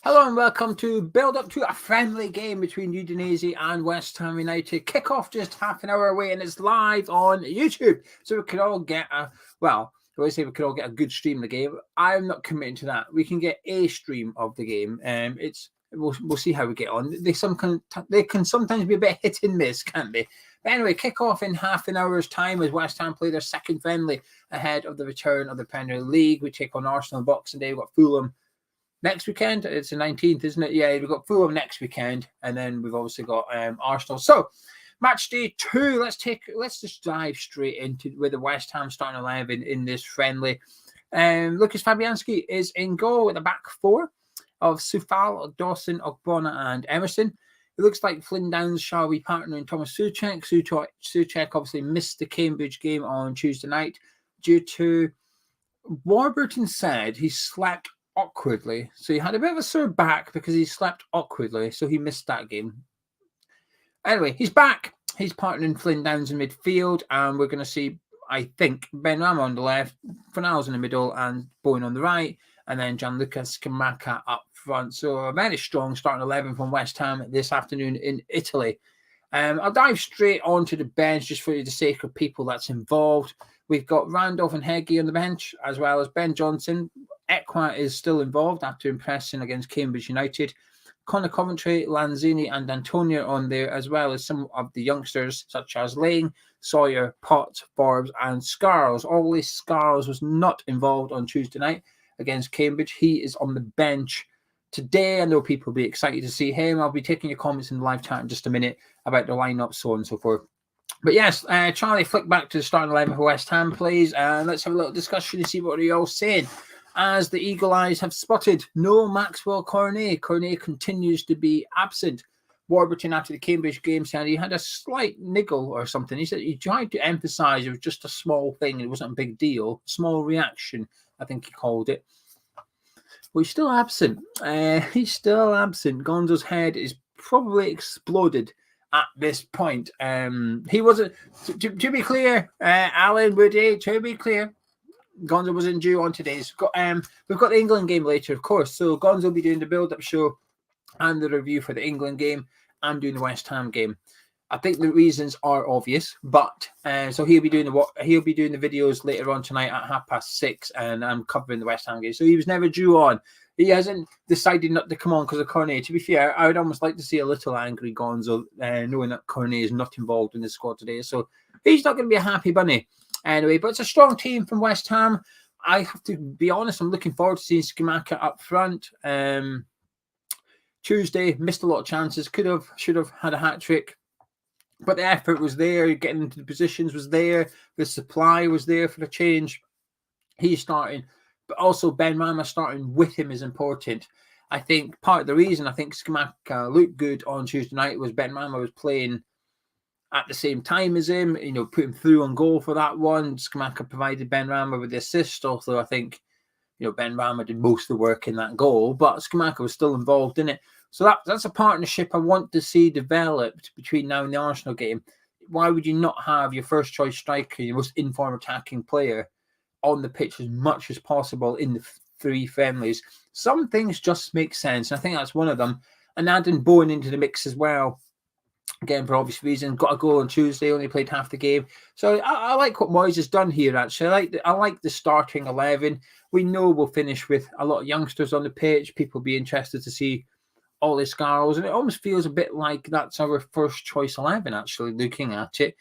Hello and welcome to build up to a friendly game between Udinese and West Ham United. Kickoff just half an hour away and it's live on YouTube. So we can all get I always say we can all get a good stream of the game. I'm not committing to that. We can get a stream of the game. We'll see how we get on. They can sometimes be a bit hit and miss, can't they? But anyway, kickoff in half an hour's time as West Ham play their second friendly ahead of the return of the Premier League. We take on Arsenal on Boxing Day. We've got Fulham next weekend. It's the 19th, isn't it? Yeah, we've got Fulham next weekend, and then we've obviously got Arsenal. So, match day 2. Let's just dive straight into with the West Ham starting 11 in this friendly. Lucas Fabianski is in goal with the back 4 of Soufal, Dawson, Ogbonna, and Emerson. It looks like Flynn Downs shall be partnering Thomas Souček. Souček obviously missed the Cambridge game on Tuesday night due to Warburton said he slept awkwardly. So he had a bit of a sore back because he slept awkwardly. So he missed that game. Anyway, he's back. He's partnering Flynn Downs in midfield. And we're going to see, I think, Ben Rama on the left, Fornals in the middle, and Bowen on the right. And then Gianluca Scamacca up front. So a very strong starting 11 from West Ham this afternoon in Italy. I'll dive straight onto the bench just for the sake of people that's involved. We've got Randolph and Heggie on the bench, as well as Ben Johnson. Ekwa is still involved after impressing against Cambridge United. Connor Coventry, Lanzini and Antonio on there, as well as some of the youngsters such as Lane, Sawyer, Potts, Forbes and Scarles. Ollie Scarles was not involved on Tuesday night against Cambridge. He is on the bench today. I know people will be excited to see him. I'll be taking your comments in the live chat in just a minute about the lineup, so on and so forth. But yes, Charlie, flick back to the starting 11 for West Ham, please. And let's have a little discussion and see what you're all saying. As the Eagle Eyes have spotted, no Maxwell Cornet. Cornet continues to be absent. Warburton, after the Cambridge game, said he had a slight niggle or something. He said he tried to emphasise it was just a small thing. It wasn't a big deal. Small reaction, I think he called it. But he's still absent. He's still absent. Gonzo's head is probably exploded at this point. He wasn't, to be clear, Alan Woody, to be clear, Gonzo wasn't due on today's. We've got the England game later, of course. So Gonzo will be doing the build-up show and the review for the England game. I'm doing the West Ham game. I think the reasons are obvious, but so he'll be doing the videos later on tonight at 6:30, and I'm covering the West Ham game. So he was never due on. He hasn't decided not to come on because of Cornet. To be fair, I would almost like to see a little angry Gonzo, knowing that Cornet is not involved in the squad today. So he's not going to be a happy bunny. Anyway, but it's a strong team from West Ham. I have to be honest, I'm looking forward to seeing Scamacca up front. Tuesday, missed a lot of chances. Should have had a hat-trick. But the effort was there. Getting into the positions was there. The supply was there for the change. He's starting. But also Ben Rama starting with him is important. I think part of the reason I think Scamacca looked good on Tuesday night was Ben Rama was playing at the same time as him, put him through on goal for that one. Scamacca provided Ben Rama with the assist, although I think, Ben Rama did most of the work in that goal, but Scamacca was still involved in it. So that's a partnership I want to see developed between now and the Arsenal game. Why would you not have your first choice striker, your most informed attacking player on the pitch as much as possible in the 3 friendlies? Some things just make sense, and I think that's one of them. And adding Bowen into the mix as well, again, for obvious reasons, got a goal on Tuesday, only played half the game. So I like what Moyes has done here, actually. I like the starting 11. We know we'll finish with a lot of youngsters on the pitch. People will be interested to see Ollie Scarles, and it almost feels a bit like that's our first choice 11, actually, looking at it.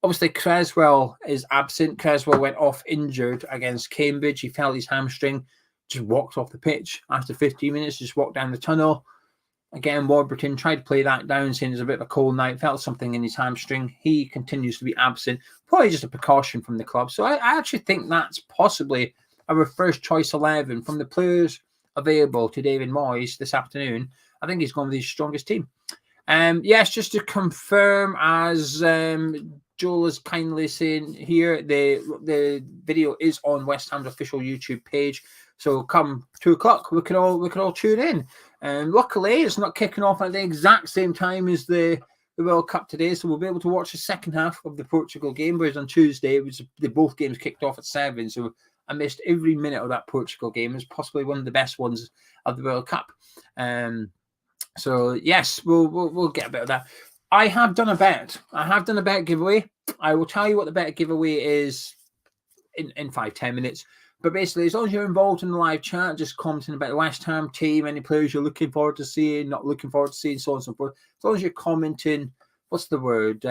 Obviously, Creswell is absent. Creswell went off injured against Cambridge. He felt his hamstring, just walked off the pitch after 15 minutes, just walked down the tunnel. Again, Warburton tried to play that down, saying it was a bit of a cold night, felt something in his hamstring. He continues to be absent. Probably just a precaution from the club. So I actually think that's possibly our first choice 11 from the players available to David Moyes this afternoon. I think he's gone with his strongest team. Yes, just to confirm, as Joel is kindly saying here, the video is on West Ham's official YouTube page. So come 2:00, we can all tune in. Luckily, it's not kicking off at the exact same time as the World Cup today, so we'll be able to watch the second half of the Portugal game. Whereas on Tuesday, the both games kicked off at 7, so I missed every minute of that Portugal game. It was possibly one of the best ones of the World Cup. So yes, we'll get a bit of that. I have done a bet. I have done a bet giveaway. I will tell you what the bet giveaway is in 5-10 minutes. But basically, as long as you're involved in the live chat, just commenting about the West Ham team, any players you're looking forward to seeing, not looking forward to seeing, so on and so forth. As long as you're commenting, what's the word,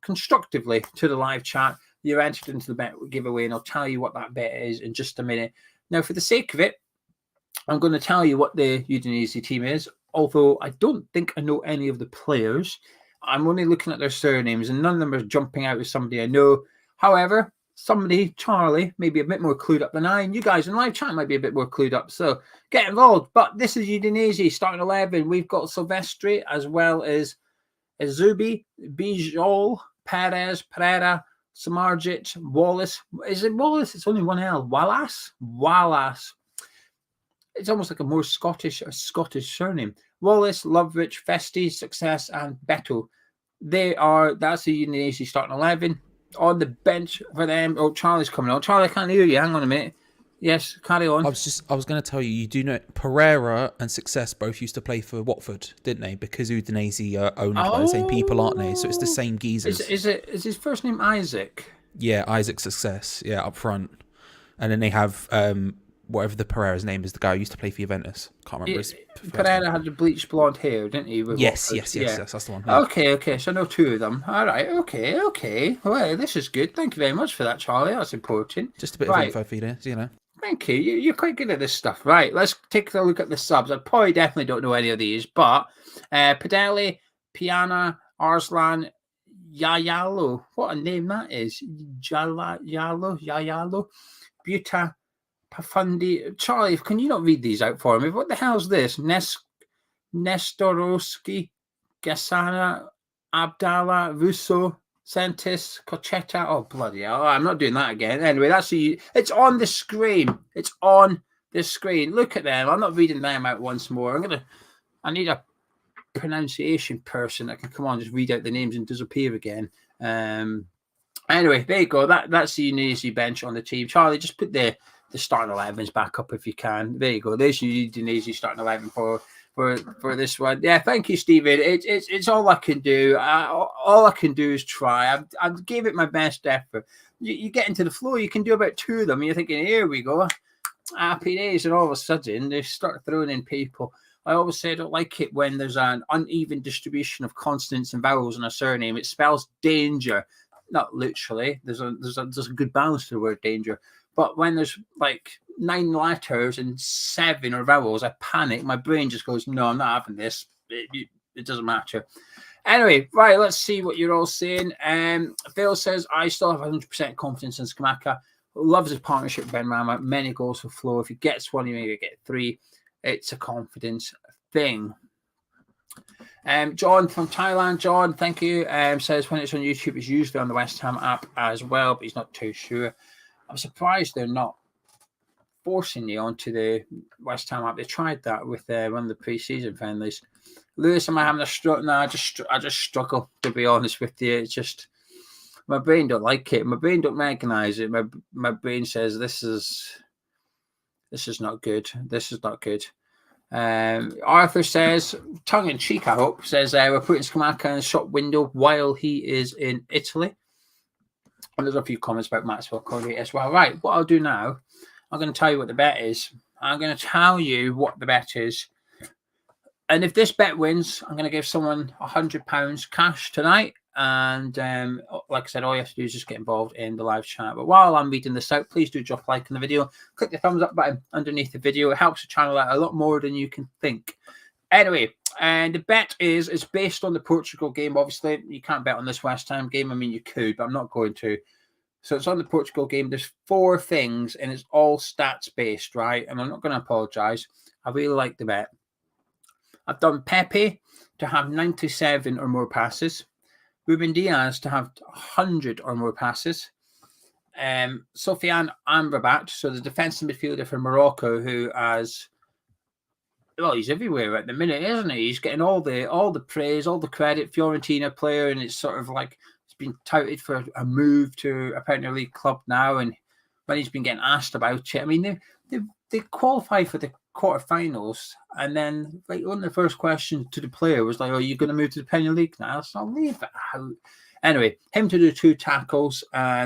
constructively to the live chat, you're entered into the bet giveaway, and I'll tell you what that bet is in just a minute. Now, for the sake of it, I'm going to tell you what the Udinese team is, although I don't think I know any of the players. I'm only looking at their surnames, and none of them are jumping out as somebody I know. However, somebody, Charlie, may be a bit more clued up than I, and you guys in live chat might be a bit more clued up, so get involved. But this is Udinese starting 11. We've got Silvestri as well as Zubi, Bijol, Perez, Pereira, Samardzic, Wallace. Is it Wallace? It's only one L. Wallace. It's almost like a more Scottish surname. Wallace, Loveridge, Festi, Success, and Beto. That's the Udinese starting 11. On the bench for them. Oh, Charlie's coming on. Charlie, I can't hear you. Hang on a minute. Yes, carry on. I was going to tell you, you do know Pereira and Success both used to play for Watford, didn't they? Because Udinese are owned by the same people, aren't they? So it's the same geezers. Is his first name Isaac? Yeah, Isaac Success. Yeah, up front. And then they have whatever the Pereira's name is, the guy who used to play for Juventus. Can't remember his Pereira had the bleached blonde hair, didn't he? Yes, that's the one. Yeah. Okay, so I know two of them. All right, okay. Well, this is good. Thank you very much for that, Charlie. That's important. Just a bit of info feeder, you know. Thank you. You're quite good at this stuff. Right, let's take a look at the subs. I probably definitely don't know any of these, but Padelli, Piana, Arslan, Yayalo. What a name that is. Yayalo. Buta, Pafundi. Charlie, can you not read these out for me? What the hell's this? Nestorowski, Gasana, Abdallah, Russo, Santis, Cochetta. Oh, bloody hell. I'm not doing that again. Anyway, it's on the screen. It's on the screen. Look at them. I'm not reading them out once more. I need a pronunciation person that can come on, just read out the names and disappear again. Anyway, there you go. That's the Udinese bench on the team. Charlie, just put the starting 11s back up if you can. There you go. There's your Udinese starting 11 for this one. Yeah, thank you, Stephen. It's all I can do. All I can do is try. I gave it my best effort. You get into the flow, you can do about two of them. And you're thinking, here we go. Happy days. And all of a sudden, they start throwing in people. I always say I don't like it when there's an uneven distribution of consonants and vowels in a surname. It spells danger. Not literally. There's a good balance to the word danger. But when there's like 9 letters and 7 are vowels, I panic. My brain just goes, no, I'm not having this. It doesn't matter. Anyway, right, let's see what you're all saying. Phil says, I still have 100% confidence in Scamacca. Loves his partnership with Ben Rama. Many goals for Flo. If he gets one, he may get 3. It's a confidence thing. John from Thailand. John, thank you. Says, when it's on YouTube, it's usually on the West Ham app as well, but he's not too sure. I'm surprised they're not forcing you onto the West Ham app. They tried that with one of the pre-season friendlies. Lewis, am I having a struggle? No, I just struggle, to be honest with you. It's just my brain don't like it. My brain don't recognize it. My brain says this is not good. This is not good. Arthur says, tongue in cheek, I hope, says we're putting Scamacca in the shop window while he is in Italy. And there's a few comments about Maxwell Cornet as well. Right, what I'll do now, I'm going to tell you what the bet is. I'm going to tell you what the bet is. And if this bet wins, I'm going to give someone £100 cash tonight. And like I said, all you have to do is just get involved in the live chat. But while I'm reading this out, please do drop a like on the video. Click the thumbs up button underneath the video. It helps the channel out a lot more than you can think. Anyway, and the bet it's based on the Portugal game. Obviously, you can't bet on this West Ham game. I mean, you could, but I'm not going to. So it's on the Portugal game. There's 4 things, and it's all stats-based, right? And I'm not going to apologise. I really like the bet. I've done Pepe to have 97 or more passes. Ruben Diaz to have 100 or more passes. Sofiane Amrabat, so the defensive midfielder for Morocco, who has... Well, he's everywhere at the minute, isn't he? He's getting all the praise, all the credit. Fiorentina player, and it's sort of like it's been touted for a move to a Premier League club now, and when he's been getting asked about it. I mean, they qualified for the quarterfinals, and then like one of the first questions to the player was like, "Oh, you're going to move to the Premier League now?" So I'll leave it out. Anyway, him to do 2 tackles,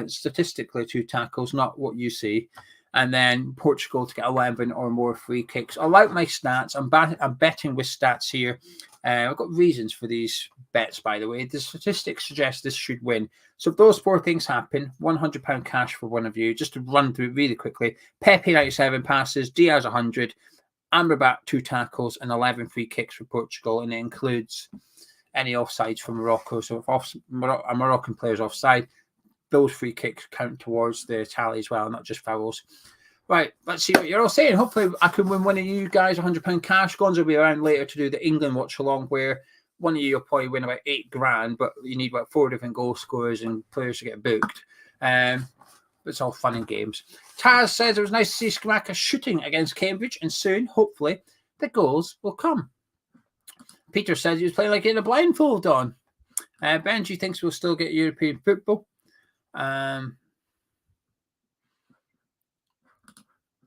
statistically 2 tackles, not what you see. And then Portugal to get 11 or more free kicks. I like my stats. I'm betting with stats here. I've got reasons for these bets, by the way. The statistics suggest this should win. So if those 4 things happen, £100 cash for one of you. Just to run through really quickly. Pepe 97 passes, Diaz 100, Amrabat 2 tackles, and 11 free kicks for Portugal. And it includes any offsides for Morocco. So if a Moroccan player's offside, those free kicks count towards the tally as well, not just fouls. Right, let's see what you're all saying. Hopefully I can win one of you guys £100 cash. Gonzo will be around later to do the England watch along, where one of you will probably win about £8,000, but you need about 4 different goal scorers and players to get booked. It's all fun and games. Taz says it was nice to see Skamaka shooting against Cambridge, and soon, hopefully, the goals will come. Peter says he was playing like he had a blindfold on. Benji thinks we'll still get European football.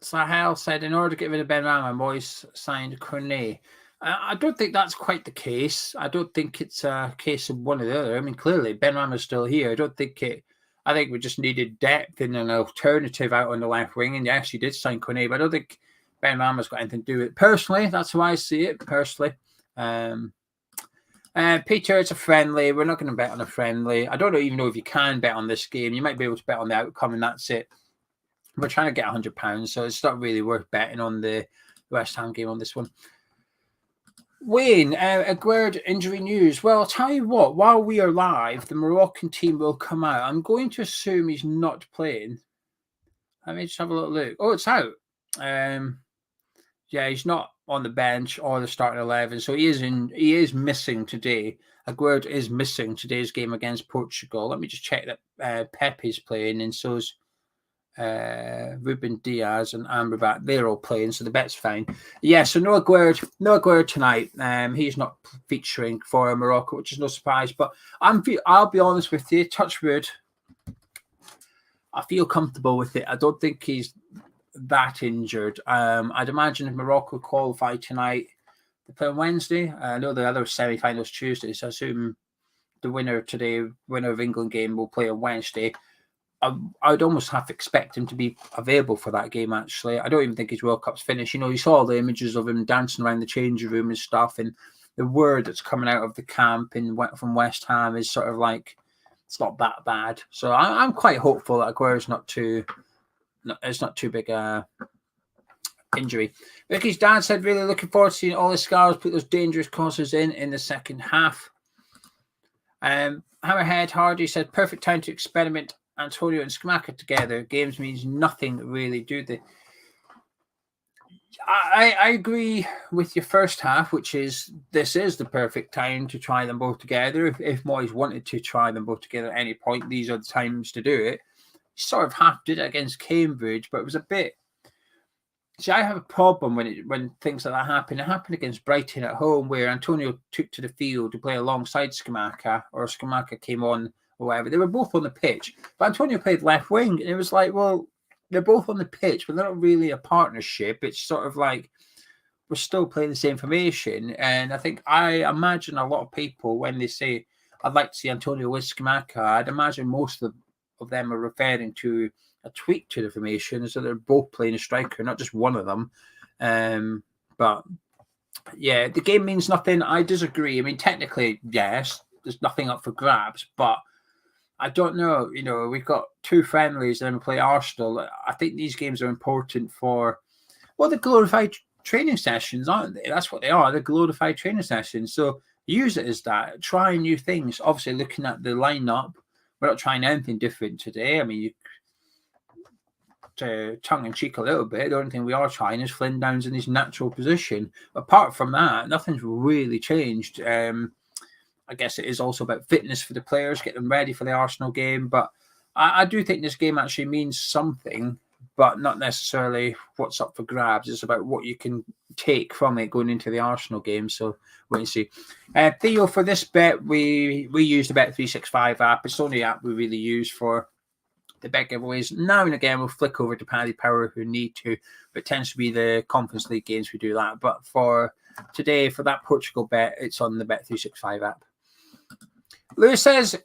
Sahel said, in order to get rid of Benrahma, Moyes signed Cornet. I don't think that's quite the case. I don't think it's a case of one or the other. I mean, clearly, Benrahma's still here. I think we just needed depth and an alternative out on the left wing. And yes, he did sign Cornet, but I don't think Benrahma's got anything to do with it. Personally, that's how I see it, personally. Peter, it's a friendly. We're not going to bet on a friendly. I don't even know if you can bet on this game. You might be able to bet on the outcome, and that's it. We're trying to get £100, so it's not really worth betting on the West Ham game on this one. Wayne, Aguerd injury news. Well, I'll tell you what, while we are live, the Moroccan team will come out. I'm going to assume he's not playing. Let me just have a little look. Oh, it's out. Yeah, he's not on the bench or the starting 11, so he is missing today. Aguerd is missing today's game against Portugal. Let me just check that Pepe's playing, and so's Ruben Diaz and Amrabat. They're all playing, so the bet's fine. Yeah, so no Aguerd tonight. He's not featuring for Morocco, which is no surprise. But I'll be honest with you, touch wood, I feel comfortable with it. I don't think he's that injured. I'd imagine if Morocco qualify tonight, they play on Wednesday. I know the other semi-finals Tuesday, so I assume the winner of England game will play on Wednesday. I'd almost have to expect him to be available for that game, actually. I don't even think his World Cup's finished. You know, you saw the images of him dancing around the changing room and stuff, and the word that's coming out of the camp from West Ham is sort of like, it's not that bad. So I'm quite hopeful that Aguero's it's not too big a injury. Ricky's dad said, really looking forward to seeing all the scars put those dangerous crosses in the second half. Hammerhead Hardy said, perfect time to experiment Antonio and Skamaka together. Games means nothing really, do they? I agree with your first half, which is this is the perfect time to try them both together. If Moyes wanted to try them both together at any point, these are the times to do it. He sort of half did it against Cambridge, but it was a bit. See, I have a problem when things like that happen. It happened against Brighton at home, where Antonio took to the field to play alongside Skamaka, or Skamaka came on or whatever. They were both on the pitch, but Antonio played left wing, and it was like, well, they're both on the pitch, but they're not really a partnership. It's sort of like we're still playing the same formation. And I imagine a lot of people, when they say, I'd like to see Antonio with Skamaka, I'd imagine most of them are referring to a tweak to the formation, so they're both playing a striker, not just one of them. But yeah, the game means nothing. I disagree. I mean, technically, yes, there's nothing up for grabs, but I don't know. You know, we've got 2 friendlies and then we play Arsenal. I think these games are important for, well, the glorified training sessions, aren't they? That's what they are. They're glorified training sessions. So use it as that. Try new things. Obviously, looking at the lineup, we're not trying anything different today. I mean, to tongue in cheek a little bit, the only thing we are trying is Flynn Downs in his natural position. Apart from that, nothing's really changed. I guess it is also about fitness for the players, get them ready for the Arsenal game. But I do think this game actually means something, but not necessarily what's up for grabs. It's about what you can take from it going into the Arsenal game. So wait and see. Theo, for this bet, we use the Bet365 app. It's the only app we really use for The big giveaways now and again will flick over to Paddy Power who need to, but it tends to be the Conference League games we do that. But for today, for that Portugal bet, it's on the Bet365 app. Lewis says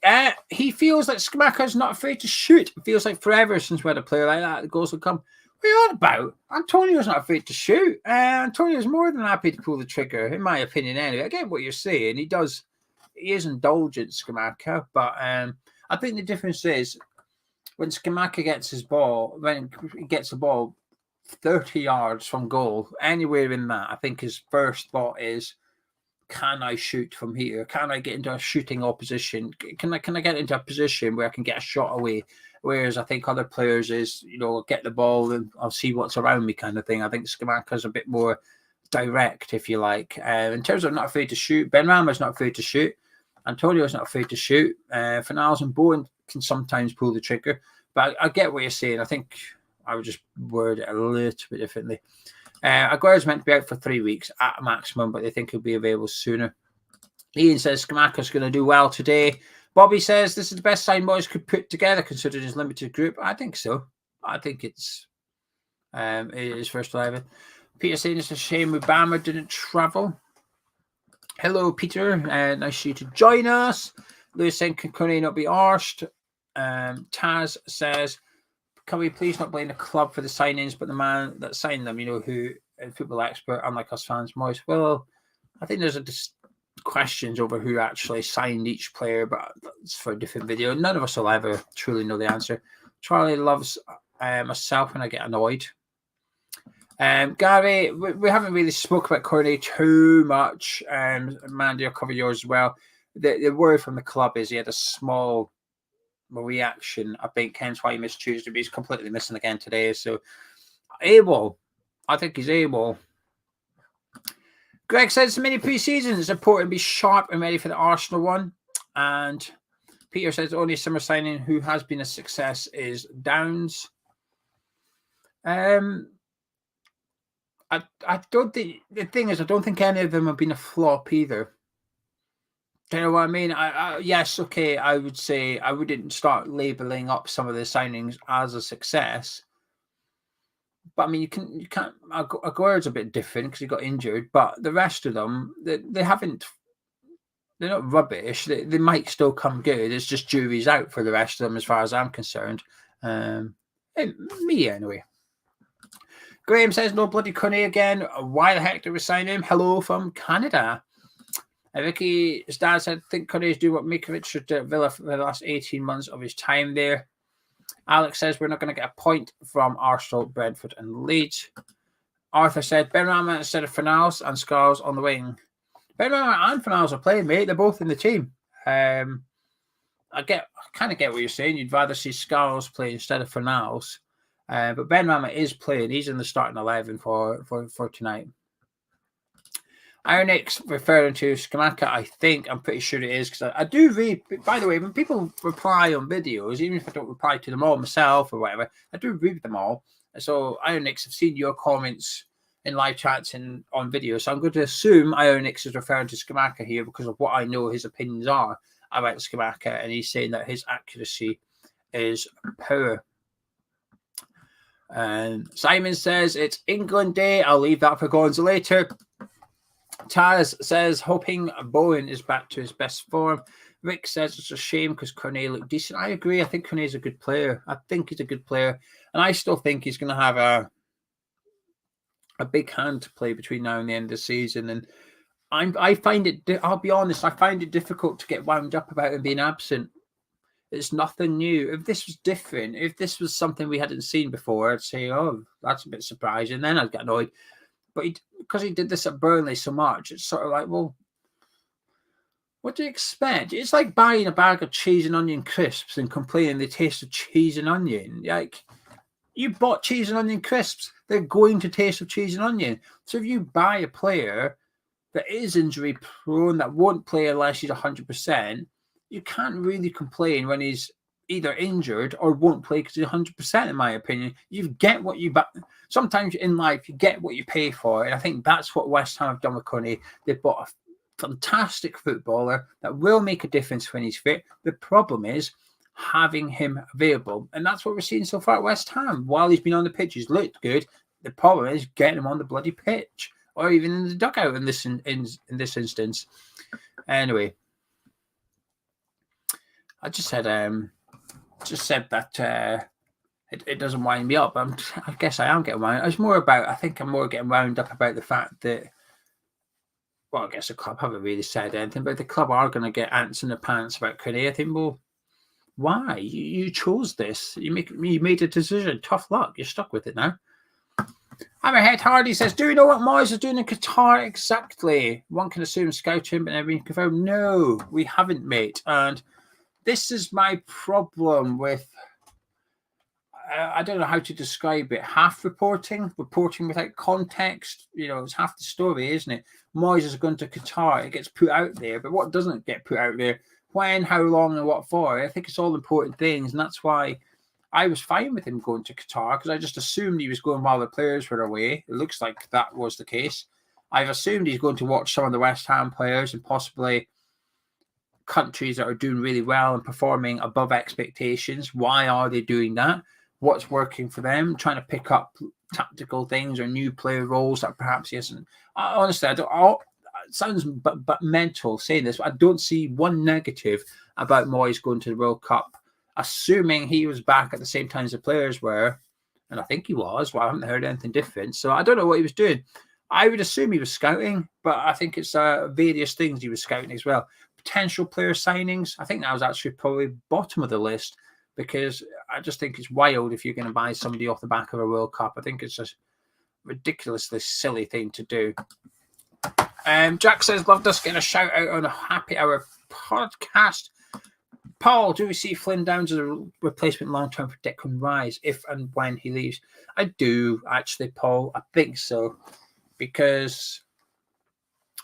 he feels like Scamacca's not afraid to shoot. It feels like forever since we had a player like that. The goals will come. What are you on about? Antonio's not afraid to shoot. Antonio's more than happy to pull the trigger, in my opinion, anyway. I get what you're saying. He is indulgent, Scamacca, but I think the difference is when Scamacca gets his ball, when he gets the ball 30 yards from goal, anywhere in that, I think his first thought is, can I shoot from here? Can I get into a shooting opposition? Can I get into a position where I can get a shot away? Whereas I think other players is, get the ball and I'll see what's around me kind of thing. I think Scamacca's a bit more direct, if you like. In terms of not afraid to shoot, Benrahma's not afraid to shoot. Antonio's not afraid to shoot. Fornals and Bowen can sometimes pull the trigger. But I get what you're saying. I think I would just word it a little bit differently. Aguero's meant to be out for 3 weeks at a maximum, but they think he'll be available sooner. Ian says Scamacca's going to do well today. Bobby says this is the best side Moyes could put together considering his limited group. I think so. I think it is first 11. Peter saying it's a shame Obama didn't travel. Hello, Peter. Nice of you to join us. Lewis saying, can Cornet not be arsed? Taz says, can we please not blame the club for the signings, but the man that signed them, who a football expert, unlike us fans, Moyes? Well, I think there's questions over who actually signed each player, but that's for a different video. None of us will ever truly know the answer. Charlie loves myself when I get annoyed. Gary, we haven't really spoke about Cornet too much. Mandy, I'll cover yours as well. The word from the club is he had a small reaction. I think hence why he missed Tuesday, but he's completely missing again today. So able. I think he's able. Greg says many pre-seasons. It's important to be sharp and ready for the Arsenal one. And Peter says the only summer signing who has been a success is Downs. I don't think the thing is I don't think any of them have been a flop either. Do you know what I mean? Yes, okay. I would say I wouldn't start labeling up some of the signings as a success. But I mean, you can't. Aguero's a bit different because he got injured, but the rest of them, they haven't. They're not rubbish. They might still come good. It's just jury's out for the rest of them, as far as I'm concerned. Me anyway. Graham says no bloody Cornet again. Why the heck did we sign him? Hello from Canada. Vicky's dad said, I think Cornet's do what Mikovic should do at Villa for the last 18 months of his time there. Alex says we're not going to get a point from Arsenal, Brentford and Leeds. Arthur said Benrahma instead of Fornals and Scarles on the wing. Benrahma and Fornals are playing, mate. They're both in the team. I kind of get what you're saying. You'd rather see Scarles play instead of Fornals. But Benrahma is playing. He's in the starting 11 for tonight. Ironix referring to Scamacca, I'm pretty sure it is, because I do read, by the way, when people reply on videos, even if I don't reply to them all myself or whatever, I do read them all. So Ironix, I've seen your comments in live chats and on videos, so I'm going to assume Ironix is referring to Scamacca here because of what I know his opinions are about Scamacca, and he's saying that his accuracy is poor. And Simon says it's England Day. I'll leave that for Gonzo later. Taz says, hoping Bowen is back to his best form. Rick says it's a shame because Cornet looked decent. I agree. I think Cornet's a good player. I think he's a good player. And I still think he's going to have a big hand to play between now and the end of the season. And I find it, I'll be honest, I find it difficult to get wound up about him being absent. It's nothing new. If this was different, if this was something we hadn't seen before, I'd say, oh, that's a bit surprising. Then I'd get annoyed. But because he did this at Burnley so much, it's sort of like, well, what do you expect? It's like buying a bag of cheese and onion crisps and complaining the taste of cheese and onion. Like, you bought cheese and onion crisps. They're going to taste of cheese and onion. So if you buy a player that is injury prone, that won't play unless he's 100%, you can't really complain when he's either injured or won't play because he's 100%, in my opinion. You get what you buy. Sometimes in life, you get what you pay for. And I think that's what West Ham have done with Cornet. They've bought a fantastic footballer that will make a difference when he's fit. The problem is having him available. And that's what we're seeing so far at West Ham. While he's been on the pitch, he's looked good. The problem is getting him on the bloody pitch or even in the dugout in this instance. Anyway, I just said that it doesn't wind me up. I guess I am getting wound. I think I'm more getting wound up about the fact that, well, I guess the club haven't really said anything, but the club are going to get ants in their pants about Cornet. I think, well, why? You chose this. You made a decision. Tough luck. You're stuck with it now. Hammerhead Hardy says, do you know what Moyes is doing in Qatar exactly? One can assume scouting, but never been confirmed. No, we haven't, mate. And this is my problem with, I don't know how to describe it, half reporting without context. It's half the story, isn't it? Moyes is going to Qatar. It gets put out there, but what doesn't get put out there? When, how long, and what for? I think it's all important things, and that's why I was fine with him going to Qatar, because I just assumed he was going while the players were away. It looks like that was the case. I've assumed he's going to watch some of the West Ham players and possibly countries that are doing really well and performing above expectations. Why are they doing that? What's working for them? Trying to pick up tactical things or new player roles that perhaps he isn't. Honestly, I don't. It sounds but mental saying this, but I don't see one negative about Moyes going to the World Cup, assuming he was back at the same time as the players were, and I think he was. Well, I haven't heard anything different, so I don't know what he was doing. I would assume he was scouting, but I think it's various things he was scouting as well. Potential player signings, I think that was actually probably bottom of the list, because I just think it's wild if you're going to buy somebody off the back of a World Cup. I think it's a ridiculously silly thing to do. Jack says, loved us getting a shout out on a happy hour podcast. Paul, do we see Flynn Downs as a replacement long term for Declan Rice if and when he leaves? I do, actually, Paul. I think so.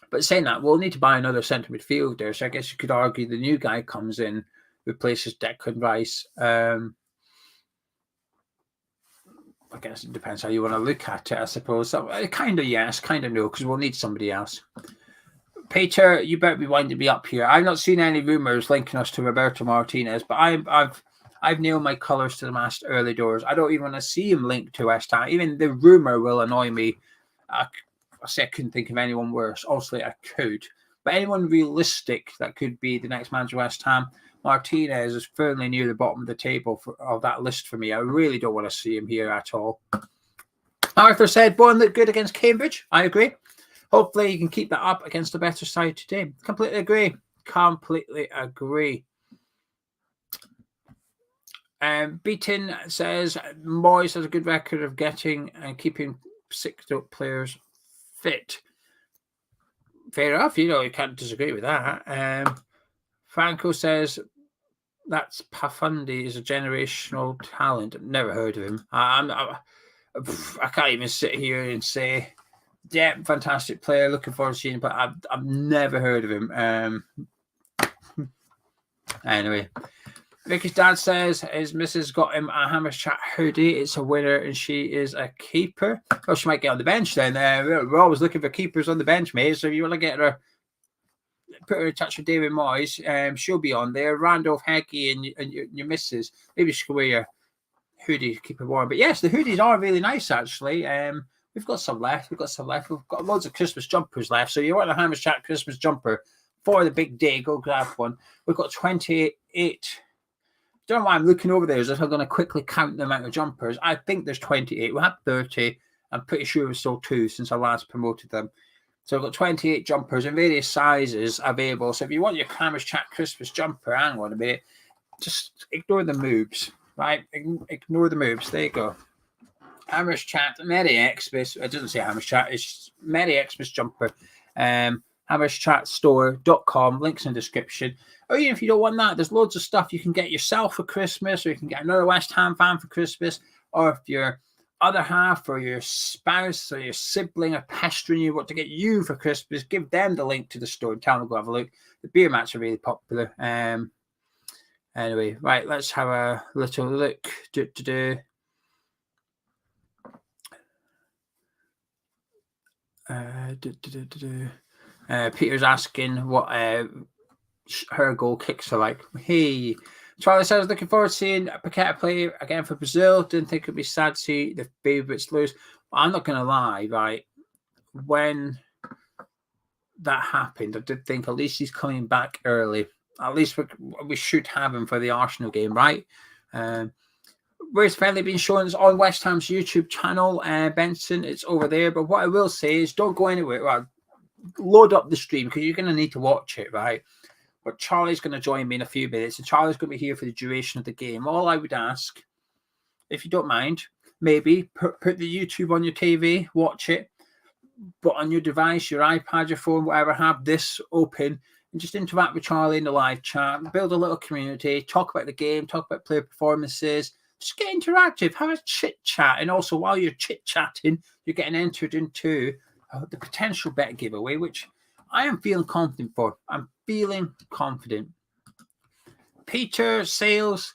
But saying that, we'll need to buy another centre midfielder. So I guess you could argue the new guy comes in, replaces Declan Rice. I guess it depends how you want to look at it, I suppose. So, kind of yes, kind of no, because we'll need somebody else. Peter, you better be winding me up here. I've not seen any rumours linking us to Roberto Martinez, but I've nailed my colours to the mast early doors. I don't even want to see him linked to West Ham. Even the rumour will annoy me. I couldn't think of anyone worse. Obviously, I could. But anyone realistic that could be the next manager of West Ham, Martinez is firmly near the bottom of the table of that list for me. I really don't want to see him here at all. Arthur said, Bourne looked good against Cambridge. I agree. Hopefully you can keep that up against a better side today. Completely agree. Beaton says, Moyes has a good record of getting and keeping sicked up players fit. Fair enough. You can't disagree with that. Franco says, that's Pafundi is a generational talent. I've never heard of him. I can't even sit here and say, yeah, fantastic player. Looking forward to seeing him, but I've never heard of him. Anyway, Vicky's dad says his missus got him a Hammers Chat hoodie. It's a winner, and she is a keeper. Oh, she might get on the bench then. We're always looking for keepers on the bench, mate. So if you want to get her, put her in touch with David Moyes, she'll be on there. Randolph Hecky and your missus. Maybe she can wear your hoodie to keep her warm. But yes, the hoodies are really nice, actually. We've got some left. We've got loads of Christmas jumpers left. So you want a Hammers Chat Christmas jumper for the big day, go grab one. We've got 28. Don't know why I'm looking over there as if I'm going to quickly count the amount of jumpers. I think there's 28. We have 30. I'm pretty sure we sold 2 since I last promoted them. So I've got 28 jumpers in various sizes available. So if you want your Hammers Chat Christmas jumper, hang on a minute, just ignore the moves, right? Ignore the moves. There you go. Hammers Chat, Merry Xmas. It doesn't say Hammers Chat. It's Merry Xmas jumper. HammersChatStore.com. Links in the description. Or even if you don't want that, there's loads of stuff you can get yourself for Christmas, or you can get another West Ham fan for Christmas, or if your other half or your spouse or your sibling are pestering you what to get you for Christmas, give them the link to the store and tell them to go have a look. The beer mats are really popular. Anyway, right, let's have a little look. Peter's asking what her goal kicks are like. Hey, Charlie says, looking forward to seeing Paqueta play again for Brazil. Didn't think it'd be sad to see the favourites lose. I'm not going to lie, right? When that happened, I did think at least he's coming back early. At least we should have him for the Arsenal game, right? Where's Friendly been shown on West Ham's YouTube channel, Benson? It's over there. But what I will say is don't go anywhere. Well, load up the stream because you're going to need to watch it, right? But Charlie's going to join me in a few minutes, and Charlie's going to be here for the duration of the game. All I would ask, if you don't mind, maybe put the YouTube on your TV, watch it, but on your device, your iPad, your phone, whatever, have this open and just interact with Charlie in the live chat, build a little community, talk about the game, talk about player performances, just get interactive, have a chit chat. And also, while you're chit chatting, you're getting entered into the potential bet giveaway, which I am feeling confident for. I'm feeling confident. Peter Sales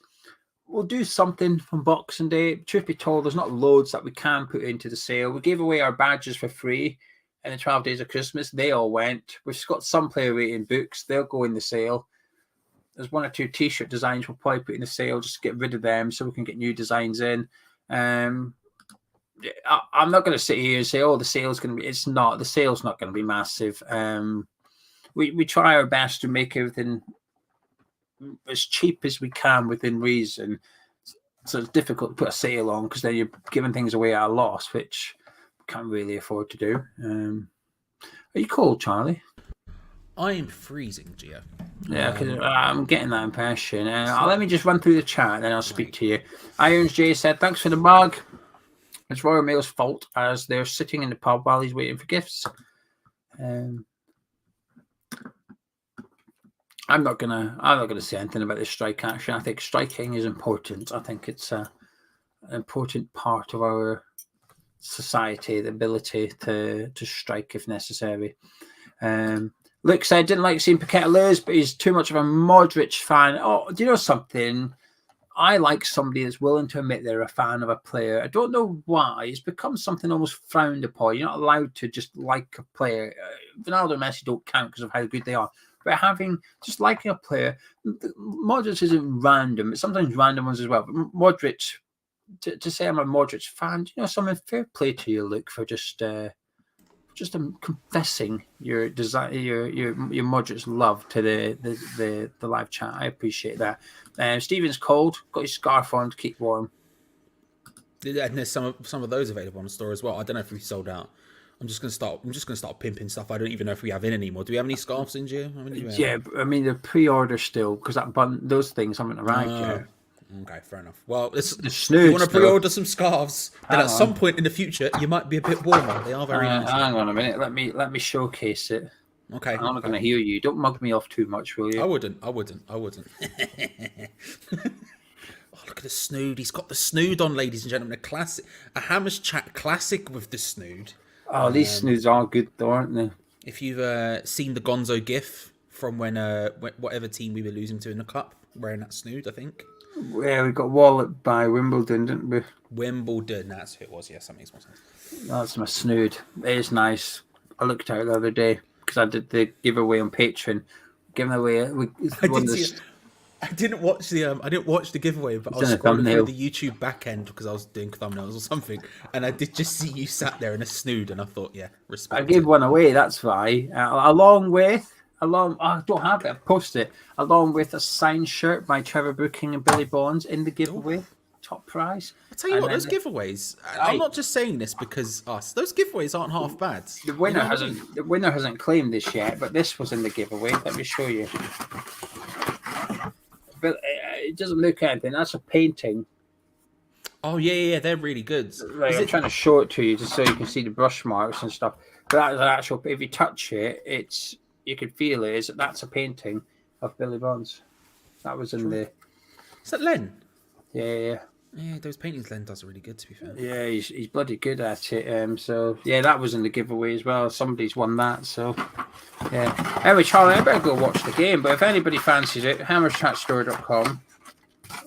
will do something from Boxing Day. Truth be told, there's not loads that we can put into the sale. We gave away our badges for free in the 12 days of Christmas. They all went. We've got some player rating books. They'll go in the sale. There's 1 or 2 t-shirt designs we'll probably put in the sale just to get rid of them so we can get new designs in. I'm not going to sit here and say, oh, the sale's going to be... It's not. The sale's not going to be massive. We try our best to make everything as cheap as we can within reason. So it's difficult to put a sale on because then you're giving things away at a loss, which we can't really afford to do. Are you cold, Charlie? I am freezing, Gio. Yeah, because I'm getting that impression. Let me just run through the chat, then I'll speak to you. Irons J said, thanks for the mug. It's Royal Mail's fault as they're sitting in the pub while he's waiting for gifts. I'm not gonna say anything about this strike action. I think striking is important. I think it's an important part of our society, the ability to strike if necessary. Luke said didn't like seeing Paqueta lose, but he's too much of a Modric fan. Oh, do you know something? I like somebody that's willing to admit they're a fan of a player. I don't know why. It's become something almost frowned upon. You're not allowed to just like a player. Ronaldo and Messi don't count because of how good they are. But just liking a player, Modric isn't random. It's sometimes random ones as well. But Modric, to say I'm a Modric fan, you know, something fair play to you, Luke, for just confessing your desire, your Modric love to the live chat. I appreciate that. Stephen's cold, got his scarf on to keep warm. Yeah, and there's some of those available on the store as well. I don't know if we sold out. I'm just gonna start pimping stuff. I don't even know if we have in anymore. Do we have any scarves in here? Yeah, I mean the pre-order still because those things haven't arrived yet. Okay, fair enough. Well, if you want to pre-order some scarves, then at some point in the future you might be a bit warmer. They are very nice. Hang on a minute. Let me showcase it. Okay. I'm not going to hear you. Don't mug me off too much, will you? I wouldn't. Oh, look at the snood. He's got the snood on, ladies and gentlemen. A Hammers Chat classic with the snood. Oh, these snoods are good though, aren't they? If you've seen the Gonzo gif from when whatever team we were losing to in the cup, wearing that snood, I think. Yeah, we got Wallet by Wimbledon, didn't we? Wimbledon, that's who it was. Yes, that makes more sense. That's my snood. It is nice. I looked at it the other day because I did the giveaway on Patreon. Giving away. I didn't watch the giveaway, but I was scrolling through the YouTube back end because I was doing thumbnails or something, and I did just see you sat there in a snood, and I thought, yeah, respect. I gave one away. That's why. I don't have it. I posted it along with a signed shirt by Trevor Booking and Billy Bonds in the giveaway. Ooh. Top prize. I tell you what, those giveaways. I'm not just saying this because us. Those giveaways aren't half bad. The winner hasn't claimed this yet, but this was in the giveaway. Let me show you. But it doesn't look anything. That's a painting. Oh yeah, they're really good. Right, I'm trying to show it to you just so you can see the brush marks and stuff. But that is an actual. If you touch it, you can feel it. That's a painting of Billy Bonds. That was in the. Is that Len? Yeah. Yeah, those paintings Len does are really good, to be fair. Yeah, he's bloody good at it. So yeah, that was in the giveaway as well. Somebody's won that. So yeah. Anyway, Charlie, I better go watch the game. But if anybody fancies it, hammerchatstore.com.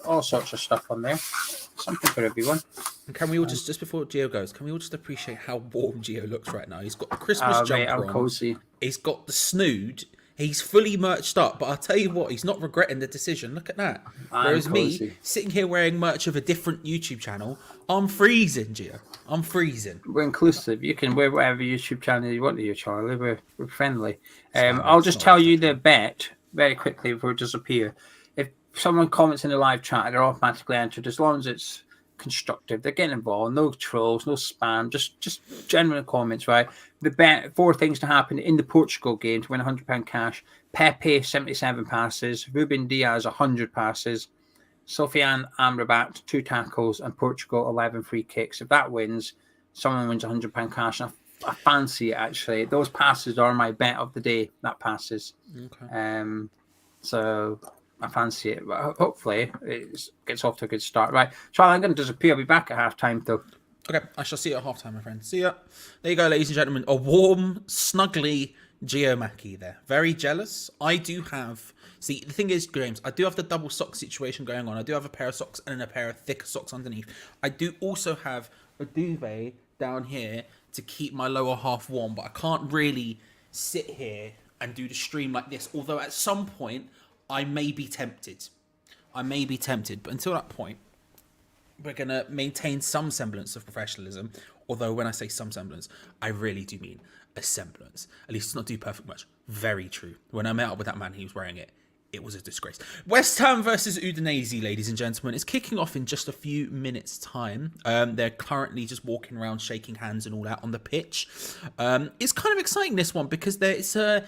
All sorts of stuff on there. Something for everyone. And can we all just before Gio goes, can we all just appreciate how warm Gio looks right now? He's got the Christmas jumper I'm on. cozy. He's got the snood. He's fully merched up, but I'll tell you what, he's not regretting the decision. Look at that. Whereas me, sitting here wearing merch of a different YouTube channel, I'm freezing, Gio. I'm freezing. We're inclusive. You can wear whatever YouTube channel you want to, Charlie. We're friendly. I'll just tell you the bet very quickly before it disappear. If someone comments in the live chat, they're automatically entered as long as it's constructive. They're getting involved. No trolls, no spam. Just genuine comments, right? The bet: 4 things to happen in the Portugal game to win £100 cash. Pepe 77 passes. Ruben Diaz 100 passes. Sofiane Amrabat 2 tackles, and Portugal 11 free kicks. If that wins, someone wins £100 cash. And I fancy it, actually. Those passes are my bet of the day. That passes. Okay. So I fancy it. But hopefully it gets off to a good start. Right, Charlie, I'm going to disappear. I'll be back at half-time, though. Okay, I shall see you at half-time, my friend. See ya. There you go, ladies and gentlemen. A warm, snuggly Gio Mackie there. Very jealous. I do have... See, the thing is, James, I do have the double sock situation going on. I do have a pair of socks and then a pair of thicker socks underneath. I do also have a duvet down here to keep my lower half warm, but I can't really sit here and do the stream like this. Although at some point, I may be tempted. But until that point, we're going to maintain some semblance of professionalism. Although when I say some semblance, I really do mean a semblance. At least it's not do perfect much. Very true. When I met up with that man, he was wearing it. It was a disgrace. West Ham versus Udinese, ladies and gentlemen. It's kicking off in just a few minutes' time. They're currently just walking around, shaking hands and all that on the pitch. It's kind of exciting, this one, because it's a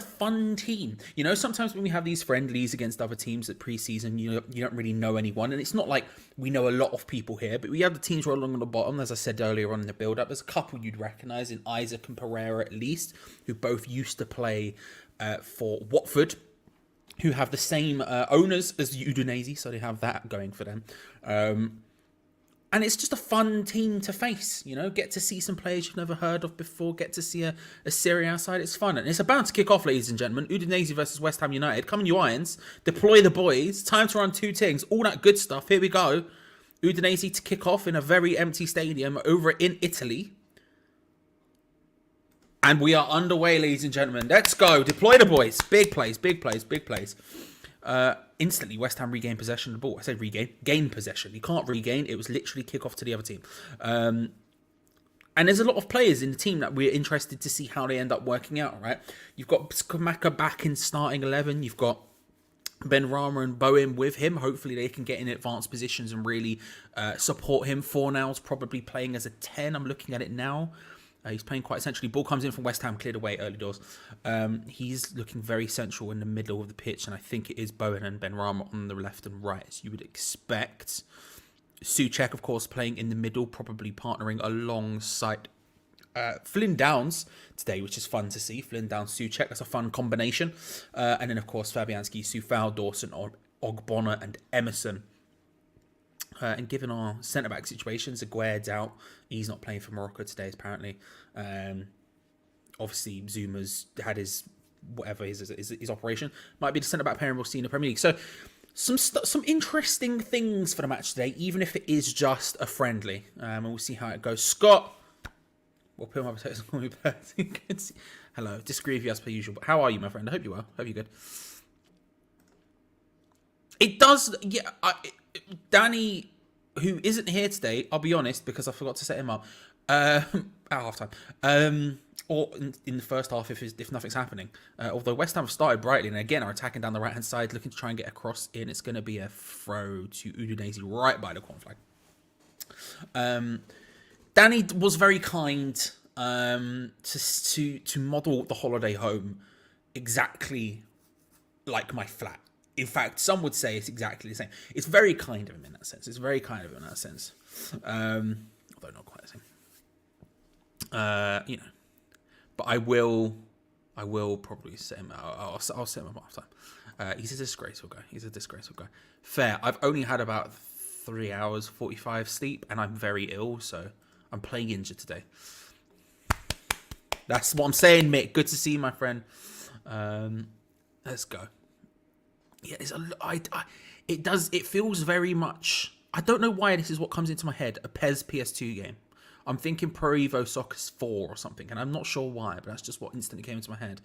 fun team. You know, sometimes when we have these friendlies against other teams at pre-season, you don't really know anyone. And it's not like we know a lot of people here, but we have the teams rolling on the bottom. As I said earlier on in the build-up, there's a couple you'd recognise in Isaac and Pereira at least, who both used to play for Watford, who have the same owners as Udinese, so they have that going for them. And it's just a fun team to face, you know, get to see some players you've never heard of before, get to see a Serie A side. It's fun. And it's about to kick off, ladies and gentlemen. Udinese versus West Ham United. Come on, you Irons. Deploy the boys. Time to run 2 things. All that good stuff. Here we go. Udinese to kick off in a very empty stadium over in Italy. And we are underway, ladies and gentlemen. Let's go. Deploy the boys. Big plays, big plays, big plays. Instantly, West Ham regain possession of the ball. I say regain. Gain possession. You can't regain. It was literally kick off to the other team. And there's a lot of players in the team that we're interested to see how they end up working out, right? You've got Skamaka back in starting 11. You've got Ben Rama and Bowen with him. Hopefully they can get in advanced positions and really support him. Fornell's probably playing as a 10. I'm looking at it now. He's playing quite centrally. Ball comes in from West Ham, cleared away early doors. He's looking very central in the middle of the pitch, and I think it is Bowen and Ben Rama on the left and right, as you would expect. Souček, of course, playing in the middle, probably partnering alongside Flynn Downs today, which is fun to see. Flynn Downs, Souček, that's a fun combination. And then, of course, Fabianski, Soufal, Dawson, Ogbonna, and Emerson. And given our centre-back situations, Aguerd's out. He's not playing for Morocco today, apparently. Obviously, Zuma's had his operation. Might be the centre-back pairing we'll see in the Premier League. So, some interesting things for the match today, even if it is just a friendly. And we'll see how it goes. Scott, we'll put my potatoes on me. Hello, disagree with you as per usual. But how are you, my friend? I hope you're well. Hope you're good. It does, yeah. Danny, who isn't here today, I'll be honest, because I forgot to set him up at halftime, or in the first half if nothing's happening. Although West Ham have started brightly and again are attacking down the right hand side, looking to try and get a cross in. It's going to be a throw to Udinese right by the corner flag. Danny was very kind to model the holiday home exactly like my flat. In fact, some would say it's exactly the same. It's very kind of him in that sense. Although not quite the same. You know. But I will probably set him out. I'll set him up after time. He's a disgraceful guy. Fair. I've only had about 3 hours 45 sleep, and I'm very ill, so I'm playing injured today. That's what I'm saying, Mick. Good to see you, my friend. Let's go. Yeah, it feels very much... I don't know why this is what comes into my head. A PES PS2 game. I'm thinking Pro Evo Soccer 4 or something, and I'm not sure why, but that's just what instantly came into my head.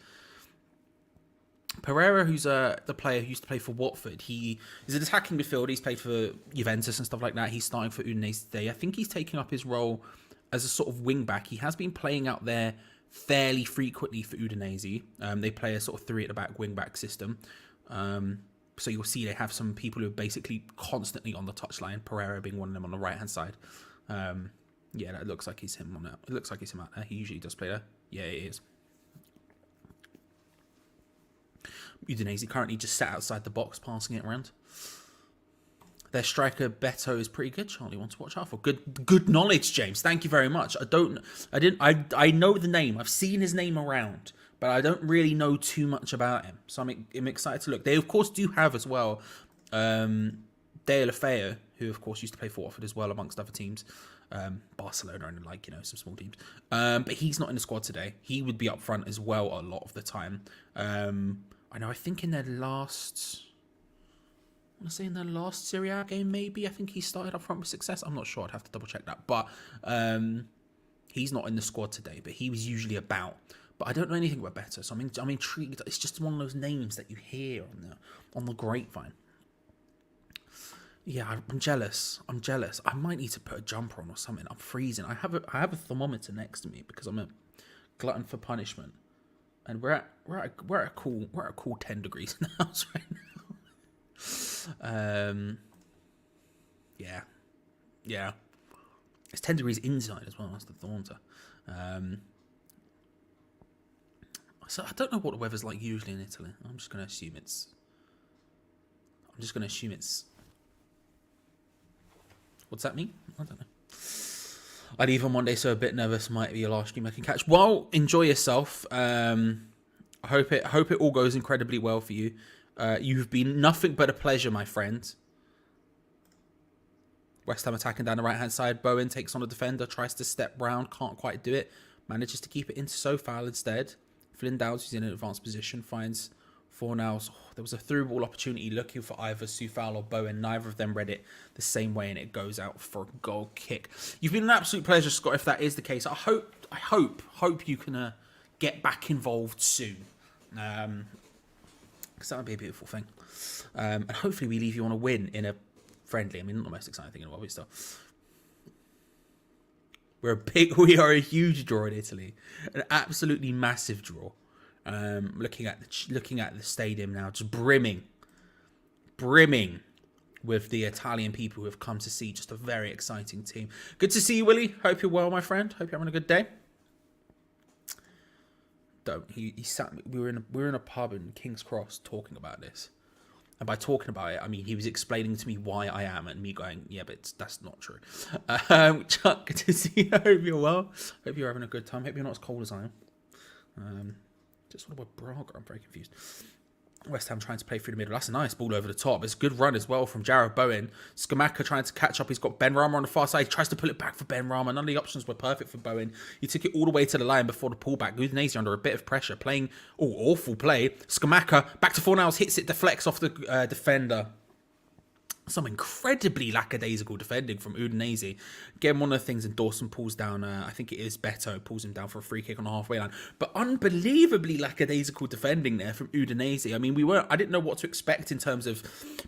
Pereira, who's the player who used to play for Watford, he is an attacking midfielder. He's played for Juventus and stuff like that. He's starting for Udinese today. I think he's taking up his role as a sort of wing back. He has been playing out there fairly frequently for Udinese. They play a sort of 3 at the back wing back system. So you'll see they have some people who are basically constantly on the touchline. Pereira being one of them on the right hand side. Yeah, that looks like he's him on that. It looks like he's him out there. He usually does play there. Yeah, it is. Udinese currently just sat outside the box, passing it around. Their striker Beto is pretty good. Charlie wants to watch out for. Good knowledge, James. Thank you very much. I know the name. I've seen his name around, but I don't really know too much about him. So I'm excited to look. They of course do have as well De La Feo, who of course used to play for Watford as well, amongst other teams. Barcelona and some small teams. But he's not in the squad today. He would be up front as well a lot of the time. I think in their last Serie A game, maybe, I think he started up front with success. I'm not sure. I'd have to double check that. But he's not in the squad today, but he was usually about. But I don't know anything about Beto, so I'm intrigued. It's just one of those names that you hear on the grapevine. Yeah, I'm jealous. I might need to put a jumper on or something. I'm freezing. I have a thermometer next to me because I'm a glutton for punishment. And we're at a cool 10 degrees in the house right now. Yeah. It's 10 degrees inside as well. That's the thermometer. So I don't know what the weather's like usually in Italy. I'm just going to assume it's. What's that mean? I don't know. I'd leave on Monday, so a bit nervous. Might be a last stream I can catch. Well, enjoy yourself. I hope it all goes incredibly well for you. You've been nothing but a pleasure, my friend. West Ham attacking down the right hand side. Bowen takes on a defender, tries to step round, can't quite do it. Manages to keep it into Sofal instead. Flynn Dowds, who's in an advanced position, finds Fornals. There was a through ball opportunity looking for either Sufal or Bowen. Neither of them read it the same way, and it goes out for a goal kick. You've been an absolute pleasure, Scott. If that is the case, I hope you can get back involved soon, because that would be a beautiful thing. And hopefully we leave you on a win in a friendly. I mean, not the most exciting thing in the world, but still. We are a huge draw in Italy, an absolutely massive draw. Looking at the stadium now, just brimming with the Italian people who have come to see just a very exciting team. Good to see you, Willie. Hope you're well, my friend. Hope you're having a good day. He sat. We were in a pub in King's Cross talking about this, and by talking about it, I mean he was explaining to me why I am, and me going, yeah, but that's not true. Chuck, good to see you. Hope you're well. Hope you're having a good time. Hope you're not as cold as I am. Just what about Braga? I'm very confused. West Ham trying to play through the middle. That's a nice ball over the top. It's a good run as well from Jarrod Bowen. Skamaka trying to catch up. He's got Ben Rama on the far side. He tries to pull it back for Ben Rama. None of the options were perfect for Bowen. He took it all the way to the line before the pullback. Udinese under a bit of pressure. Playing awful play. Skamaka back to Fornals. Hits it. Deflects off the defender. Some incredibly lackadaisical defending from Udinese. Again, one of the things, and Dawson pulls down, I think it is Beto, pulls him down for a free kick on the halfway line. But unbelievably lackadaisical defending there from Udinese. I mean, I didn't know what to expect in terms of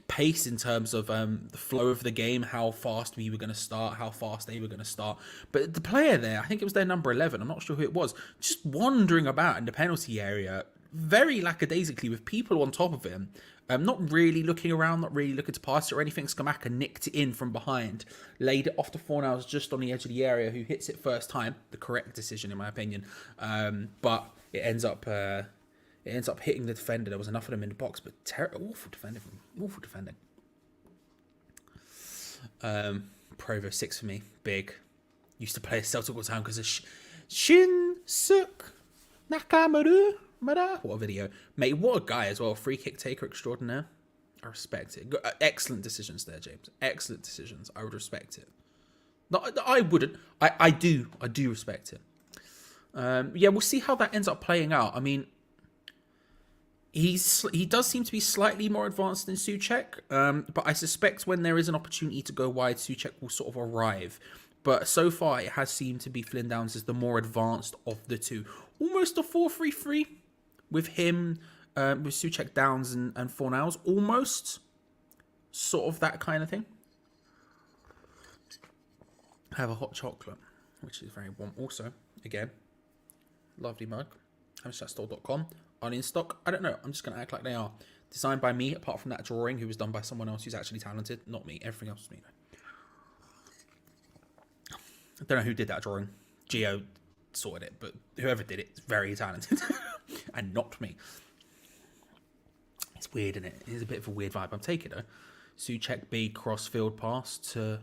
pace, in terms of the flow of the game, how fast we were going to start, how fast they were going to start. But the player there, I think it was their number 11, I'm not sure who it was, just wandering about in the penalty area, very lackadaisically with people on top of him. Not really looking around, not really looking to pass it or anything. Skamaka nicked it in from behind, laid it off to Fornals just on the edge of the area, who hits it first time. The correct decision, in my opinion. But it ends up hitting the defender. There was enough of them in the box, but awful defending. Awful defending. Provo 6 for me. Big. Used to play a Celtic all the time because of Shinsuke Nakamura. What a video. Mate, what a guy as well. Free kick taker extraordinaire. I respect it. Excellent decisions there, James. Excellent decisions. I would respect it. No, I wouldn't. I do respect it. Yeah, we'll see how that ends up playing out. I mean, he does seem to be slightly more advanced than Souček, but I suspect when there is an opportunity to go wide, Souček will sort of arrive. But so far, it has seemed to be Flynn Downs as the more advanced of the two. Almost a 4-3-3 with him with Souček, Downs, and Fornals. Almost sort of that kind of thing. I have a hot chocolate, which is very warm. Also, again, lovely mug. Hamsterstore.com. Are in stock? I don't know. I'm just going to act like they are. Designed by me, apart from that drawing, who was done by someone else who's actually talented. Not me. Everything else is me. I don't know who did that drawing. Geo sorted it, but whoever did it is very talented. And not me. It's weird, isn't it? It is a bit of a weird vibe. I'm taking it, though. Souček B, cross-field pass to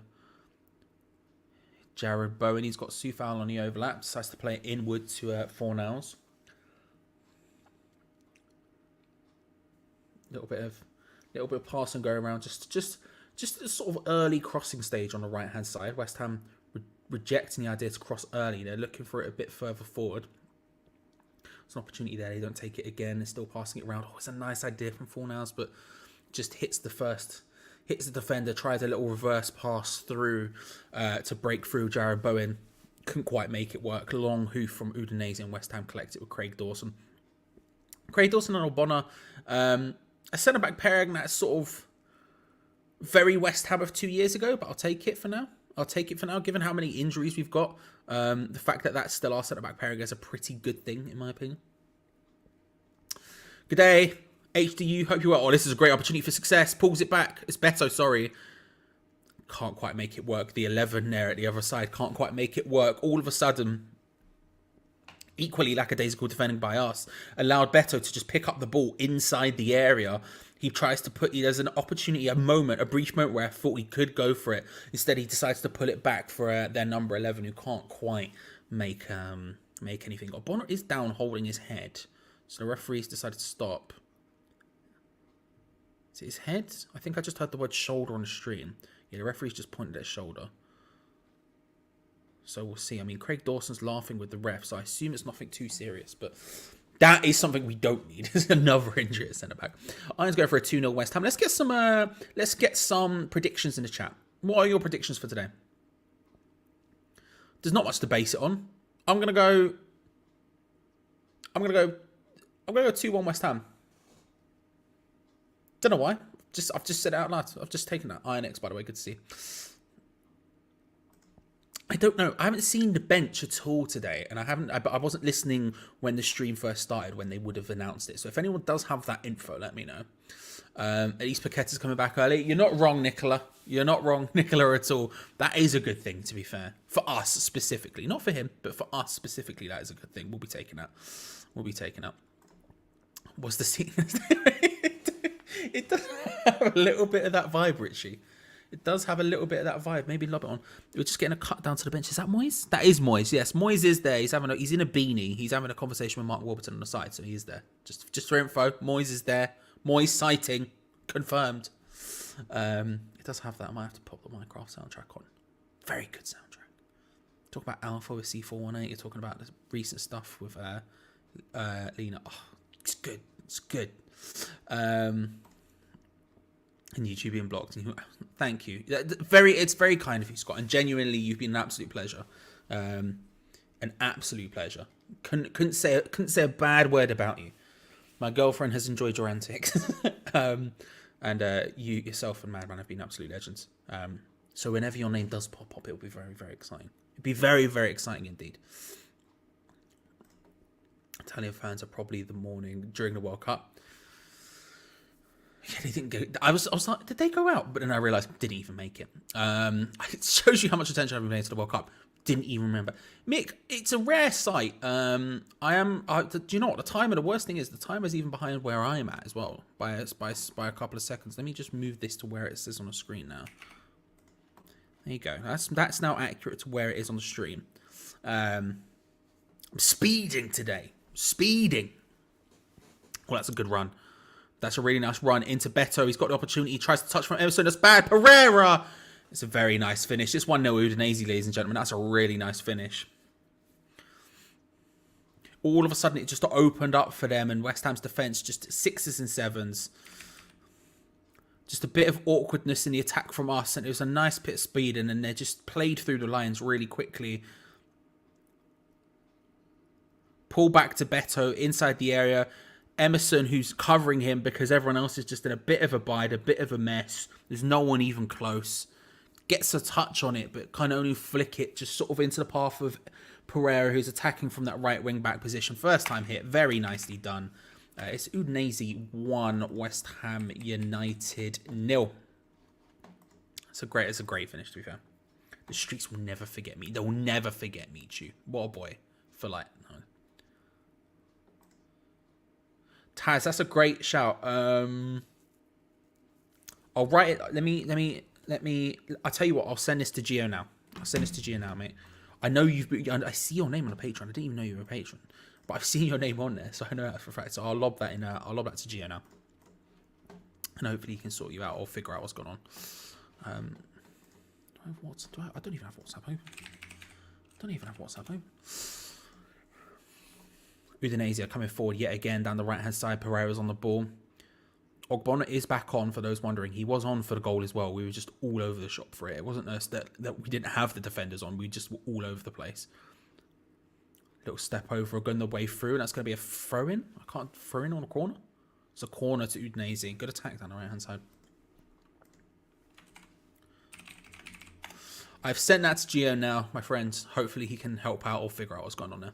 Jared Bowen. He's got Soufal on the overlap. Decides to play it inward to Fornals. Little bit of pass and go around. Just a sort of early crossing stage on the right hand side. West Ham rejecting the idea to cross early. They're looking for it a bit further forward. There's an opportunity there. They don't take it again. They're still passing it around. Oh, it's a nice idea from Fornals, but just hits the defender. Tries a little reverse pass through to break through Jared Bowen. Couldn't quite make it work. Long hoof from Udinese, and West Ham collect it with Craig Dawson. Craig Dawson and Obona. A centre-back pairing that's sort of very West Ham of 2 years ago, but I'll take it for now. Given how many injuries we've got. The fact that that's still our centre-back pairing is a pretty good thing, in my opinion. Good day, HDU. Hope you are. Oh, this is a great opportunity for success. Pulls it back. It's Beto, sorry. Can't quite make it work. The 11 there at the other side can't quite make it work. All of a sudden, equally lackadaisical defending by us, allowed Beto to just pick up the ball inside the area. He tries to there's an opportunity, a brief moment where I thought he could go for it. Instead, he decides to pull it back for their number 11, who can't quite make anything. Bonner is down holding his head. So the referees decided to stop. Is it his head? I think I just heard the word shoulder on the stream. Yeah, the referees just pointed at his shoulder. So we'll see. I mean, Craig Dawson's laughing with the ref, so I assume it's nothing too serious. But that is something we don't need. It's another injury at centre back. Iron's going for a 2-0 West Ham. Let's get some predictions in the chat. What are your predictions for today? There's not much to base it on. I'm gonna go 2-1 West Ham. Don't know why. I've just said it out loud. I've just taken that. Iron X, by the way, good to see. I don't know. I haven't seen the bench at all today, and I wasn't listening when the stream first started, when they would have announced it. So if anyone does have that info, let me know. At least Paqueta's coming back early. You're not wrong, Nicola. You're not wrong, Nicola, at all. That is a good thing, to be fair. For us specifically. Not for him, but for us specifically, that is a good thing. We'll be taking that. What's the scene? It does have a little bit of that vibe, Richie. It does have a little bit of that vibe. Maybe lob it on. We're just getting a cut down to the bench. Is that Moyes? That is Moyes. Yes, Moyes is there. He's in a beanie. He's having a conversation with Mark Warburton on the side, so he is there. Just for info, Moyes is there. Moyes sighting confirmed. It does have that. I might have to pop the Minecraft soundtrack on. Very good soundtrack. Talk about Alpha with C418. You're talking about the recent stuff with Lena. Oh, it's good. It's good. And YouTube being blocked. Thank you. It's very kind of you, Scott. And genuinely, you've been an absolute pleasure. An absolute pleasure. Couldn't say a bad word about you. My girlfriend has enjoyed your antics. And you yourself and Madman have been absolute legends. So whenever your name does pop up, it'll be very, very exciting. It'll be very, very exciting indeed. Italian fans are probably the morning during the World Cup. Yeah, they didn't go. I was like, did they go out? But then I realised didn't even make it. It shows you how much attention I've been paying to the World Cup. Didn't even remember. Mick, it's a rare sight. Do you know what the timer? The worst thing is the timer is even behind where I am at as well by a couple of seconds. Let me just move this to where it says on the screen now. There you go. That's now accurate to where it is on the stream. I'm speeding today. Speeding. Well, that's a good run. That's a really nice run into Beto. He's got the opportunity. He tries to touch from Emerson. That's bad. Pereira. It's a very nice finish. It's 1-0 Udinese, ladies and gentlemen. That's a really nice finish. All of a sudden, it just opened up for them, and West Ham's defence just 6s and 7s. Just a bit of awkwardness in the attack from us, and it was a nice bit of speed, and then they just played through the lines really quickly. Pull back to Beto inside the area. Emerson, who's covering him because everyone else is just in a bit of a bide, a bit of a mess. There's no one even close. Gets a touch on it, but can only flick it just sort of into the path of Pereira, who's attacking from that right wing back position. First time hit, very nicely done. It's Udinese 1, West Ham United 0. It's a great finish, to be fair. The streets will never forget me. They'll never forget Michu. What a boy. For like, no. Taz, that's a great shout. I'll write it. Let me. I'll tell you what. I'll send this to Gio now. Mate. I know I see your name on the Patreon. I didn't even know you were a patron, but I've seen your name on there, so I know that for a fact. So I'll lob that in. I'll lob that to Gio now, and hopefully he can sort you out or figure out what's going on. I don't even have WhatsApp open. Udinese are coming forward yet again down the right-hand side. Pereira's on the ball. Ogbonna is back on, for those wondering. He was on for the goal as well. We were just all over the shop for it. It wasn't us that we didn't have the defenders on. We just were all over the place. Little step over, going the way through. And that's going to be a throw-in. I can't throw in on a corner. It's a corner to Udinese. Good attack down the right-hand side. I've sent that to Gio now, my friends. Hopefully he can help out or figure out what's going on there.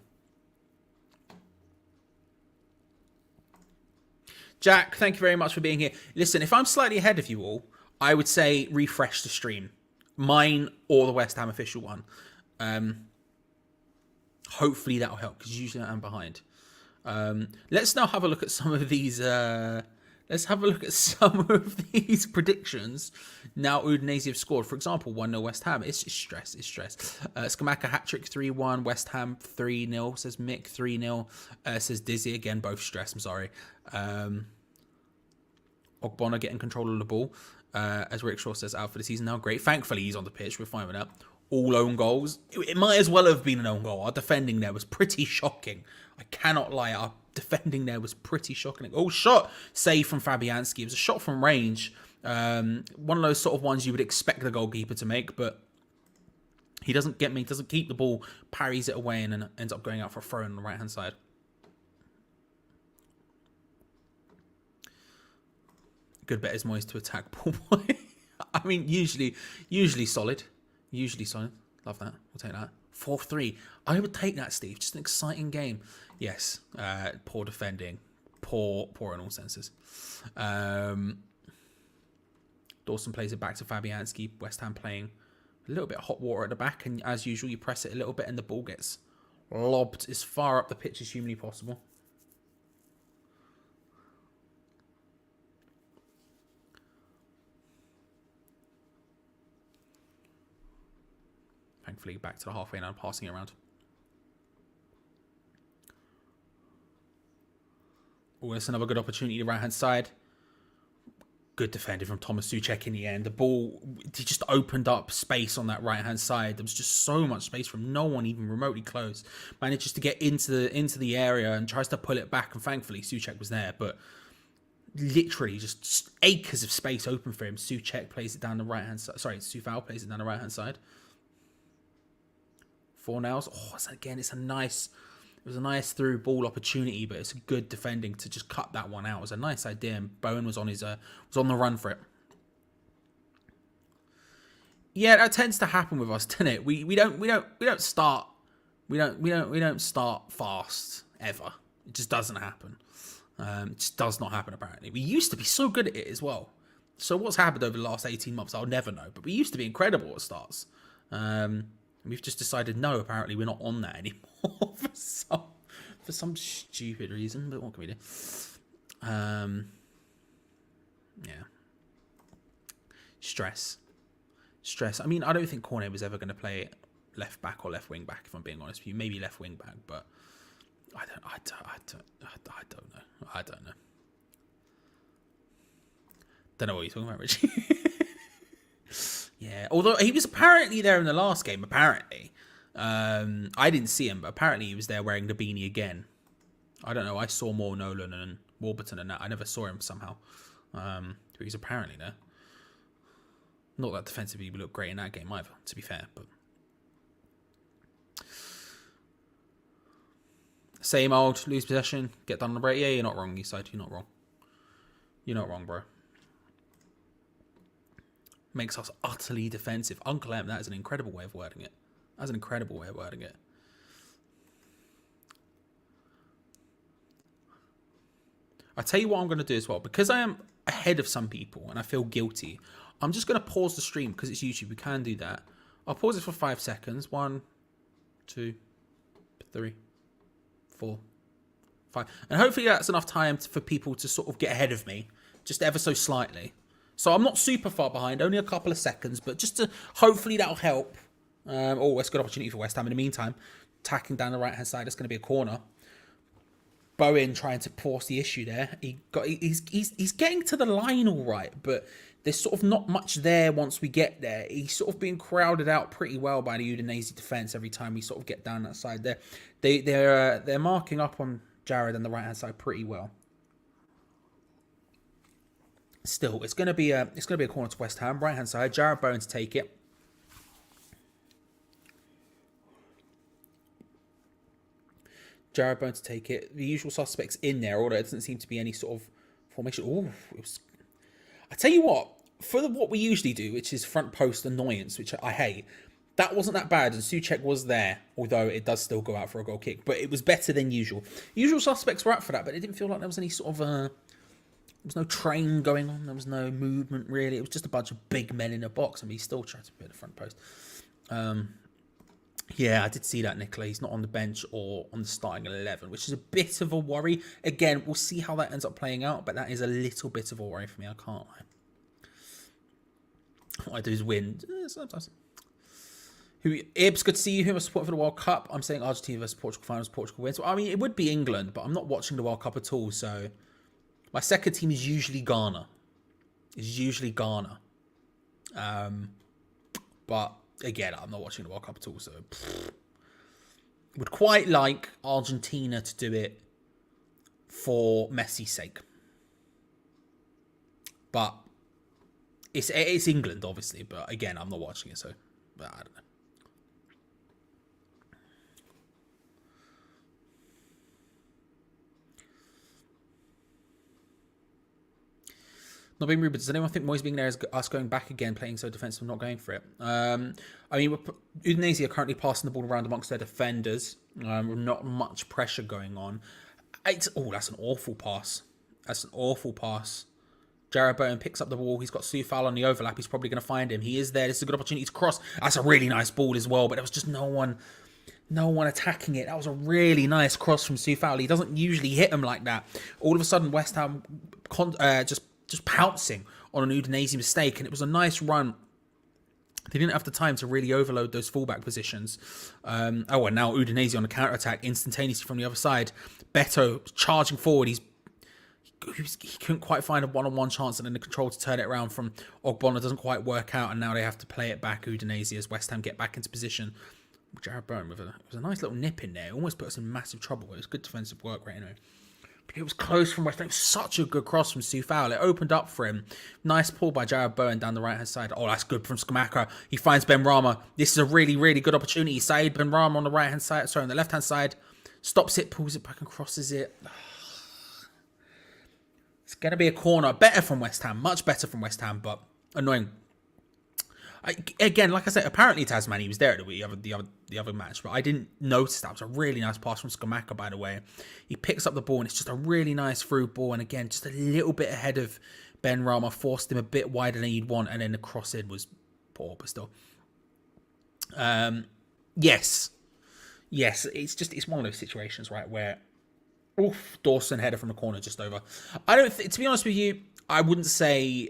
Jack, thank you very much for being here. Listen, if I'm slightly ahead of you all, I would say refresh the stream. Mine or the West Ham official one. Hopefully that'll help, because usually I'm behind. Let's now have a look at some of these... predictions. Now Udinese have scored. For example, 1-0 West Ham. It's stress. Skamaka hat-trick 3-1. West Ham 3-0. Says Mick 3-0. Says Dizzy. Again, both stress. I'm sorry. Ogbonna getting control of the ball. As Rick Shaw says, out for the season now. Great. Thankfully, he's on the pitch. We're fine with that. All own goals. It might as well have been an own goal. Our defending there was pretty shocking. I cannot lie. Our defending there was pretty shocking. Oh, shot save from Fabianski. It was a shot from range. One of those sort of ones you would expect the goalkeeper to make, but he doesn't keep the ball, parries it away, and then ends up going out for a throw on the right-hand side. Good bet is Moyes to attack Paul Boy. I mean, usually solid. Love that. We'll take that. 4-3. I would take that, Steve. Just an exciting game. Yes. Poor defending. Poor in all senses. Dawson plays it back to Fabianski. West Ham playing a little bit of hot water at the back. And as usual, you press it a little bit and the ball gets lobbed as far up the pitch as humanly possible. Thankfully, back to the halfway now, passing it around. Oh, that's another good opportunity, the right-hand side. Good defending from Thomas Souček in the end. The ball, he just opened up space on that right-hand side. There was just so much space from no one even remotely close. Manages to get into the area and tries to pull it back, and thankfully Souček was there, but literally just acres of space open for him. Souček plays it down the right-hand side. Sorry, Soufal plays it down the right-hand side. 4 nails. Oh, it was a nice through ball opportunity, but it's a good defending to just cut that one out. It was a nice idea, and Bowen was on the run for it. Yeah, that tends to happen with us, doesn't it? We don't start fast ever. It just doesn't happen. It just does not happen apparently. We used to be so good at it as well. So what's happened over the last 18 months, I'll never know. But we used to be incredible at starts. We've just decided, no, apparently we're not on that anymore for some stupid reason. But what can we do? Yeah. Stress. I mean, I don't think Cornet was ever going to play left back or left wing back, if I'm being honest with you. Maybe left wing back, but I don't know. Don't know what you're talking about, Richie. Yeah, although he was apparently there in the last game, apparently. I didn't see him, but apparently he was there wearing the beanie again. I don't know, I saw more Nolan and Warburton and that. I never saw him somehow. But he's apparently there. Not that defensively he looked great in that game either, to be fair. But Same old, lose possession, get done on the break. Yeah, you're not wrong, Eastside. You're not wrong. You're not wrong, bro. Makes us utterly defensive. Uncle M, that is an incredible way of wording it. That's an incredible way of wording it. I'll tell you what I'm going to do as well. Because I am ahead of some people and I feel guilty, I'm just going to pause the stream because it's YouTube. We can do that. I'll pause it for 5 seconds. 1, 2, 3, 4, 5. And hopefully that's enough time for people to sort of get ahead of me. Just ever so slightly. So I'm not super far behind. Only a couple of seconds. But just to... Hopefully that'll help. It's a good opportunity for West Ham in the meantime. Attacking down the right-hand side. It's going to be a corner. Bowen trying to force the issue there. He's getting to the line all right, but there's sort of not much there once we get there. He's sort of being crowded out pretty well by the Udinese defence every time we sort of get down that side there. They're marking up on Jared on the right hand side pretty well. Still, it's gonna be a corner to West Ham, right hand side. Jared Bowen to take it. Jared Bowen to take it. The usual suspects in there, although it doesn't seem to be any sort of formation. Ooh, I tell you what, for what we usually do, which is front post annoyance, which I hate, that wasn't that bad, and Souček was there, although it does still go out for a goal kick, but it was better than usual. Usual suspects were up for that, but it didn't feel like there was any sort of there was no train going on, there was no movement really, it was just a bunch of big men in a box, and we still tried to put the front post. Yeah, I did see that, Nicola. He's not on the bench or on the starting 11, which is a bit of a worry. Again, we'll see how that ends up playing out, but that is a little bit of a worry for me. I can't lie. What I do is win. Sometimes. Ibs, good to see you. Who am I supporting for the World Cup? I'm saying Argentina versus Portugal finals. Portugal wins. Well, I mean, it would be England, but I'm not watching the World Cup at all. So my second team is usually Ghana. But again, I'm not watching the World Cup at all, so would quite like Argentina to do it for Messi's sake. But it's England, obviously, but again, I'm not watching it, so but I don't know. Not being rude, but does anyone think Moyes being there is us going back again, playing so defensive and not going for it? I mean, Udinese are currently passing the ball around amongst their defenders. With not much pressure going on. That's an awful pass. Jared Bowen picks up the ball. He's got Soufal on the overlap. He's probably going to find him. He is there. This is a good opportunity to cross. That's a really nice ball as well, but there was just no one attacking it. That was a really nice cross from Soufal. He doesn't usually hit him like that. All of a sudden, West Ham just pouncing on an Udinese mistake, and it was a nice run. They didn't have the time to really overload those fullback positions. And now Udinese on the counter-attack instantaneously from the other side. Beto charging forward. He couldn't quite find a one-on-one chance, and then the control to turn it around from Ogbonna doesn't quite work out, and now they have to play it back, Udinese, as West Ham get back into position. Jared Bowen it was a nice little nip in there. It almost put us in massive trouble. It was good defensive work right now. It was close from West Ham. It was such a good cross from Soufal. It opened up for him. Nice pull by Jared Bowen down the right-hand side. Oh, that's good from Skamaka. He finds Ben Rama. This is a really, really good opportunity. Said Ben Rama on the right-hand side. Sorry, on the left-hand side. Stops it, pulls it back and crosses it. It's going to be a corner. Better from West Ham. Much better from West Ham, but annoying. Again, like I said, apparently Tasmani was there at the other match, but I didn't notice that. It was a really nice pass from Skamaka, by the way. He picks up the ball, and it's just a really nice through ball, and again, just a little bit ahead of Ben Rama, forced him a bit wider than you'd want, and then the cross-in was poor, but still. Yes, it's one of those situations, right, where, Dawson header from the corner just over. To be honest with you, I wouldn't say...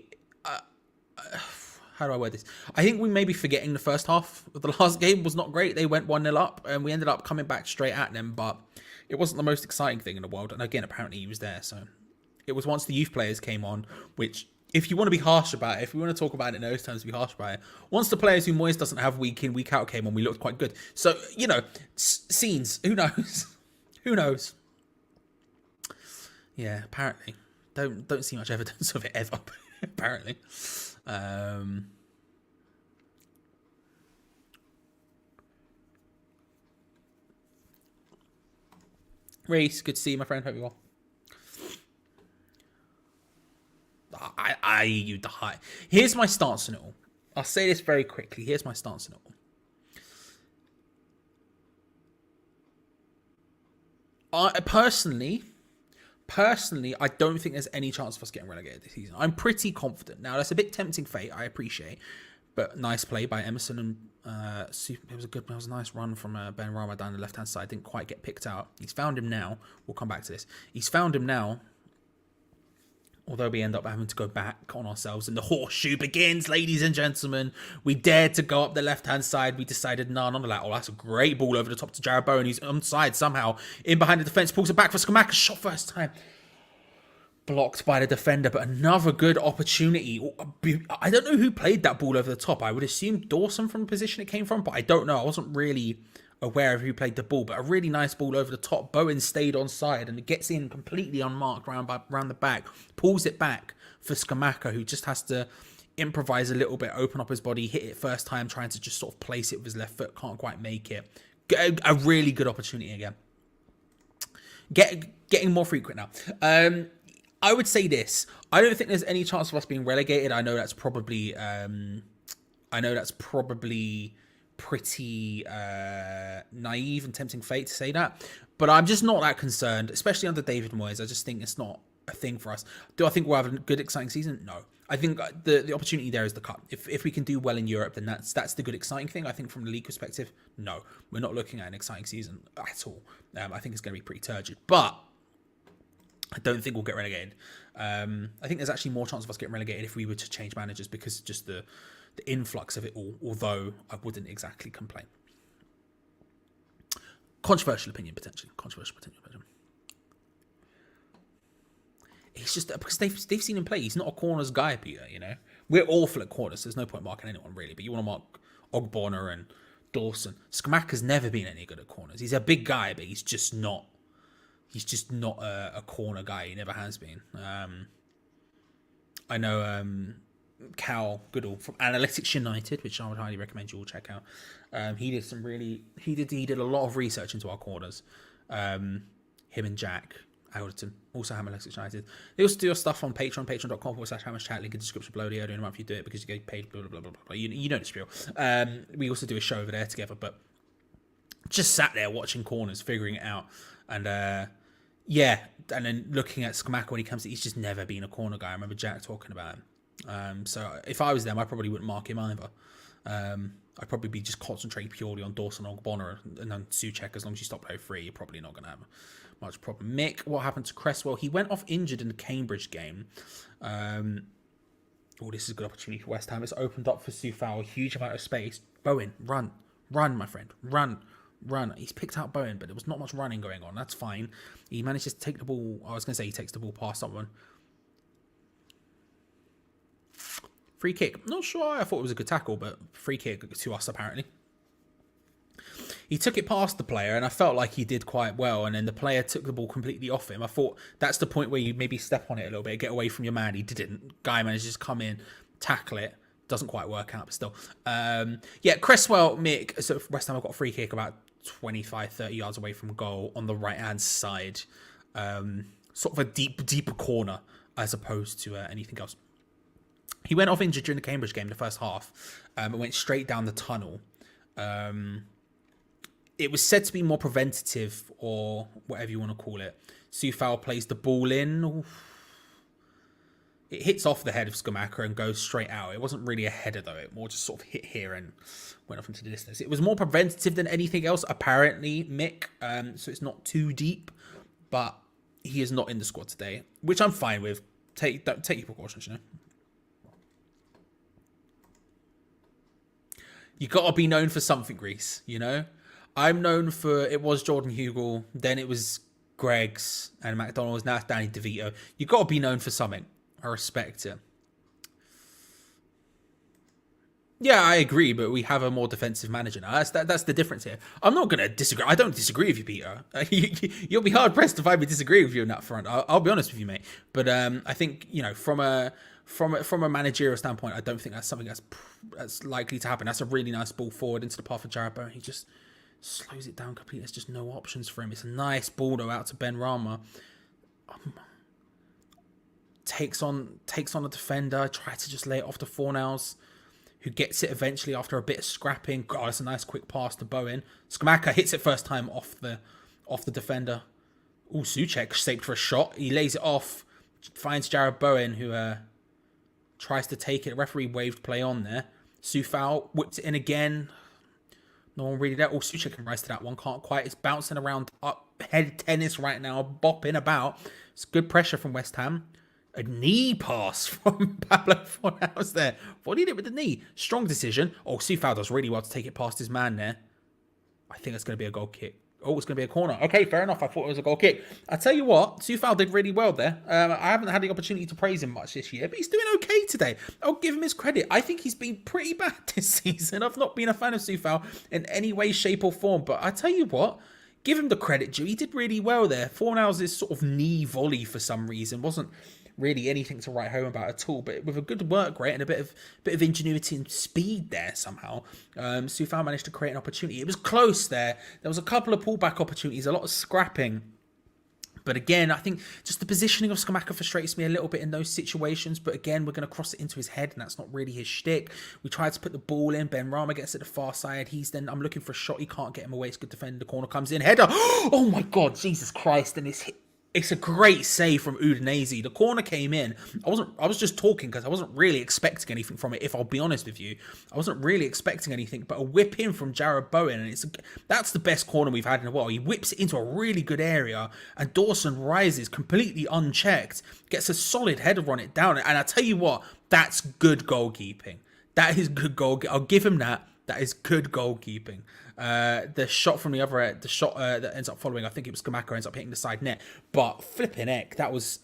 how do I word this? I think we may be forgetting the first half of the last game was not great. They went 1-0 up, and we ended up coming back straight at them, but it wasn't the most exciting thing in the world. And again, apparently he was there, so it was once the youth players came on, which, if you want to be harsh about it, if we want to talk about it in those terms, be harsh about it, once the players who Moyes doesn't have week in, week out came on, we looked quite good. So, scenes, who knows? Who knows? Yeah, apparently. Don't see much evidence of it ever, apparently. Reese, good to see you, my friend. Hope you're well. You die. Here's my stance on it all. I'll say this very quickly. Here's my stance on it all. Personally, I don't think there's any chance of us getting relegated this season. I'm pretty confident. Now, that's a bit tempting fate, I appreciate. But nice play by Emerson, and it was a nice run from Ben Rama down the left-hand side. Didn't quite get picked out. He's found him now. We'll come back to this. He's found him now. Although we end up having to go back on ourselves, and the horseshoe begins, ladies and gentlemen. We dared to go up the left-hand side. We decided, no, none of that. Oh, that's a great ball over the top to Jared Bowen. He's onside somehow. In behind the defence, pulls it back for Skamaka. Shot first time. Blocked by the defender, but another good opportunity. I don't know who played that ball over the top. I would assume Dawson from the position it came from, but I don't know. I wasn't really aware of who played the ball, but a really nice ball over the top. Bowen stayed on side, and it gets in completely unmarked around the back. Pulls it back for Skamaka, who just has to improvise a little bit, open up his body, hit it first time, trying to just sort of place it with his left foot. Can't quite make it. A really good opportunity again. Getting more frequent now. I would say this. I don't think there's any chance of us being relegated. I know that's probably pretty naive and tempting fate to say that, but I'm just not that concerned, especially under David Moyes. I just think it's not a thing for us. Do I think we'll have a good, exciting season? No. I think the opportunity there is the cup. If we can do well in Europe, then that's the good, exciting thing. I think from the league perspective, no, we're not looking at an exciting season at all. I think it's going to be pretty turgid, but I don't think we'll get relegated. I think there's actually more chance of us getting relegated if we were to change managers, because just the influx of it all, although I wouldn't exactly complain. Controversial opinion, potentially. It's just because they've seen him play. He's not a corners guy, Peter, you know. We're awful at corners. There's no point marking anyone, really. But you want to mark Ogbonna and Dawson. Skamaka's never been any good at corners. He's a big guy, but he's just not a corner guy. He never has been. I know Cal Goodall from Analytics United, which I would highly recommend you all check out. He did a lot of research into our corners. Him and Jack Alderton, also Analytics United. They also do your stuff on Patreon, patreon.com/HammersChat, link in the description below. They don't know if you do it because you get paid, blah, blah, blah, blah, blah. You know the spiel. We also do a show over there together, but just sat there watching corners, figuring it out. And yeah, and then looking at Skamaka when he comes to, he's just never been a corner guy. I remember Jack talking about him. So if I was them, I probably wouldn't mark him either. I'd probably be just concentrating purely on Dawson and Ogbonna, and then Souček. As long as you stop 0-3, you're probably not going to have much problem. Mick, what happened to Cresswell? He went off injured in the Cambridge game. This is a good opportunity for West Ham. It's opened up for Soufal, a huge amount of space. Bowen, run, my friend, run. He's picked out Bowen, but there was not much running going on. That's fine. He manages to take the ball. I was going to say he takes the ball past someone. Free kick. Not sure. I thought it was a good tackle, but free kick to us apparently. He took it past the player, and I felt like he did quite well. And then the player took the ball completely off him. I thought that's the point where you maybe step on it a little bit, get away from your man. He didn't. Guy managed to just come in, tackle it. Doesn't quite work out, but still. Yeah, Cresswell, Mick. So West Ham have got a free kick about 25, 30 yards away from goal on the right-hand side. Sort of a deeper corner as opposed to anything else. He went off injured during the Cambridge game, the first half, and went straight down the tunnel. It was said to be more preventative, or whatever you want to call it. Soufal plays the ball in. Oof. It hits off the head of Skamaka and goes straight out. It wasn't really a header, though. It more just sort of hit here and went off into the distance. It was more preventative than anything else, apparently, Mick. So it's not too deep, but he is not in the squad today, which I'm fine with. Take your precautions, you know. You got to be known for something, Reese, you know? I'm known for, it was Jordan Hugel, then it was Greggs and McDonald's, now it's Danny DeVito. You got to be known for something. I respect it. Yeah, I agree, but we have a more defensive manager now. That's the difference here. I'm not going to disagree. I don't disagree with you, Peter. You'll be hard-pressed to find me disagree with you on that front. I'll be honest with you, mate. But I think, you know, from a managerial standpoint, I don't think that's something that's likely to happen. That's a really nice ball forward into the path of Jared Bowen. He just slows it down completely. There's just no options for him. It's a nice ball though out to Ben Rama. Takes on a defender, tries to just lay it off to Fornals, who gets it eventually after a bit of scrapping. God, it's a nice quick pass to Bowen. Skamaka hits it first time off the defender. Oh, Souček saved for a shot. He lays it off, finds Jared Bowen, who tries to take it. Referee waved play on there. Soufal whips it in again. No one really there. Oh, Souček can rise to that one. Can't quite. It's bouncing around up head tennis right now, bopping about. It's good pressure from West Ham. A knee pass from Pablo Fornals there. What did he do with the knee? Strong decision. Oh, Soufal does really well to take it past his man there. I think it's going to be a goal kick. Oh, it's going to be a corner. Okay, fair enough. I thought it was a goal kick. I tell you what, Soufal did really well there. I haven't had the opportunity to praise him much this year, but he's doing okay today. I'll give him his credit. I think he's been pretty bad this season. I've not been a fan of Soufal in any way, shape or form, but I tell you what, give him the credit due. He did really well there. Fornals' sort of knee volley for some reason wasn't really anything to write home about at all, but with a good work rate and a bit of ingenuity and speed there somehow, Soufal managed to create an opportunity. It was close there. There was a couple of pullback opportunities, a lot of scrapping. But again, I think just the positioning of Skamaka frustrates me a little bit in those situations. But again, we're going to cross it into his head, and that's not really his shtick. We tried to put the ball in. Ben Rama gets at the far side. I'm looking for a shot. He can't get him away. It's good defender. The corner comes in. Header. Oh my God, Jesus Christ. And it's a great save from Udinese. The corner came in. I was just talking because I wasn't really expecting anything from it, if I'll be honest with you. I wasn't really expecting anything, but a whip in from Jared Bowen, and that's the best corner we've had in a while. He whips it into a really good area, and Dawson rises completely unchecked, gets a solid header on it down, and I tell you what, that's good goalkeeping. That is good goalkeeping. I'll give him that. That is good goalkeeping. The shot from the other end, the shot that ends up following, I think it was Skamaka, ends up hitting the side net. But flipping heck, I was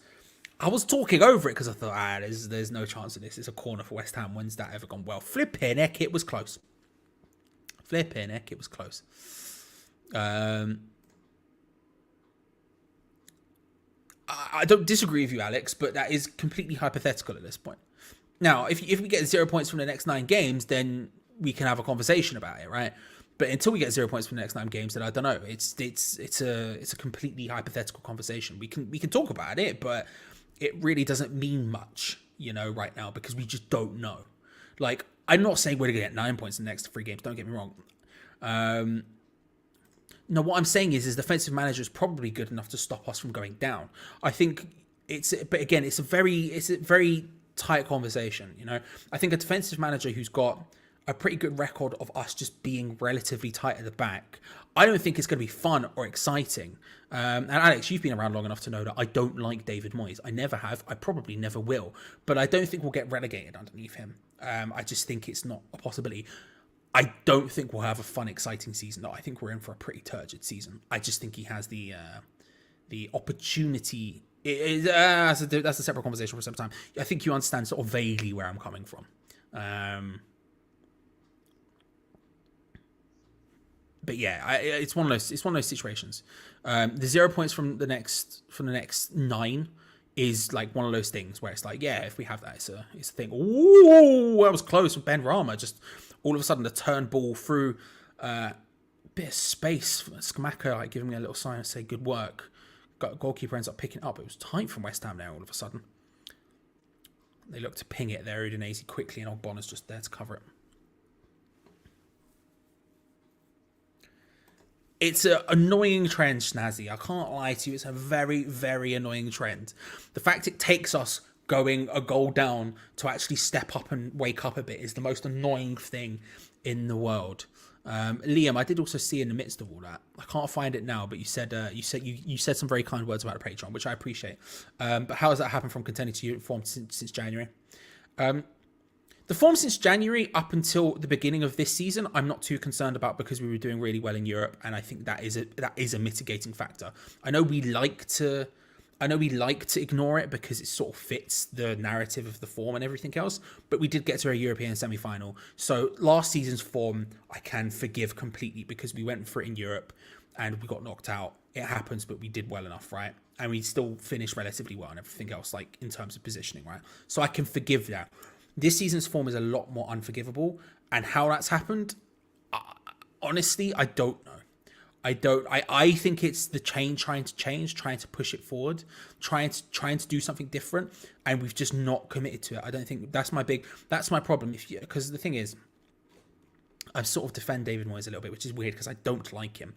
talking over it because I thought, there's no chance of this. It's a corner for West Ham. When's that ever gone well? Flipping heck, it was close. Flipping heck, it was close. I don't disagree with you, Alex, but that is completely hypothetical at this point. Now, if we get 0 points from the next 9 games, then we can have a conversation about it, right? But until we get 0 points from the next 9 games, then I don't know. It's a completely hypothetical conversation. We can talk about it, but it really doesn't mean much, right now, because we just don't know. Like, I'm not saying we're gonna get 9 points in the next 3 games. Don't get me wrong. No, what I'm saying is defensive manager is probably good enough to stop us from going down. I think but again, it's a very tight conversation. I think a defensive manager who's got a pretty good record of us just being relatively tight at the back, I don't think it's going to be fun or exciting. And Alex, you've been around long enough to know that I don't like David Moyes. I never have. I probably never will. But I don't think we'll get relegated underneath him. I just think it's not a possibility. I don't think we'll have a fun, exciting season. No, I think we're in for a pretty turgid season. I just think he has the opportunity. That's a separate conversation for some time. I think you understand sort of vaguely where I'm coming from. But yeah, it's one of those situations. The 0 points from the next 9 is like one of those things where it's like, yeah, if we have that, it's a thing. Ooh, that was close from Ben Rama. Just all of a sudden, the turn ball through a bit of space. Skamaka like giving me a little sign to say good work. Goalkeeper ends up picking it up. It was tight from West Ham there all of a sudden. They look to ping it there, Udinese quickly, and Ogbonna's just there to cover it. It's an annoying trend, Snazzy. I can't lie to you. It's a very, very annoying trend. The fact it takes us going a goal down to actually step up and wake up a bit is the most annoying thing in the world. Liam, I did also see in the midst of all that. I can't find it now, but you said some very kind words about the Patreon, which I appreciate. But how has that happened from contending to form since January? The form since January up until the beginning of this season, I'm not too concerned about because we were doing really well in Europe, and I think that is a mitigating factor. I know we like to ignore it because it sort of fits the narrative of the form and everything else, but we did get to a European semi-final. So last season's form, I can forgive completely because we went for it in Europe and we got knocked out. It happens, but we did well enough, right? And we still finished relatively well and everything else, like in terms of positioning, right? So I can forgive that. This season's form is a lot more unforgivable, and how that's happened, honestly, I don't know. I think it's the chain trying to push it forward, trying to do something different, and we've just not committed to it. I don't think that's my problem. Because the thing is, I sort of defend David Moyes a little bit, which is weird because I don't like him.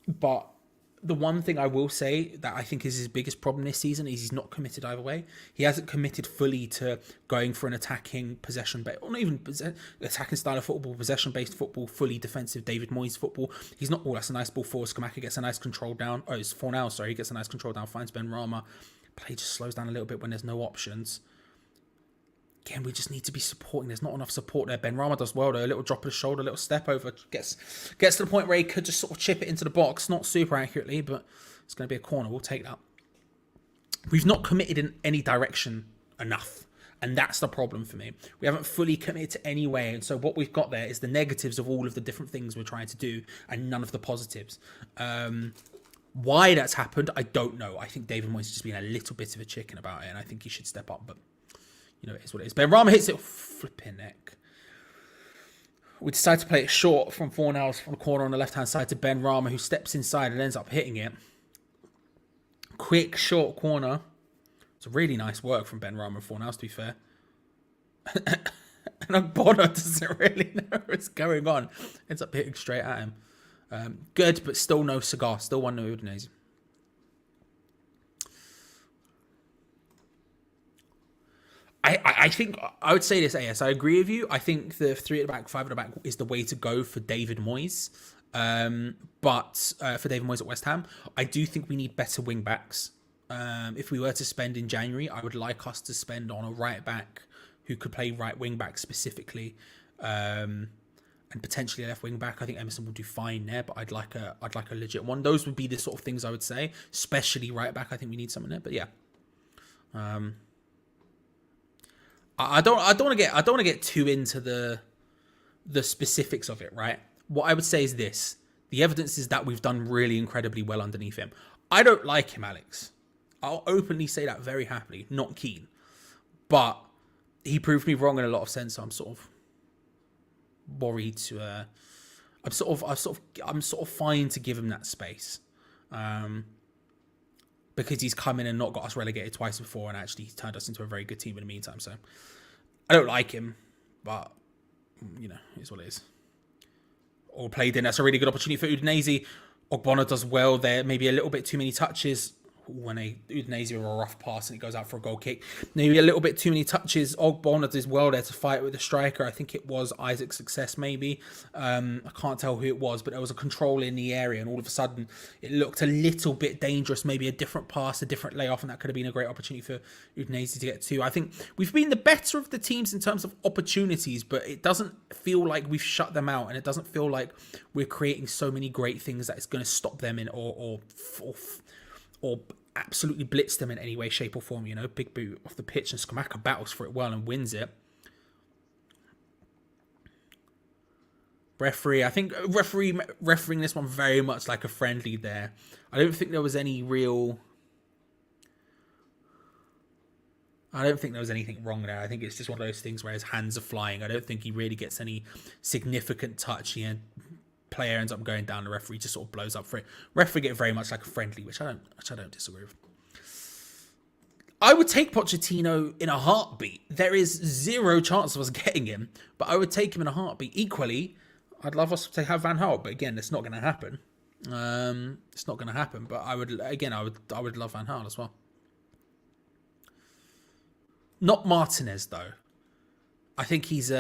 But the one thing I will say that I think is his biggest problem this season is he's not committed either way. He hasn't committed fully to going for an attacking or not even attacking style of football, possession-based football, fully defensive David Moyes football. He's not, that's a nice ball forward. Skamaka gets a nice control down. Oh, it's 4-now, sorry. He gets a nice control down, finds Benrahma. Play just slows down a little bit when there's no options. Again, we just need to be supporting. There's not enough support there. Benrahma does well though. A little drop of the shoulder, a little step over. Gets to the point where he could just sort of chip it into the box. Not super accurately, but it's going to be a corner. We'll take that. We've not committed in any direction enough. And that's the problem for me. We haven't fully committed to any way. And so what we've got there is the negatives of all of the different things we're trying to do and none of the positives. Why that's happened, I don't know. I think David Moyes has just been a little bit of a chicken about it. And I think he should step up, but you know, it is what it is. Benrahma hits it. Flipping neck. We decide to play it short from 4-now from the corner on the left-hand side to Benrahma, who steps inside and ends up hitting it. Quick, short corner. It's a really nice work from Benrahma 4-now, to be fair. And Ogbonna doesn't really know what's going on. Ends up hitting straight at him. Good, but still no cigar. Still 1-0 Udinese. I think I would say this, AS. I agree with you. I think the 3 at the back, 5 at the back is the way to go for David Moyes. But for David Moyes at West Ham, I do think we need better wing backs. If we were to spend in January, I would like us to spend on a right back who could play right wing back specifically, and potentially a left wing back. I think Emerson will do fine there, but I'd like a legit one. Those would be the sort of things I would say, especially right back. I think we need someone there. But yeah. I don't want to get too into the specifics of it, right? What I would say is this: the evidence is that we've done really incredibly well underneath him. I don't like him, Alex. I'll openly say that very happily. Not keen, but he proved me wrong in a lot of sense. So I'm sort of worried to. I'm sort of fine to give him that space. Because he's come in and not got us relegated twice before, and actually he's turned us into a very good team in the meantime. So I don't like him, but you know, it's what it is. All played in. That's a really good opportunity for Udinese. Ogbonna does well there. Maybe a little bit too many touches. When Udinese are a rough pass and it goes out for a goal kick. Maybe a little bit too many touches. Ogbonna does well there to fight with the striker. I think it was Isaac's success maybe. I can't tell who it was, but there was a control in the area and all of a sudden it looked a little bit dangerous. Maybe a different pass, a different layoff, and that could have been a great opportunity for Udinese to get to. I think we've been the better of the teams in terms of opportunities, but it doesn't feel like we've shut them out, and it doesn't feel like we're creating so many great things that it's going to stop them in or absolutely blitz them in any way, shape or form. You know, big boot off the pitch and Skamaka battles for it well and wins it. Referee, I think refereeing this one very much like a friendly there. I don't think there was any real... I don't think there was anything wrong there. I think it's just one of those things where his hands are flying. I don't think he really gets any significant touch. You know, player ends up going down, the referee just sort of blows up for it. Referee get very much like a friendly, which I don't disagree with. I would take Pochettino in a heartbeat. There is zero chance of us getting him, but I would take him in a heartbeat. Equally, I'd love us to have Van Gaal, but again, it's not going to happen. It's not going to happen. But I would love Van Gaal as well. Not Martinez though. I think he's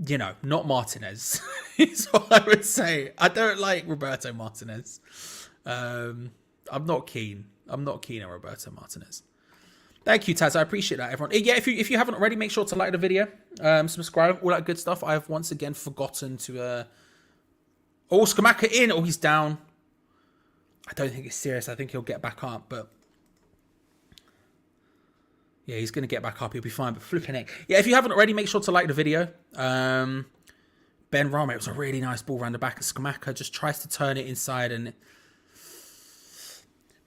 you know, not Martinez is what I would say. I don't like Roberto Martinez. I'm not keen. I'm not keen on Roberto Martinez. Thank you, Taz. I appreciate that, everyone. Yeah, if you haven't already, make sure to like the video, subscribe, all that good stuff. I have once again forgotten to... Oh, Skamaka in. Oh, he's down. I don't think it's serious. I think he'll get back up, but... Yeah, he's going to get back up. He'll be fine, but flipping it. Yeah, if you haven't already, make sure to like the video. Benrahma, it was a really nice ball around the back. And Skamaka just tries to turn it inside. And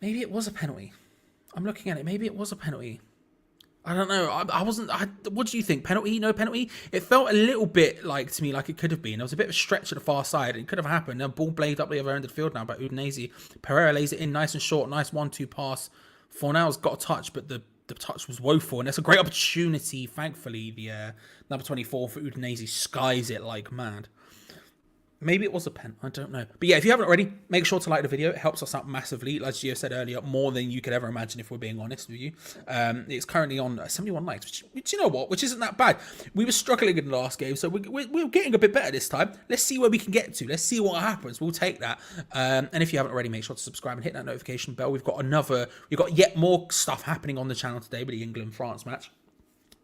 maybe it was a penalty. I'm looking at it. Maybe it was a penalty. I don't know. I wasn't. What do you think? Penalty? No penalty? It felt a little bit like to me like it could have been. There was a bit of a stretch at the far side. It could have happened. A ball blade up the other end of the field now by Udinese. Pereira lays it in nice and short. Nice 1-2 pass. Fornal's got a touch, but the touch was woeful. And that's a great opportunity. Thankfully, the number 24 for Udinese skies it like mad. Maybe it was a pen. I don't know. But yeah, if you haven't already, make sure to like the video. It helps us out massively. Like Gio said earlier, more than you could ever imagine if we're being honest with you. It's currently on 71 likes, which you know what? Which isn't that bad. We were struggling in the last game, so we're getting a bit better this time. Let's see where we can get to. Let's see what happens. We'll take that. And if you haven't already, make sure to subscribe and hit that notification bell. We've got yet more stuff happening on the channel today with the England-France match.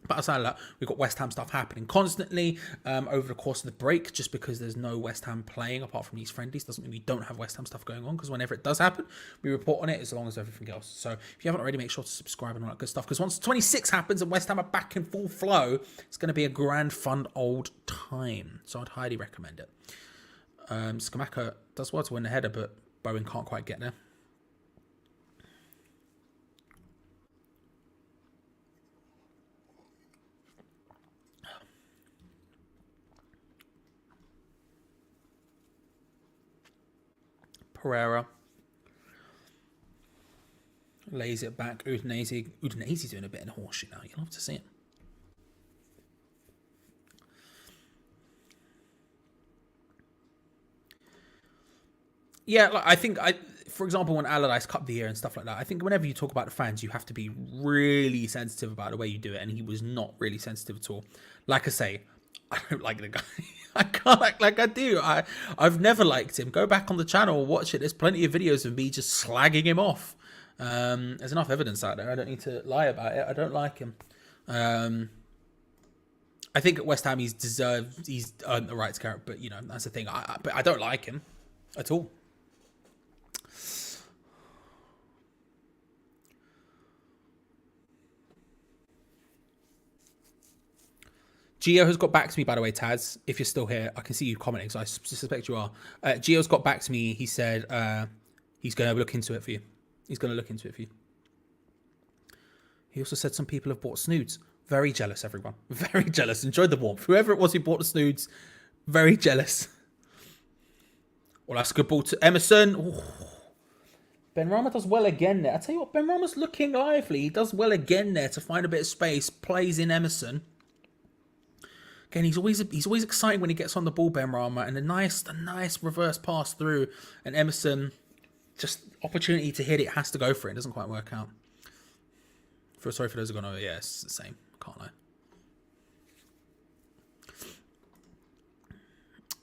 But aside of that, we've got West Ham stuff happening constantly over the course of the break. Just because there's no West Ham playing apart from these friendlies doesn't mean we don't have West Ham stuff going on, because whenever it does happen, we report on it as long as everything else. So if you haven't already, make sure to subscribe and all that good stuff, because once 26 happens and West Ham are back in full flow, it's going to be a grand, fun old time. So I'd highly recommend it. Skamaka does well to win the header, but Bowen can't quite get there. Pereira lays it back. Udinese's doing a bit in horseshit now. You'll have to see it. Yeah, like, I think for example, when Allardyce cut the year and stuff like that, I think whenever you talk about the fans, you have to be really sensitive about the way you do it, and he was not really sensitive at all. Like I say, I don't like the guy. I can't act like I do. I've never liked him. Go back on the channel, watch it. There's plenty of videos of me just slagging him off. There's enough evidence out there. I don't need to lie about it. I don't like him. I think at West Ham he's earned the right to carry, but you know, that's the thing. But I don't like him at all. Gio has got back to me, by the way, Taz. If you're still here, I can see you commenting, so I suspect you are. Gio's got back to me. He said he's going to look into it for you. He's going to look into it for you. He also said some people have bought snoods. Very jealous, everyone. Very jealous. Enjoyed the warmth. Whoever it was who bought the snoods, very jealous. Well, that's a good ball to Emerson. Ooh. Benrahma does well again there. I tell you what, Benrahma's looking lively. He does well again there to find a bit of space. Plays in Emerson. Again, he's always exciting when he gets on the ball, Benrahma, and the nice reverse pass through, and Emerson, just opportunity to hit it, has to go for it. It doesn't quite work out. Sorry for those who are going over. Yeah, it's the same. Can't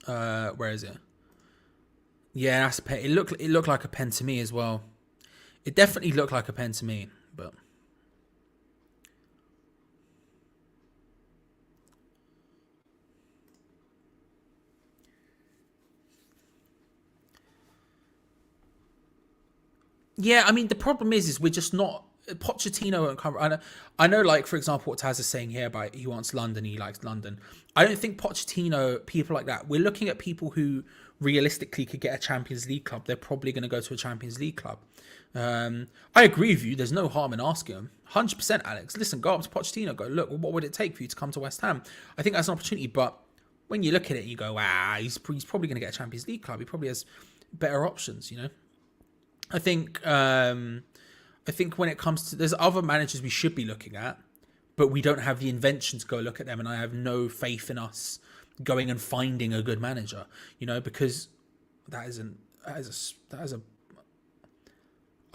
lie. Where is it? Yeah, that's a pen. It looked like a pen to me as well. It definitely looked like a pen to me, but. Yeah, I mean, the problem is we're just not... Pochettino won't cover... I know, like, for example, what Taz is saying here about he wants London, he likes London. I don't think Pochettino, people like that, we're looking at people who realistically could get a Champions League club. They're probably going to go to a Champions League club. I agree with you. There's no harm in asking him. 100%, Alex. Listen, go up to Pochettino, go, look, what would it take for you to come to West Ham? I think that's an opportunity, but when you look at it, you go, he's probably going to get a Champions League club. He probably has better options, you know? I think when it comes to... There's other managers we should be looking at, but we don't have the invention to go look at them, and I have no faith in us going and finding a good manager, you know, because I've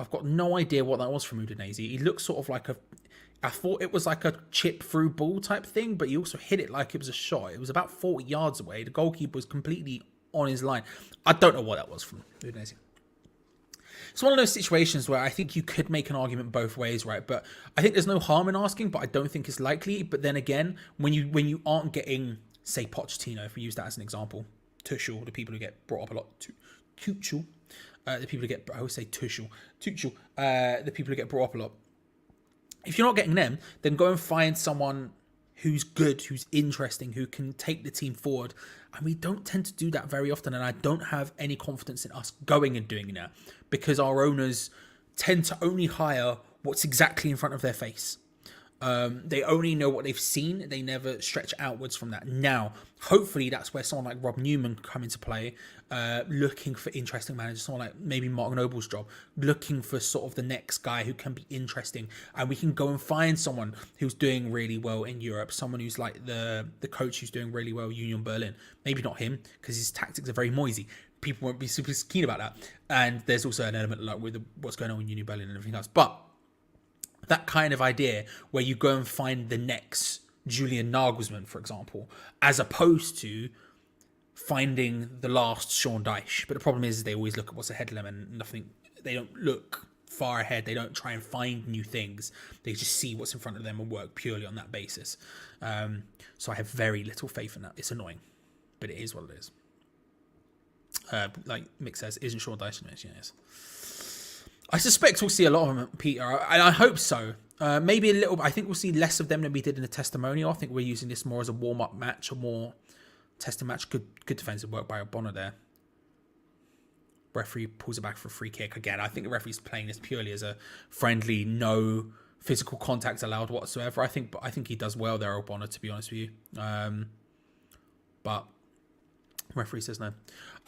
got no idea what that was from Udinese. He looks sort of like I thought it was like a chip through ball type thing, but he also hit it like it was a shot. It was about 40 yards away. The goalkeeper was completely on his line. I don't know what that was from Udinese. It's one of those situations where I think you could make an argument both ways, right? But I think there's no harm in asking, but I don't think it's likely. But then again, when you aren't getting, say, Pochettino, if we use that as an example, Tuchel, the people who get brought up a lot, Tuchel, the people who get, I always say Tuchel, the people who get brought up a lot. If you're not getting them, then go and find someone who's good, who's interesting, who can take the team forward. And we don't tend to do that very often. And I don't have any confidence in us going and doing that, because our owners tend to only hire what's exactly in front of their face. They only know what they've seen. They never stretch outwards from that. Now, hopefully, that's where someone like Rob Newman can come into play, looking for interesting managers. Someone like maybe Mark Noble's job, looking for sort of the next guy who can be interesting, and we can go and find someone who's doing really well in Europe. Someone who's like the coach who's doing really well, Union Berlin. Maybe not him because his tactics are very Moyesy. People won't be super keen about that. And there's also an element like with what's going on with Union Berlin and everything else, but that kind of idea where you go and find the next Julian Nagelsmann, for example, as opposed to finding the last Sean Dyche. But the problem is they always look at what's ahead of them and nothing. They don't look far ahead. They don't try and find new things. They just see what's in front of them and work purely on that basis. So I have very little faith in that. It's annoying, but it is what it is. Like Mick says, isn't Sean Dyche? Yes. I suspect we'll see a lot of them, Peter, and I hope so. Maybe a little. I think we'll see less of them than we did in the testimonial. I think we're using this more as a warm-up match, a more testing match. Good defensive work by Bonner there. Referee pulls it back for a free kick again. I think the referee's playing this purely as a friendly, no physical contact allowed whatsoever. I think he does well there, Bonner, to be honest with you. But referee says no.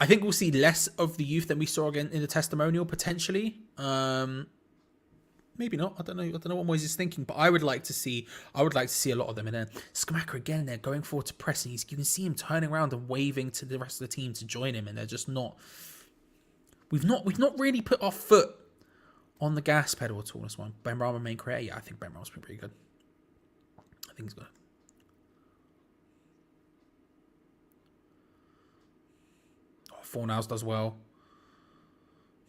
I think we'll see less of the youth than we saw again in the testimonial, potentially. Maybe not. I don't know what Moyes is thinking, but I would like to see a lot of them. And then Scamacca again, they're going forward to press, and you can see him turning around and waving to the rest of the team to join him, and they're just not. We've not really put our foot on the gas pedal at all in this one. Ben Rama main creator. Yeah, I think Ben Rama's been pretty good. I think he's good. Fornals does well.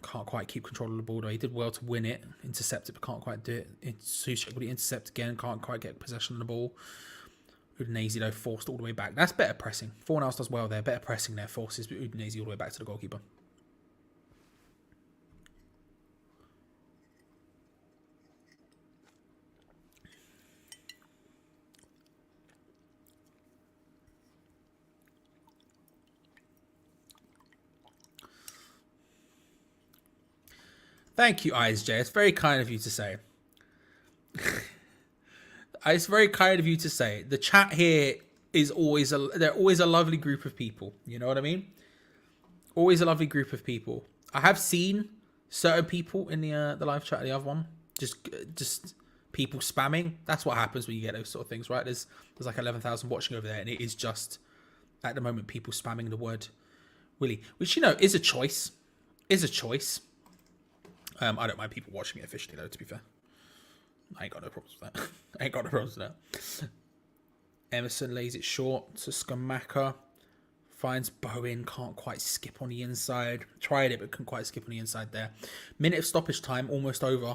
Can't quite keep control of the ball though. He did well to win it, intercept it, but can't quite do it. Sushek would intercept again, can't quite get possession of the ball. Udinese though forced all the way back. That's better pressing. Fornals does well there, better pressing there, forces Udinese all the way back to the goalkeeper. Thank you, ISJ. It's very kind of you to say. It's very kind of you to say. The chat here is they're always a lovely group of people. You know what I mean? Always a lovely group of people. I have seen certain people in the live chat, the other one, just people spamming. That's what happens when you get those sort of things, right? There's like 11,000 watching over there, and it is just at the moment people spamming the word Willie, which is a choice. I don't mind people watching it officially, though, to be fair. I ain't got no problems with that. Emerson lays it short to Scamacca. Finds Bowen, can't quite skip on the inside. Tried it, but couldn't quite skip on the inside there. Minute of stoppage time, almost over.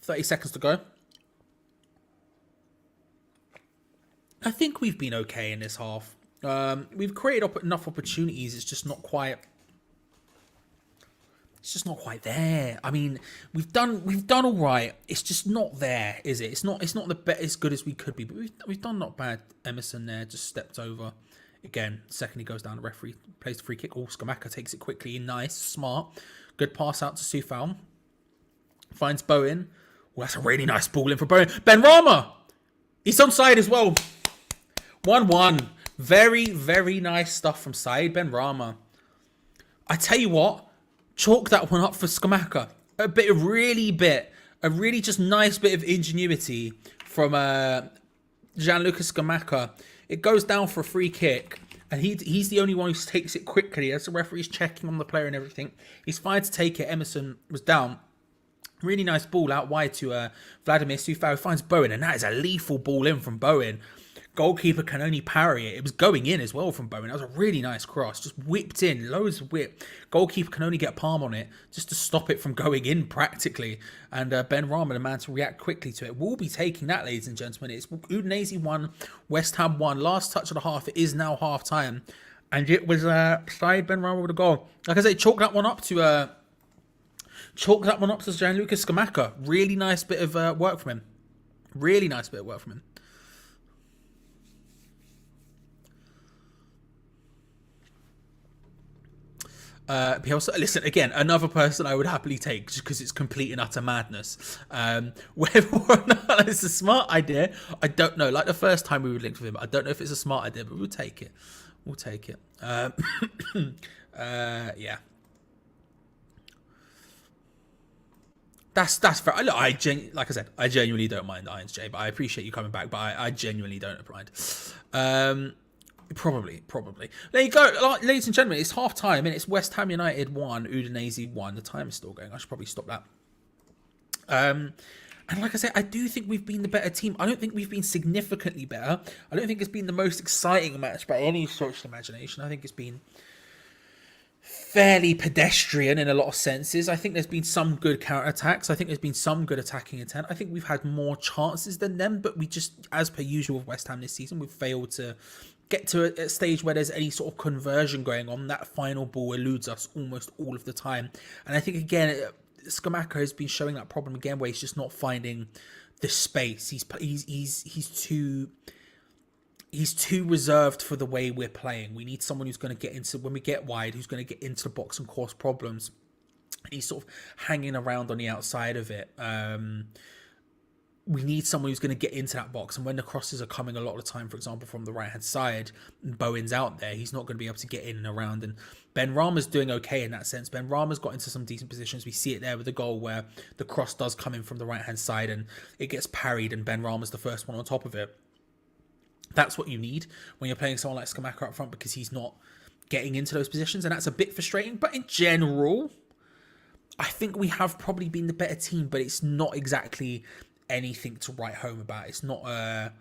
30 seconds to go. I think we've been okay in this half. We've created enough opportunities. It's just not quite there. I mean, we've done all right. It's just not there, is it? It's not the best as good as we could be, but we've done not bad. Emerson there just stepped over again. Second he goes down. The referee plays the free kick. Scamacca takes it quickly. Nice, smart, good pass out to Soufal. Finds Bowen. That's a really nice ball in for Bowen. Ben Rama, he's onside as well. 1-1. Very, very nice stuff from Said Ben Rama. I tell you what. Chalk that one up for Scamacca. A really just nice bit of ingenuity from Gianluca Scamacca. It goes down for a free kick, and he's the only one who takes it quickly as the referee's checking on the player and everything. He's fine to take it. Emerson was down. Really nice ball out wide to Vladimir Soufal, who finds Bowen, and that is a lethal ball in from Bowen. Goalkeeper can only parry it. It was going in as well from Bowen. That was a really nice cross. Just whipped in. Loads of whip. Goalkeeper can only get palm on it just to stop it from going in practically. And Ben Rama, the man to react quickly to it. We'll be taking that, ladies and gentlemen. It's Udinese 1, West Ham 1. Last touch of the half. It is now half time. And it was Said Ben Rama with a goal. Like I say, chalk that one up to Gianluca Scamacca. Really nice bit of work from him. Bielsa, listen, again, another person I would happily take just because it's complete and utter madness. Whether or not it's a smart idea, I don't know. Like the first time we were linked with him, I don't know if it's a smart idea, but we'll take it. We'll take it. Yeah. That's fair. Look, like I said, I genuinely don't mind Irons J, but I appreciate you coming back. But I genuinely don't mind. Probably. There you go, ladies and gentlemen. It's half time, and it's West Ham United 1, Udinese 1. The time is still going. I should probably stop that. And like I said, I do think we've been the better team. I don't think we've been significantly better. I don't think it's been the most exciting match by any stretch of imagination. I think it's been fairly pedestrian in a lot of senses. I think there's been some good counter-attacks. I think there's been some good attacking intent. I think we've had more chances than them, but we just, as per usual with West Ham this season, we've failed to get to a stage where there's any sort of conversion going on. That final ball eludes us almost all of the time. And I think, again, Scamacca has been showing that problem again, where he's just not finding the space. He's too reserved for the way we're playing. We need someone who's going to get into, when we get wide, who's going to get into the box and cause problems. He's sort of hanging around on the outside of it. We need someone who's going to get into that box. And when the crosses are coming a lot of the time, for example, from the right-hand side, and Bowen's out there, he's not going to be able to get in and around. And Ben Rama's doing okay in that sense. Ben Rama's got into some decent positions. We see it there with the goal where the cross does come in from the right-hand side and it gets parried and Ben Rama's the first one on top of it. That's what you need when you're playing someone like Scamacca up front, because he's not getting into those positions, and that's a bit frustrating. But in general, I think we have probably been the better team, but it's not exactly anything to write home about. It's not an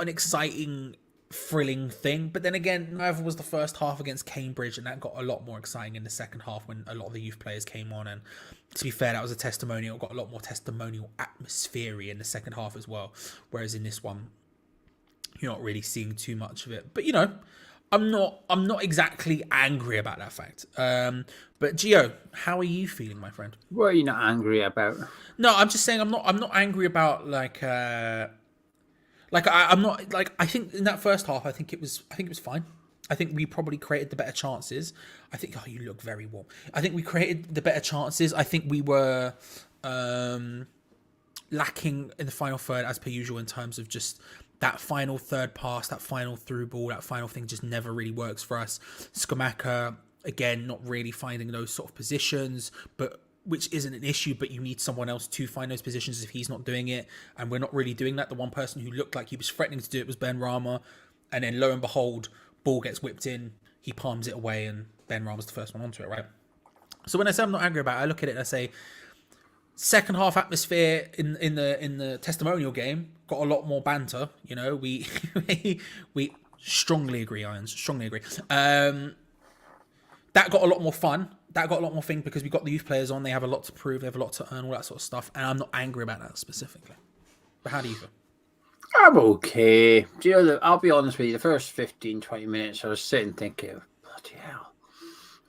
exciting, thrilling thing. But then again, neither was the first half against Cambridge, and that got a lot more exciting in the second half when a lot of the youth players came on. And to be fair, that was a testimonial. Got a lot more testimonial atmosphere in the second half as well. Whereas in this one, you're not really seeing too much of it. But you know, I'm not exactly angry about that fact. But Gio, how are you feeling, my friend? What are you not angry about? No, I'm just saying I'm not angry about I'm not like, I think in that first half I think it was fine. I think we probably created the better chances. I think you look very warm. I think we created the better chances. I think we were lacking in the final third as per usual in terms of just that final third pass, that final through ball, that final thing just never really works for us. Scamacca, again, not really finding those sort of positions, but which isn't an issue, but you need someone else to find those positions if he's not doing it. And we're not really doing that. The one person who looked like he was threatening to do it was Ben Rama. And then lo and behold, ball gets whipped in, he palms it away, and Ben Rama's the first one onto it, right? So when I say I'm not angry about it, I look at it and I say, second half atmosphere in the testimonial game got a lot more banter. You know, we strongly agree, Irons. Strongly agree. That got a lot more fun. That got a lot more thing because we got the youth players on. They have a lot to prove. They have a lot to earn. All that sort of stuff. And I'm not angry about that specifically. But how do you feel? I'm okay. Do you know, I'll be honest with you. The first 15, 20 minutes, I was sitting thinking, bloody hell,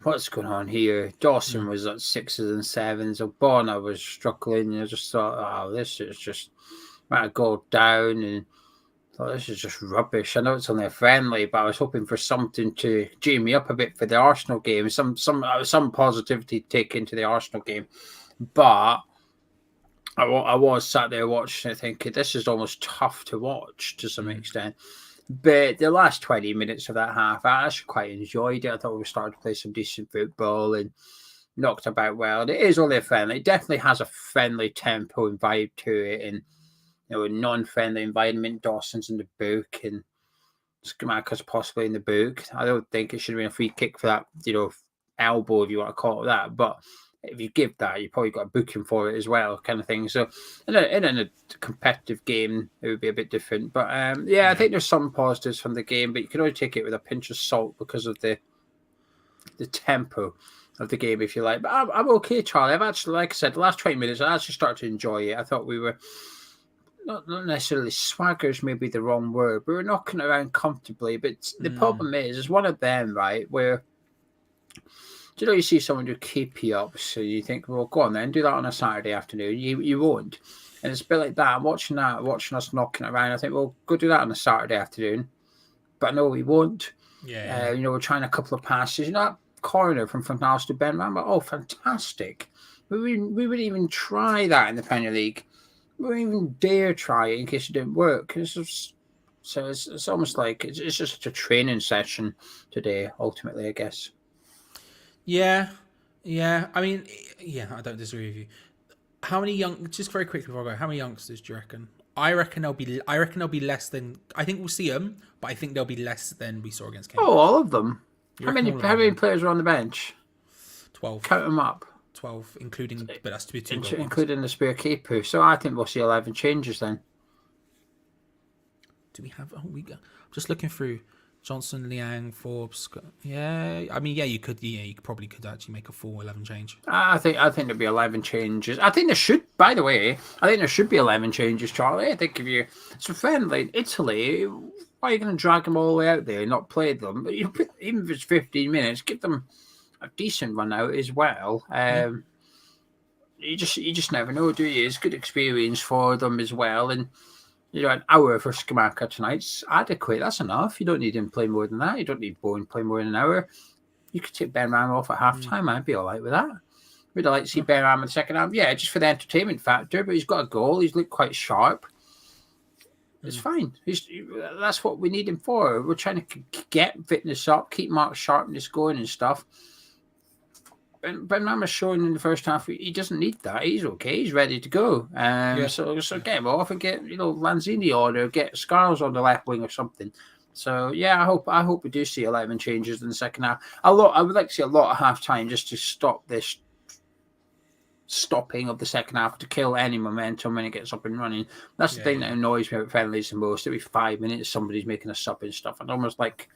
what's going on here? Dawson was at 6s and 7s. Obona was struggling. And I just thought, oh, this is just might go down. And thought, this is just rubbish. I know it's only a friendly, but I was hoping for something to cheer me up a bit for the Arsenal game. Some positivity to take into the Arsenal game. But I was sat there watching it thinking, this is almost tough to watch to some extent. But the last 20 minutes of that half, I actually quite enjoyed it. I thought we started to play some decent football and knocked about well. It is only a friendly. It definitely has a friendly tempo and vibe to it. And, you know, a non-friendly environment. Dawson's in the book and Scamacca's possibly in the book. I don't think it should have been a free kick for that, you know, elbow, if you want to call it that. But if you give that, you probably got a booking for it as well, kind of thing. So in a competitive game, it would be a bit different. But I think there's some positives from the game, but you can only take it with a pinch of salt because of the tempo of the game, if you like. But I'm okay, Charlie. I've actually, like I said, the last 20 minutes, I actually started to enjoy it. I thought we were not necessarily swaggers, maybe the wrong word. We were knocking around comfortably. But the problem is one of them, right, where you know, you see someone do KP ups, so you think, well, go on then, do that on a Saturday afternoon. You won't. And it's a bit like that. I'm watching us knocking it around. I think, well, go do that on a Saturday afternoon. but no, we won't. Yeah. We're trying a couple of passes. That corner from Fornals to Benrahma, oh, fantastic. We wouldn't even try that in the Premier League. We wouldn't even dare try it in case it didn't work. It's almost like it's just a training session today, ultimately, I guess. Yeah. I mean, yeah, I don't disagree with you. How many just very quickly before I go, how many youngsters do you reckon? I reckon there'll be less than. I think we'll see them, but I think there'll be less than we saw against Cambridge. Oh, all of them. You How reckon many all of how them? many players are on the bench? 12. Count them up. 12, including, but that's to be two goal ones. Including the spare keeper. So I think we'll see 11 changes then. Do we have? Oh, we go. Just looking through. Johnson, Liang, Forbes. Yeah, I mean, yeah, you could. Yeah, you probably could actually make a full 11 change. I think there'll be 11 changes. I think there should. By the way, I think there should be 11 changes, Charlie. I think if you it's a friendly in Italy, why are you going to drag them all the way out there and not play them? But even if it's 15 minutes, give them a decent run out as well. You just never know, do you? It's good experience for them as well, and. An hour for Skamaka tonight's adequate. That's enough. You don't need him to play more than that. You don't need Bowen to play more than an hour. You could take Benrahma off at half-time. I'd be all right with that. Would I like to see Benrahma in the second half? Yeah, just for the entertainment factor. But he's got a goal. He's looked quite sharp. It's fine. That's what we need him for. We're trying to get fitness up, keep Mark's sharpness going and stuff. Benrahma's showing in the first half he doesn't need that. He's okay. He's ready to go. So get him off and get Lanzini on or get Scars on the left wing or something. So yeah, I hope we do see 11 changes in the second half. I would like to see a lot of half time just to stop this stopping of the second half to kill any momentum when it gets up and running. That's the thing that annoys me about friendlies the most. Every 5 minutes somebody's making a sub and stuff. I'd almost like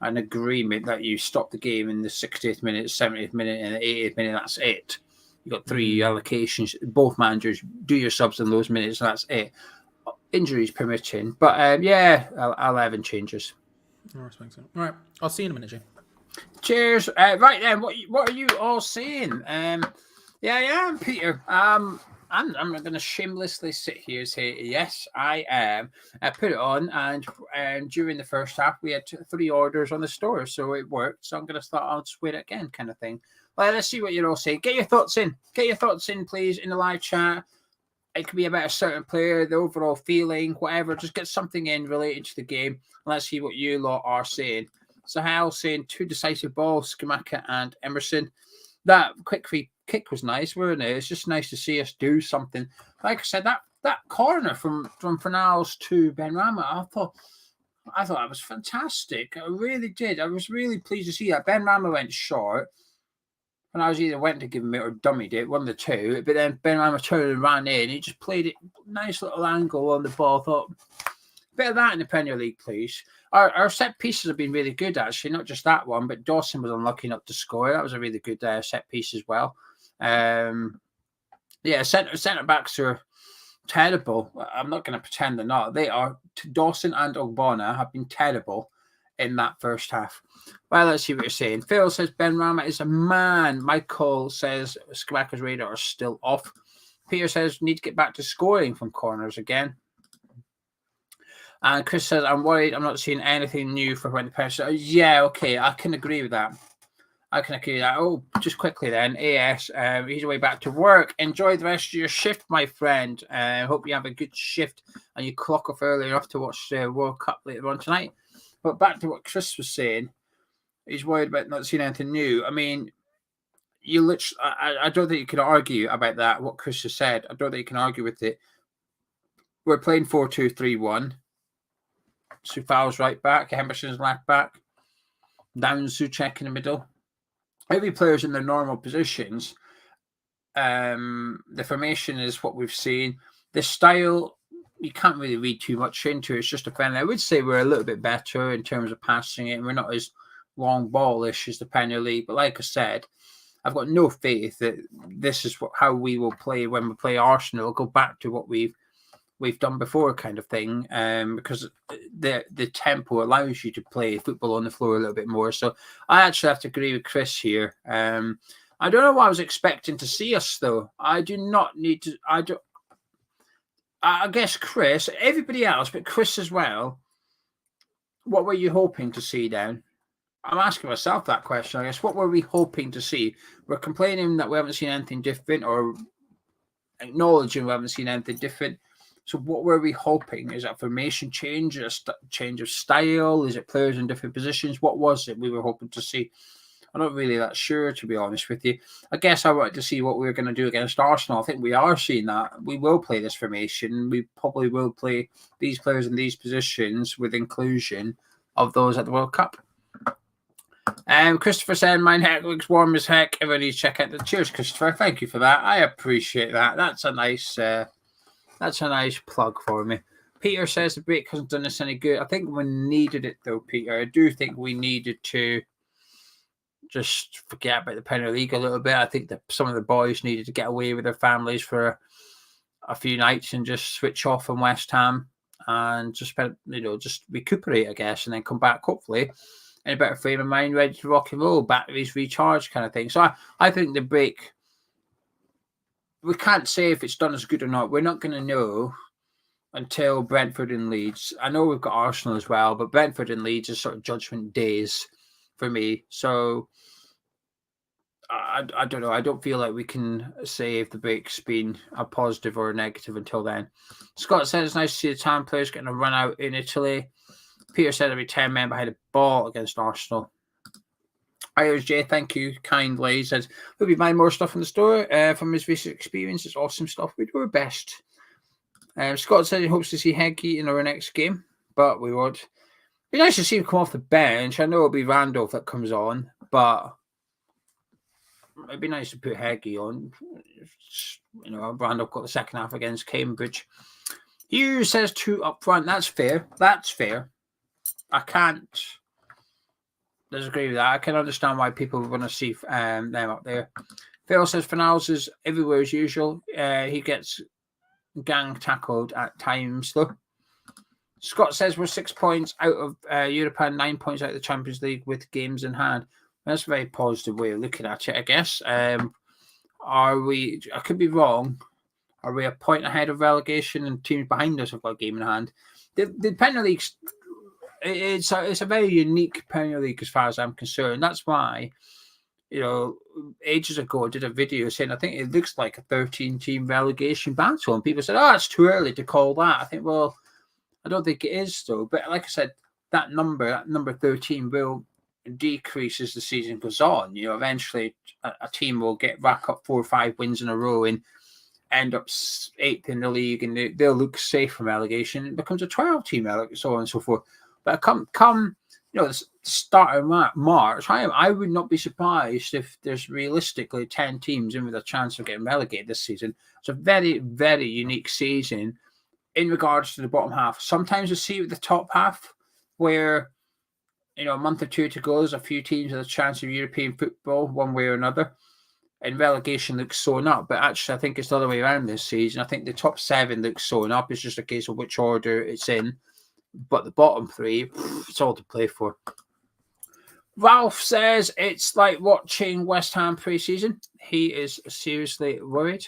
an agreement that you stop the game in the 60th minute, 70th minute, and the 80th minute. That's it. You got 3 allocations. Both managers do your subs in those minutes. And that's it. Injuries permitting, but 11 changes. All right, I'll see you in a minute, Jay. Cheers. Right then, what are you all saying? Peter. I'm going to shamelessly sit here and say, yes, I am. I put it on, and during the first half, we had 3 orders on the store, so it worked. So I'm going to start on swear it again kind of thing. Well, let's see what you're all saying. Get your thoughts in. Please, in the live chat. It could be about a certain player, the overall feeling, whatever. Just get something in related to the game. And let's see what you lot are saying. So Hal saying 2 decisive balls, Skamaka and Emerson. That quick free kick was nice, wasn't it? It's just nice to see us do something. Like I said, that corner from Fornals to Benrahma, I thought that was fantastic. I really did. I was really pleased to see that. Benrahma went short, and I was either went to give him it or dummied it, one of the two. But then Benrahma turned and ran in. He just played it nice little angle on the ball. I thought, bit of that in the Premier League, please. Our set pieces have been really good, actually. Not just that one, but Dawson was unlucky not to score. That was a really good set piece as well. Centre backs are terrible. I'm not going to pretend they're not. They are. Dawson and Ogbonna have been terrible in that first half. Well, let's see what you're saying. Phil says Benrahma is a man. Michael says Skamaka's radar is still off. Peter says need to get back to scoring from corners again. And Chris says, I'm worried I'm not seeing anything new for when the person. Yeah, okay, I can agree with that. Oh, just quickly then. AS, he's away back to work. Enjoy the rest of your shift, my friend. Hope you have a good shift and you clock off early enough to watch the World Cup later on tonight. But back to what Chris was saying, he's worried about not seeing anything new. I mean, I don't think you can argue about that, what Chris has said. I don't think you can argue with it. We're playing 4-2-3-1. Sufal's right back, Emerson's left back, down Souček in the middle. Every player's in their normal positions. The formation is what we've seen. The style, you can't really read too much into it. It's just a friendly. I would say we're a little bit better in terms of passing it, and we're not as long ballish as the Premier League. But like I said, I've got no faith that this is how we will play when we play Arsenal. We'll go back to what we've done before kind of thing, because the tempo allows you to play football on the floor a little bit more. So I actually have to agree with Chris here. I don't know what I was expecting to see us, though. I do not need to. I guess Chris, everybody else, but Chris as well, what were you hoping to see then? I'm asking myself that question, I guess. What were we hoping to see? We're complaining that we haven't seen anything different, or acknowledging we haven't seen anything different. So what were we hoping? Is it a formation change, a change of style? Is it players in different positions? What was it we were hoping to see? I'm not really that sure, to be honest with you. I guess I wanted to see what we were going to do against Arsenal. I think we are seeing that. We will play this formation. We probably will play these players in these positions with inclusion of those at the World Cup. Christopher said, mine heck looks warm as heck. Everyone needs to check out the cheers, Christopher. Thank you for that. I appreciate that. That's a nice plug for me. Peter says the break hasn't done us any good. I think we needed it though, Peter. I do think we needed to just forget about the Premier League a little bit. I think that some of the boys needed to get away with their families for a few nights and just switch off from West Ham and just just recuperate, I guess, and then come back hopefully in a better frame of mind, ready to rock and roll, batteries recharged kind of thing. So I think the break, we can't say if it's done us good or not. We're not going to know until Brentford and Leeds. I know we've got Arsenal as well, but Brentford and Leeds are sort of judgment days for me. So I don't know. I don't feel like we can say if the break's been a positive or a negative until then. Scott said it's nice to see the town players getting a run out in Italy. Peter said there'll be 10 men behind the ball against Arsenal. Irish J, thank you kindly. He says, we'll be buying more stuff in the store from his recent experience. It's awesome stuff. We do our best. Scott said he hopes to see Heggie in our next game, but we would. Be nice to see him come off the bench. I know it'll be Randolph that comes on, but it'd be nice to put Heggie on. Randolph got the second half against Cambridge. Hughes says 2 up front. That's fair. That's fair. I can't disagree with that. I can understand why people want to see them up there. Phil says Fornals is everywhere as usual. He gets gang tackled at times though. Scott says we're 6 points out of Europa and 9 points out of the Champions League with games in hand. That's a very positive way of looking at it, I guess. Are we? I could be wrong. Are we a point ahead of relegation and teams behind us have got a game in hand? The Premier League, it's a very unique Premier League as far as I'm concerned. That's why, ages ago I did a video saying I think it looks like a 13-team relegation battle, and people said, "Oh, it's too early to call that." I think, well, I don't think it is though. But like I said, that number 13 will decrease as the season goes on. Eventually a team will rack up 4 or 5 wins in a row and end up 8th in the league, and they'll look safe from relegation. It becomes a 12-team relegation, so on and so forth. But come the start of March, I would not be surprised if there's realistically 10 teams in with a chance of getting relegated this season. It's a very, very unique season in regards to the bottom half. Sometimes we see it with the top half where, a month or two to go, there's a few teams with a chance of European football one way or another. And relegation looks sewn up. But actually, I think it's the other way around this season. I think the top 7 looks sewn up. It's just a case of which order it's in. But the bottom 3, it's all to play for. Ralph says it's like watching West Ham pre-season. He is seriously worried.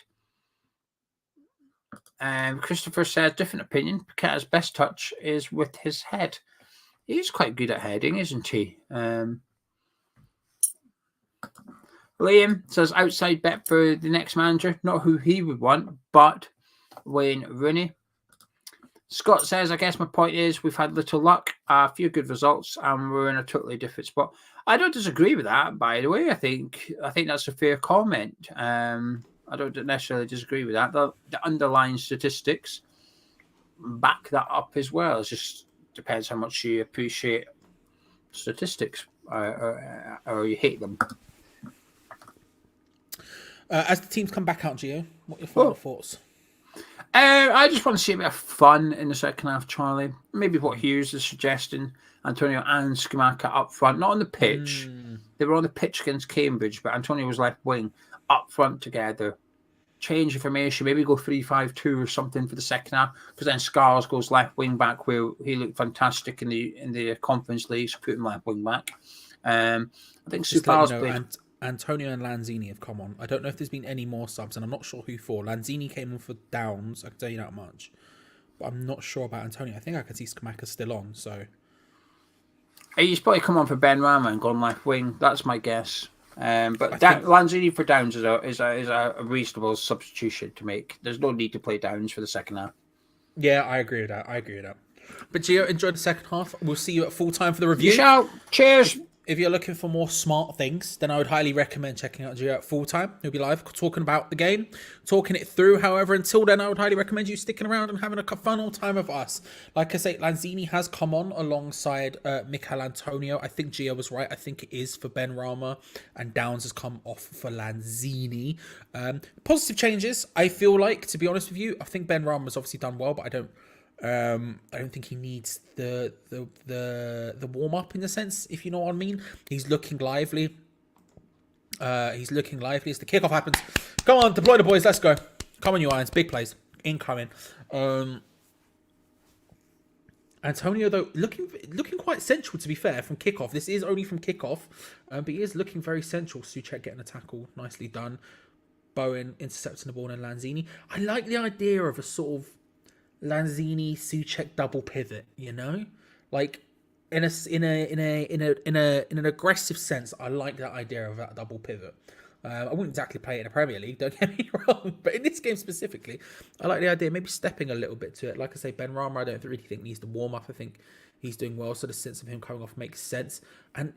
Christopher says, different opinion. Paqueta's best touch is with his head. He's quite good at heading, isn't he? Liam says, outside bet for the next manager. Not who he would want, but Wayne Rooney. Scott says, I guess my point is we've had little luck, a few good results, and we're in a totally different spot. I don't disagree with that, by the way. I think that's a fair comment. I don't necessarily disagree with that. The underlying statistics back that up as well. It just depends how much you appreciate statistics or you hate them. As the teams come back out, Gio, what are your final thoughts? I just want to see a bit of fun in the second half, Charlie. Maybe what Hughes is suggesting. Antonio and Scamacca up front, not on the pitch. They were on the pitch against Cambridge, but Antonio was left wing, up front together. Change of formation, maybe go 3-5-2 or something for the second half, because then Scars goes left wing back, where he looked fantastic in the Conference League, so put him left wing back. I think Scars played. Antonio and Lanzini have come on. I don't know if there's been any more subs, and I'm not sure who for. Lanzini came on for Downs, I can tell you that much. But I'm not sure about Antonio. I think I can see Scamacca still on, so He's probably come on for Ben Rama and gone left wing. That's my guess. But think Lanzini for Downs is a reasonable substitution to make. There's no need to play Downs for the second half. Yeah, I agree with that. But Gio, enjoy the second half. We'll see you at full time for the review. You shall. Cheers. If you're looking for more smart things, then I would highly recommend checking out Gio at full time. He'll be live talking about the game, talking it through. However, until then, I would highly recommend you sticking around and having a fun old time with us. Like I say, Lanzini has come on alongside Michail Antonio. I think Gio was right. I think it is for Ben Rama, and Downs has come off for Lanzini. Positive changes, I feel like, to be honest with you. I think Ben Rama has obviously done well, but I don't think he needs the warm up in a sense, if you know what I mean. He's looking lively. As the kickoff happens. Come on, deploy the boys. Let's go. Come on, you irons. Big plays incoming. Antonio though looking quite central, to be fair, from kickoff. This is only from kickoff, but he is looking very central. Souček getting a tackle, nicely done. Bowen intercepting the ball, and Lanzini. I like the idea of a sort of Lanzini Souček double pivot, you know, like in an aggressive sense. I like that idea of that double pivot. I wouldn't exactly play it in the Premier League, don't get me wrong, but in this game specifically, I like the idea. Maybe stepping a little bit to it. Like I say, Ben Rama, I don't really think needs to warm up. I think he's doing well, so the sense of him coming off makes sense. And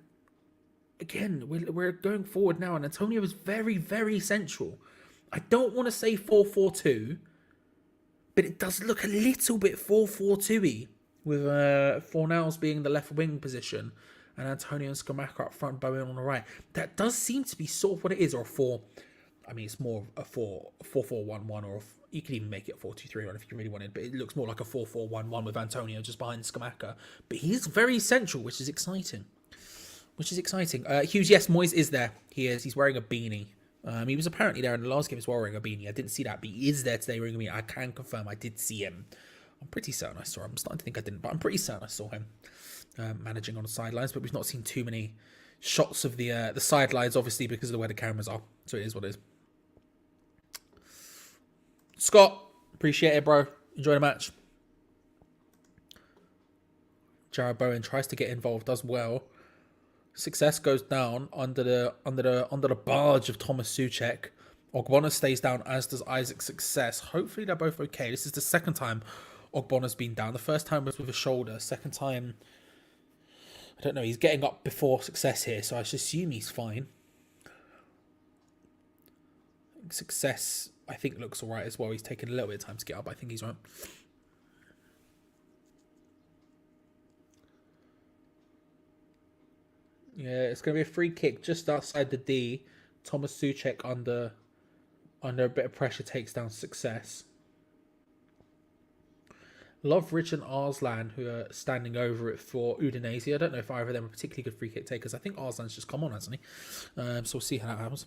again, we're going forward now, and Antonio is very, very central. I don't want to say 4-4-2. But it does look a little bit 4-4-2-y, with Fornals being the left wing position and Antonio and Scamacca up front, Bowen on the right. That does seem to be sort of what it is, or a 4. I mean, it's more a 4-4-1-1, or you could even make it a 4-2-3-1 if you really wanted, but it looks more like a 4-4-1-1 with Antonio just behind Scamacca. But he's very central, which is exciting. Hughes, yes, Moyes is there. He is. He's wearing a beanie. He was apparently there in the last game as well wearing a beanie. I didn't see that, but he is there today wearing a beanie. I can confirm I did see him. I'm pretty certain I saw him. I'm starting to think I didn't, but I'm pretty certain I saw him managing on the sidelines. But we've not seen too many shots of the sidelines, obviously, because of the way the cameras are. So it is what it is. Scott, appreciate it, bro. Enjoy the match. Jared Bowen tries to get involved, does well. Success goes down under the barge of Thomas Souček. Ogbonna stays down, as does Isaac Success. Hopefully they're both okay. This is the second time Ogbonna's been down. The first time was with a shoulder. Second time, I don't know. He's getting up before Success here, so I should assume he's fine. Success, I think, looks alright as well. He's taking a little bit of time to get up. I think he's right. Yeah, it's going to be a free kick just outside the D. Thomas Souček under a bit of pressure takes down Success. Lovrich and Arslan, who are standing over it for Udinese. I don't know if either of them are particularly good free kick takers. I think Arslan's just come on, hasn't he? So we'll see how that happens.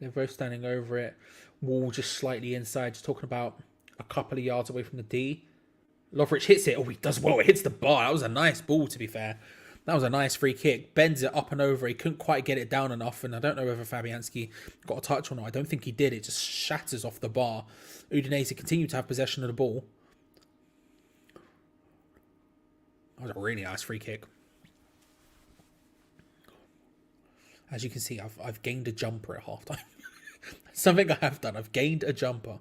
They're both standing over it. Wall just slightly inside, just talking about a couple of yards away from the D. Lovrich hits it. Oh, he does well. It hits the bar. That was a nice ball, to be fair. That was a nice free kick. Bends it up and over. He couldn't quite get it down enough, and I don't know whether Fabianski got a touch or not. I don't think he did. It just shatters off the bar. Udinese continue to have possession of the ball. That was a really nice free kick. As you can see, I've gained a jumper at halftime. Something I have done. I've gained a jumper.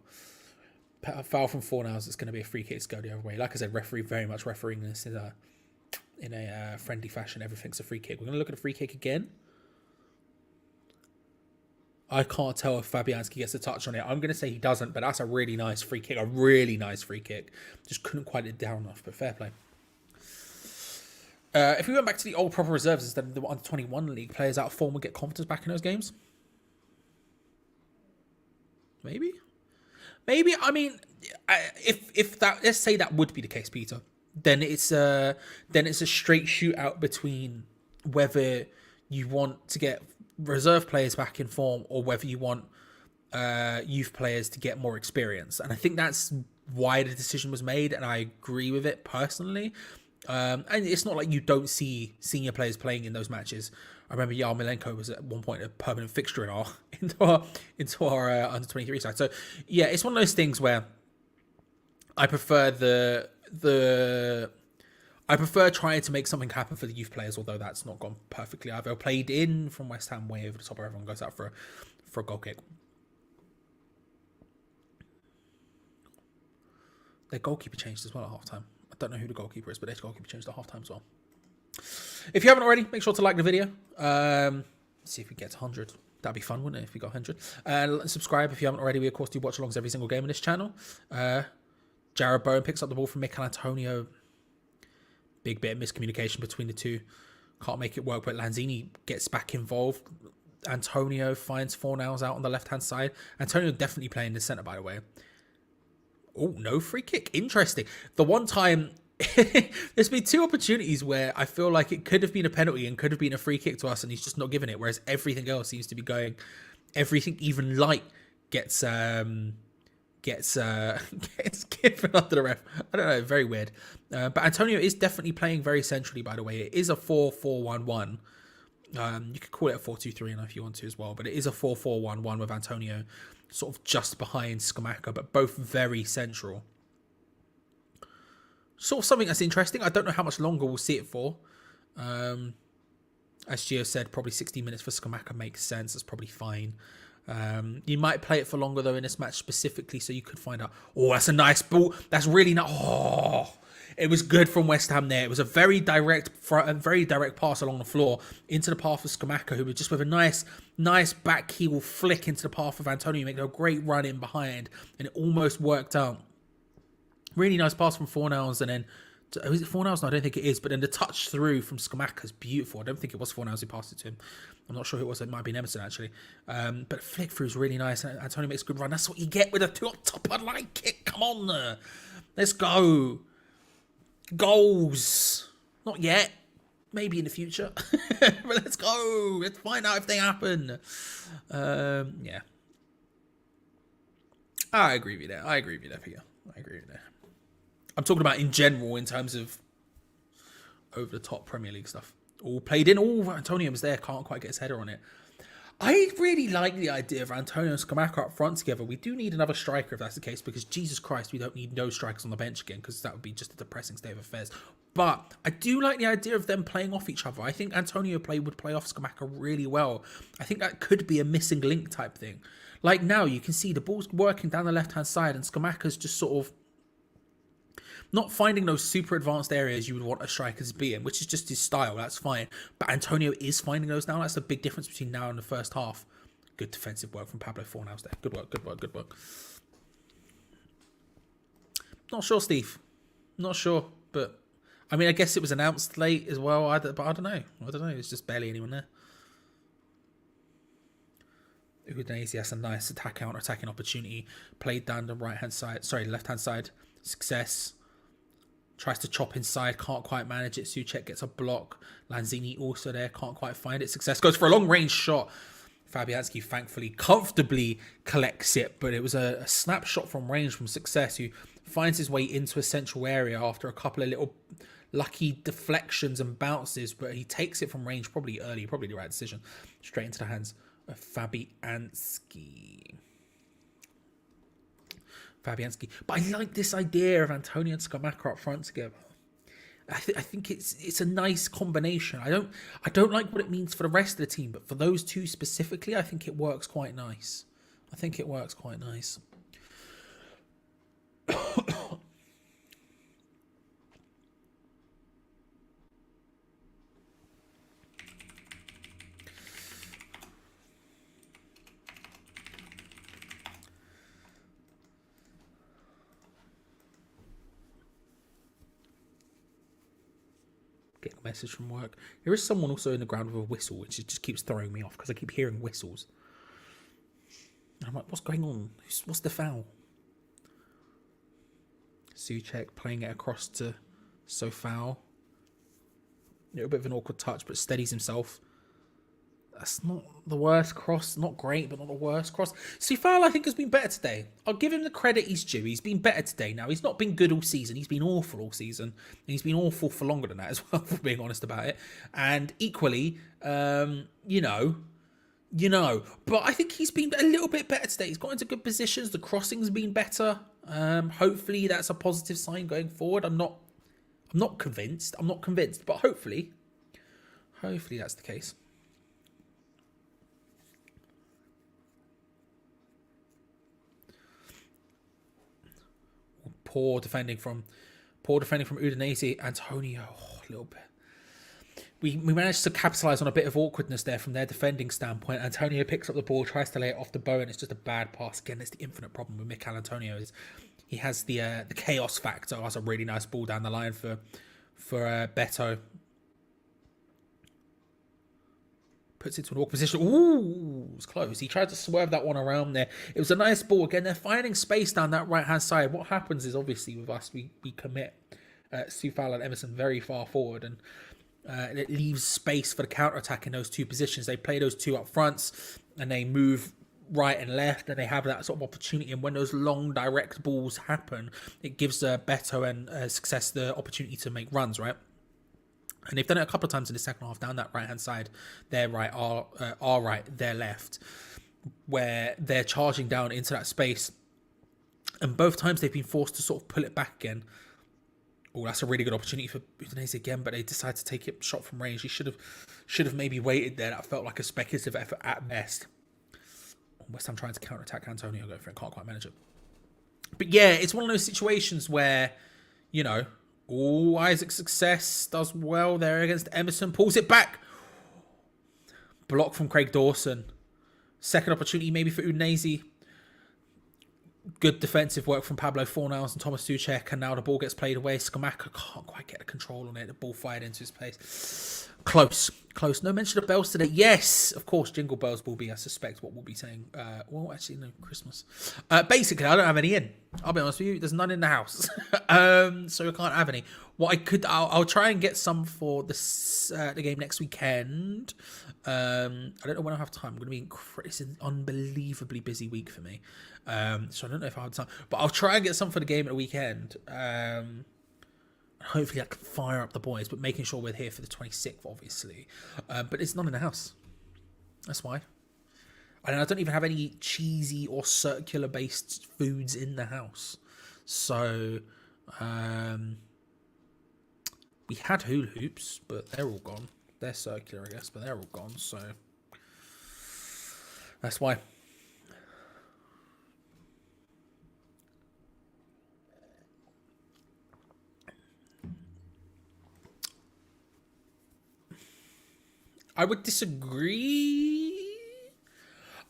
A foul from Fornals. It's going to be a free kick to go the other way. Like I said, referee very much refereeing this in a friendly fashion. Everything's a free kick. We're going to look at the free kick again. I can't tell if Fabianski gets a touch on it. I'm going to say he doesn't, but that's a really nice free kick. A really nice free kick. Just couldn't quite get it down enough, but fair play. If we went back to the old proper reserves instead of the under-21 league, players out of form would get confidence back in those games. Maybe. I mean, if that, let's say that would be the case, Peter, then it's a straight shootout between whether you want to get reserve players back in form or whether you want youth players to get more experience. And I think that's why the decision was made, and I agree with it personally. And it's not like you don't see senior players playing in those matches. I remember Yarmolenko was at one point a permanent fixture in our into our under 23 side. So yeah, it's one of those things where I prefer I prefer trying to make something happen for the youth players, although that's not gone perfectly either. Played in from West Ham way over the top, where everyone goes out for a goal kick. Their goalkeeper changed as well at halftime. I don't know who the goalkeeper is, but their goalkeeper changed at halftime as well. If you haven't already, make sure to like the video. See if we get to 100. That'd be fun, wouldn't it, if we got 100? And subscribe if you haven't already. We, of course, do watch-alongs every single game on this channel. Jared Bowen picks up the ball from Mikel Antonio. Big bit of miscommunication between the two. Can't make it work, but Lanzini gets back involved. Antonio finds Fornals out on the left-hand side. Antonio definitely playing the centre, by the way. Oh, no free kick. Interesting. The one time... there's been two opportunities where I feel like it could have been a penalty and could have been a free kick to us, and he's just not giving it, whereas everything else seems to be going... Everything, even light, gets given under the ref. I don't know, very weird. But Antonio is definitely playing very centrally, by the way. It is a 4-4-1-1. You could call it a 4-2-3 if you want to as well, but it is a 4-4-1-1 with Antonio sort of just behind Scamacca, but both very central. Sort of something that's interesting. I don't know how much longer we'll see it for. As Gio said, probably 60 minutes for Scamacca makes sense. That's probably fine. You might play it for longer though in this match specifically, so you could find out. Oh, that's a nice ball. That's really nice. Oh, it was good from West Ham there. It was a very direct pass along the floor into the path of Scamacca, who was just with a nice back heel flick into the path of Antonio, making a great run in behind, and it almost worked out. Really nice pass from Fornals, and then is it Fornals? No, I don't think it is. But then the touch through from Scamacca is beautiful. I don't think it was Fornals who passed it to him. I'm not sure who it was. It might have been Emerson, actually. But flick through is really nice. Antonio makes a good run. That's what you get with a two up top. I like it. Come on. Let's go. Goals. Not yet. Maybe in the future. But let's go. Let's find out if they happen. Yeah. I agree with you there. Peter. I agree with you there. I'm talking about in general in terms of over-the-top Premier League stuff. All played in. Oh, Antonio was there. Can't quite get his header on it. I really like the idea of Antonio and Scamacca up front together. We do need another striker if that's the case, because Jesus Christ, we don't need no strikers on the bench again, because that would be just a depressing state of affairs. But I do like the idea of them playing off each other. I think Antonio would play off Scamacca really well. I think that could be a missing link type thing. Like now, you can see the ball's working down the left-hand side, and Scamacca's just sort of not finding those super advanced areas you would want a striker to be in, which is just his style. That's fine. But Antonio is finding those now. That's a big difference between now and the first half. Good defensive work from Pablo Fornals there. Good work. Not sure, Steve. Not sure. But, I mean, I guess it was announced late as well. But I don't know. There's just barely anyone there. Udinese has a nice counter-attacking opportunity. Played down the left-hand side. Success. Tries to chop inside, can't quite manage it. Souček gets a block. Lanzini also there, can't quite find it. Success goes for a long-range shot. Fabianski thankfully comfortably collects it, but it was a snapshot from range from Success, who finds his way into a central area after a couple of little lucky deflections and bounces, but he takes it from range probably early, probably the right decision. Straight into the hands of Fabianski. But I like this idea of Antonio and Scamacca up front together. I think it's a nice combination. I don't like what it means for the rest of the team, but for those two specifically, I think it works quite nice. Getting a message from work. There is someone also in the ground with a whistle, which just keeps throwing me off because I keep hearing whistles. And I'm like, what's going on? What's the foul? Souček playing it across to Sofao. A little bit of an awkward touch, but steadies himself. That's not the worst cross. Not great, but not the worst cross. Sufal, I think, has been better today. I'll give him the credit he's due. He's been better today. Now, he's not been good all season. He's been awful all season. And he's been awful for longer than that as well, for being honest about it. And equally, you know. But I think he's been a little bit better today. He's got into good positions. The crossing's been better. Hopefully, that's a positive sign going forward. I'm not convinced. But hopefully that's the case. Poor defending from Udinese. Antonio, a little bit. We managed to capitalise on a bit of awkwardness there from their defending standpoint. Antonio picks up the ball, tries to lay it off the bow, and it's just a bad pass. Again, it's the infinite problem with Mikel Antonio is he has the chaos factor. That's a really nice ball down the line for Beto. Puts it to an awkward position. Ooh, it was close. He tried to swerve that one around there. It was a nice ball. Again, they're finding space down that right-hand side. What happens is, obviously, with us, we commit Sufal and Emerson very far forward, and it leaves space for the counter-attack in those two positions. They play those two up fronts, and they move right and left, and they have that sort of opportunity. And when those long, direct balls happen, it gives Beto and Success the opportunity to make runs, right? And they've done it a couple of times in the second half down that right-hand side. Their right, our right, their left, where they're charging down into that space. And both times they've been forced to sort of pull it back again. Oh, that's a really good opportunity for Udinese again, but they decide to take it shot from range. He should have maybe waited there. That felt like a speculative effort at best. West Ham trying to counter-attack Antonio, go for it, can't quite manage it. But yeah, it's one of those situations where, you know, Isaac Success does well there against Emerson, pulls it back. Block from Craig Dawson. Second opportunity maybe for Udinese. Good defensive work from Pablo Fornals and Thomas Tuchek, and now the ball gets played away. Skamaka can't quite get the control on it. The ball fired into his place. Close. No mention of bells today. Yes, of course, Jingle Bells will be, I suspect, what we'll be saying. Well, actually, no, Christmas. Basically, I don't have any in. I'll be honest with you. There's none in the house. So I can't have any. I'll try and get some for the game next weekend. I don't know when I'll have time. I'm going to be it's an unbelievably busy week for me. So I don't know if I'll have time. But I'll try and get some for the game at the weekend. Hopefully I can fire up the boys, but making sure we're here for the 26th, obviously. But it's not in the house. That's why. And I don't even have any cheesy or circular-based foods in the house. So, we had hula hoops, but they're all gone. They're circular, I guess, but they're all gone. So, that's why. I would disagree,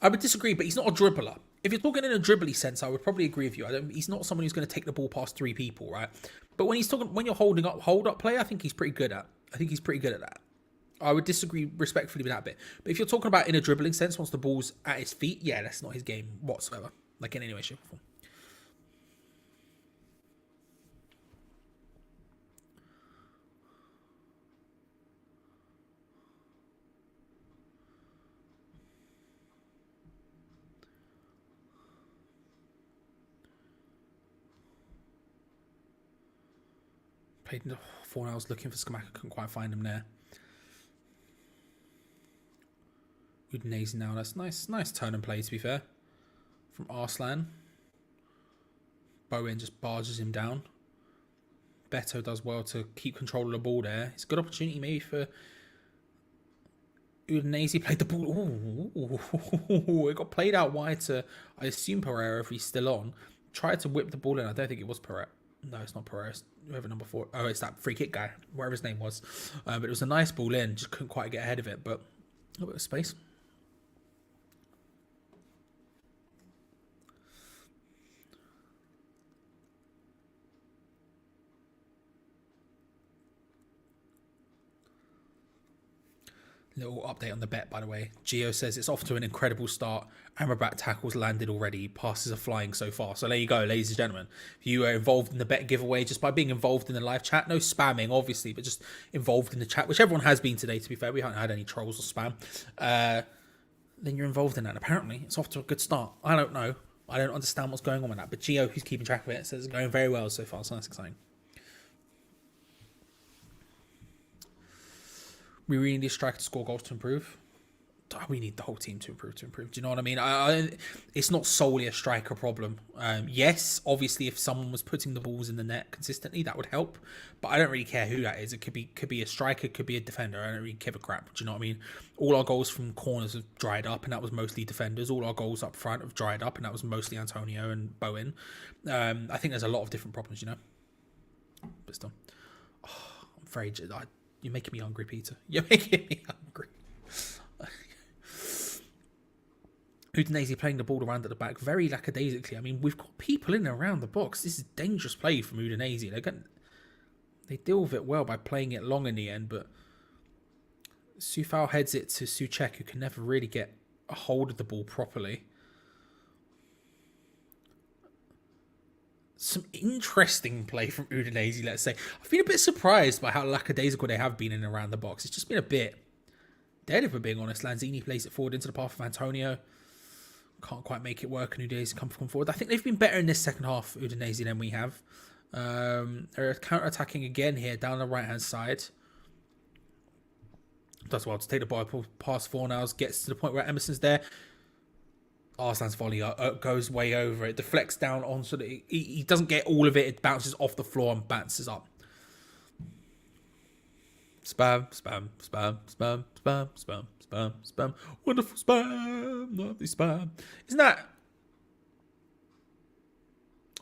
but he's not a dribbler. If you're talking in a dribbly sense, I would probably agree with you. He's not someone who's going to take the ball past three people, right? But when you're holding up, hold up play, I think he's pretty good at that. I would disagree respectfully with that bit. But if you're talking about in a dribbling sense, once the ball's at his feet, yeah, that's not his game whatsoever, like in any way, shape, or form. Played 4 hours looking for Skamaka, couldn't quite find him there. Udinese now, that's nice turn and play to be fair. From Arslan. Bowen just barges him down. Beto does well to keep control of the ball there. It's a good opportunity maybe for Udinese. Played the ball. Ooh, it got played out wide to, I assume, Pereira if he's still on. Tried to whip the ball in. I don't think it was Pereira. No, it's not Pereira. It's whoever number 4. Oh, it's that free kick guy, whatever his name was. But it was a nice ball in. Just couldn't quite get ahead of it. But a little bit of space. Little update on the bet, by the way. Gio says it's off to an incredible start. Amrabat tackles landed already. Passes are flying so far. So there you go, ladies and gentlemen. If you are involved in the bet giveaway, just by being involved in the live chat, no spamming, obviously, but just involved in the chat, which everyone has been today, to be fair. We haven't had any trolls or spam. Then you're involved in that. Apparently, it's off to a good start. I don't know. I don't understand what's going on with that. But Gio, who's keeping track of it, says it's going very well so far. So that's exciting. We really need to strike to score goals to improve. We need the whole team to improve. Do you know what I mean? It's not solely a striker problem. Yes, obviously, if someone was putting the balls in the net consistently, that would help. But I don't really care who that is. It could be a striker, could be a defender. I don't really give a crap. Do you know what I mean? All our goals from corners have dried up, and that was mostly defenders. All our goals up front have dried up, and that was mostly Antonio and Bowen. I think there's a lot of different problems, you know. But still, I'm very. You're making me hungry, Peter. You're making me hungry. Udinese playing the ball around at the back very lackadaisically. I mean, we've got people in and around the box. This is dangerous play from Udinese. They deal with it well by playing it long in the end, but Sufal heads it to Souček, who can never really get a hold of the ball properly. Some interesting play from Udinese, let's say. I've been a bit surprised by how lackadaisical they have been in and around the box. It's just been a bit dead, if we're being honest. Lanzini plays it forward into the path of Antonio. Can't quite make it work, and Udinese come forward. I think they've been better in this second half, Udinese, than we have. They're counter-attacking again here, down the right-hand side. Does well to take the ball past Fornals, gets to the point where Emerson's there. Arslan's volley goes way over. It deflects down on so that he doesn't get all of it. It bounces off the floor and bounces up. Spam, spam, spam, spam, spam, spam, spam, spam. Wonderful spam, lovely spam. Isn't that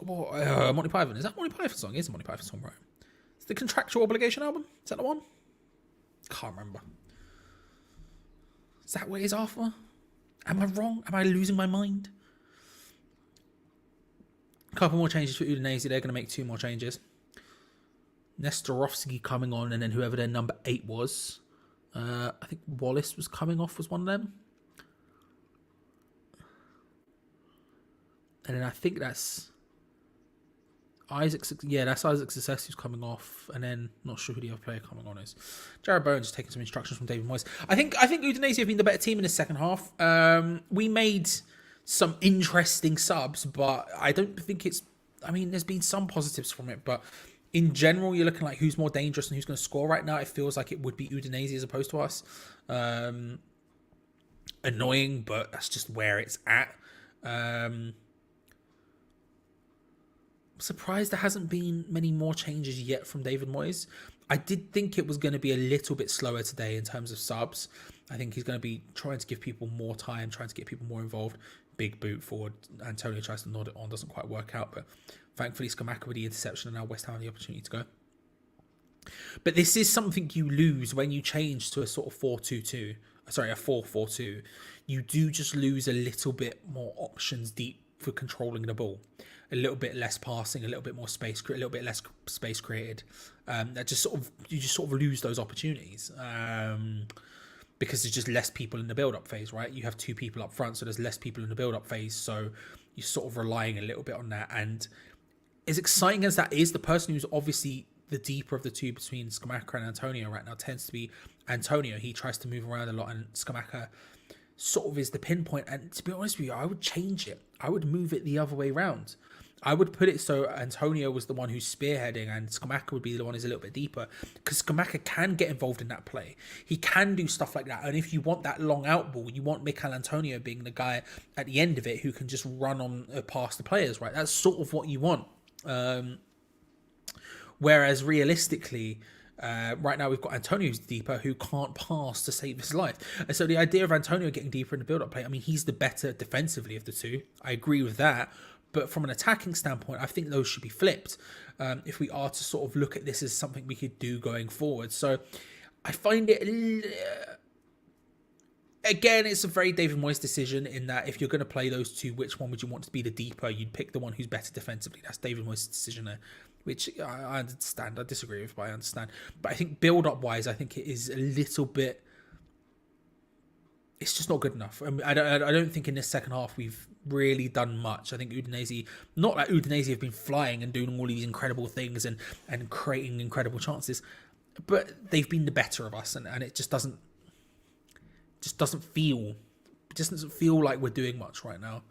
Monty Python? Is that Monty Python song? It's a Monty Python song, right? It's the Contractual Obligation album. Is that the one? Can't remember. Is that what it is, Arthur? Am I wrong? Am I losing my mind? A couple more changes for Udinese. They're going to make 2 more changes. Nestorovsky coming on, and then whoever their number 8 was. I think Wallace was coming off, was one of them. And then I think that's Isaac's. Yeah, that's Isaac's success who's coming off, and then not sure who the other player coming on is. Jared Bowen's just taking some instructions from David Moyes. I think Udinese have been the better team in the second half. We made some interesting subs, but I don't think it's. I mean, there's been some positives from it, but in general, you're looking like who's more dangerous and who's going to score right now. It feels like it would be Udinese as opposed to us. Annoying, but that's just where it's at. Surprised there hasn't been many more changes yet from David Moyes. I did think it was going to be a little bit slower today in terms of subs. I think he's going to be trying to give people more time, trying to get people more involved. Big boot forward. Antonio tries to nod it on, doesn't quite work out, but thankfully Scamacca with the interception, and now West Ham the opportunity to go. But this is something you lose when you change to a sort of 4-2-2. Sorry, a 4-4-2. You do just lose a little bit more options deep for controlling the ball. A little bit less passing, a little bit more space, a little bit less space created. That just you just sort of lose those opportunities because there's just less people in the build-up phase, right? You have 2 people up front, so there's less people in the build-up phase, so you're sort of relying a little bit on that. And as exciting as that is, the person who's obviously the deeper of the two between Scamacca and Antonio right now tends to be Antonio. He tries to move around a lot, and Scamacca sort of is the pinpoint. And to be honest with you, I would change it. I would move it the other way around. I would put it so Antonio was the one who's spearheading and Scamacca would be the one who's a little bit deeper, because Scamacca can get involved in that play. He can do stuff like that. And if you want that long out ball, you want Mikel Antonio being the guy at the end of it who can just run on past the players, right? That's sort of what you want. Whereas realistically, right now we've got Antonio who's deeper, who can't pass to save his life. And so the idea of Antonio getting deeper in the build-up play, I mean, he's the better defensively of the two. I agree with that. But from an attacking standpoint, I think those should be flipped if we are to sort of look at this as something we could do going forward. So I find it, again, it's a very David Moyes decision in that if you're going to play those two, which one would you want to be the deeper? You'd pick the one who's better defensively. That's David Moyes' decision there, which I understand. I disagree with, but I understand. But I think build-up wise, I think it is a little bit it's just not good enough. I don't think in this second half we've really done much. I think Udinese, not like Udinese have been flying and doing all these incredible things and creating incredible chances, but they've been the better of us, and it just doesn't feel like we're doing much right now.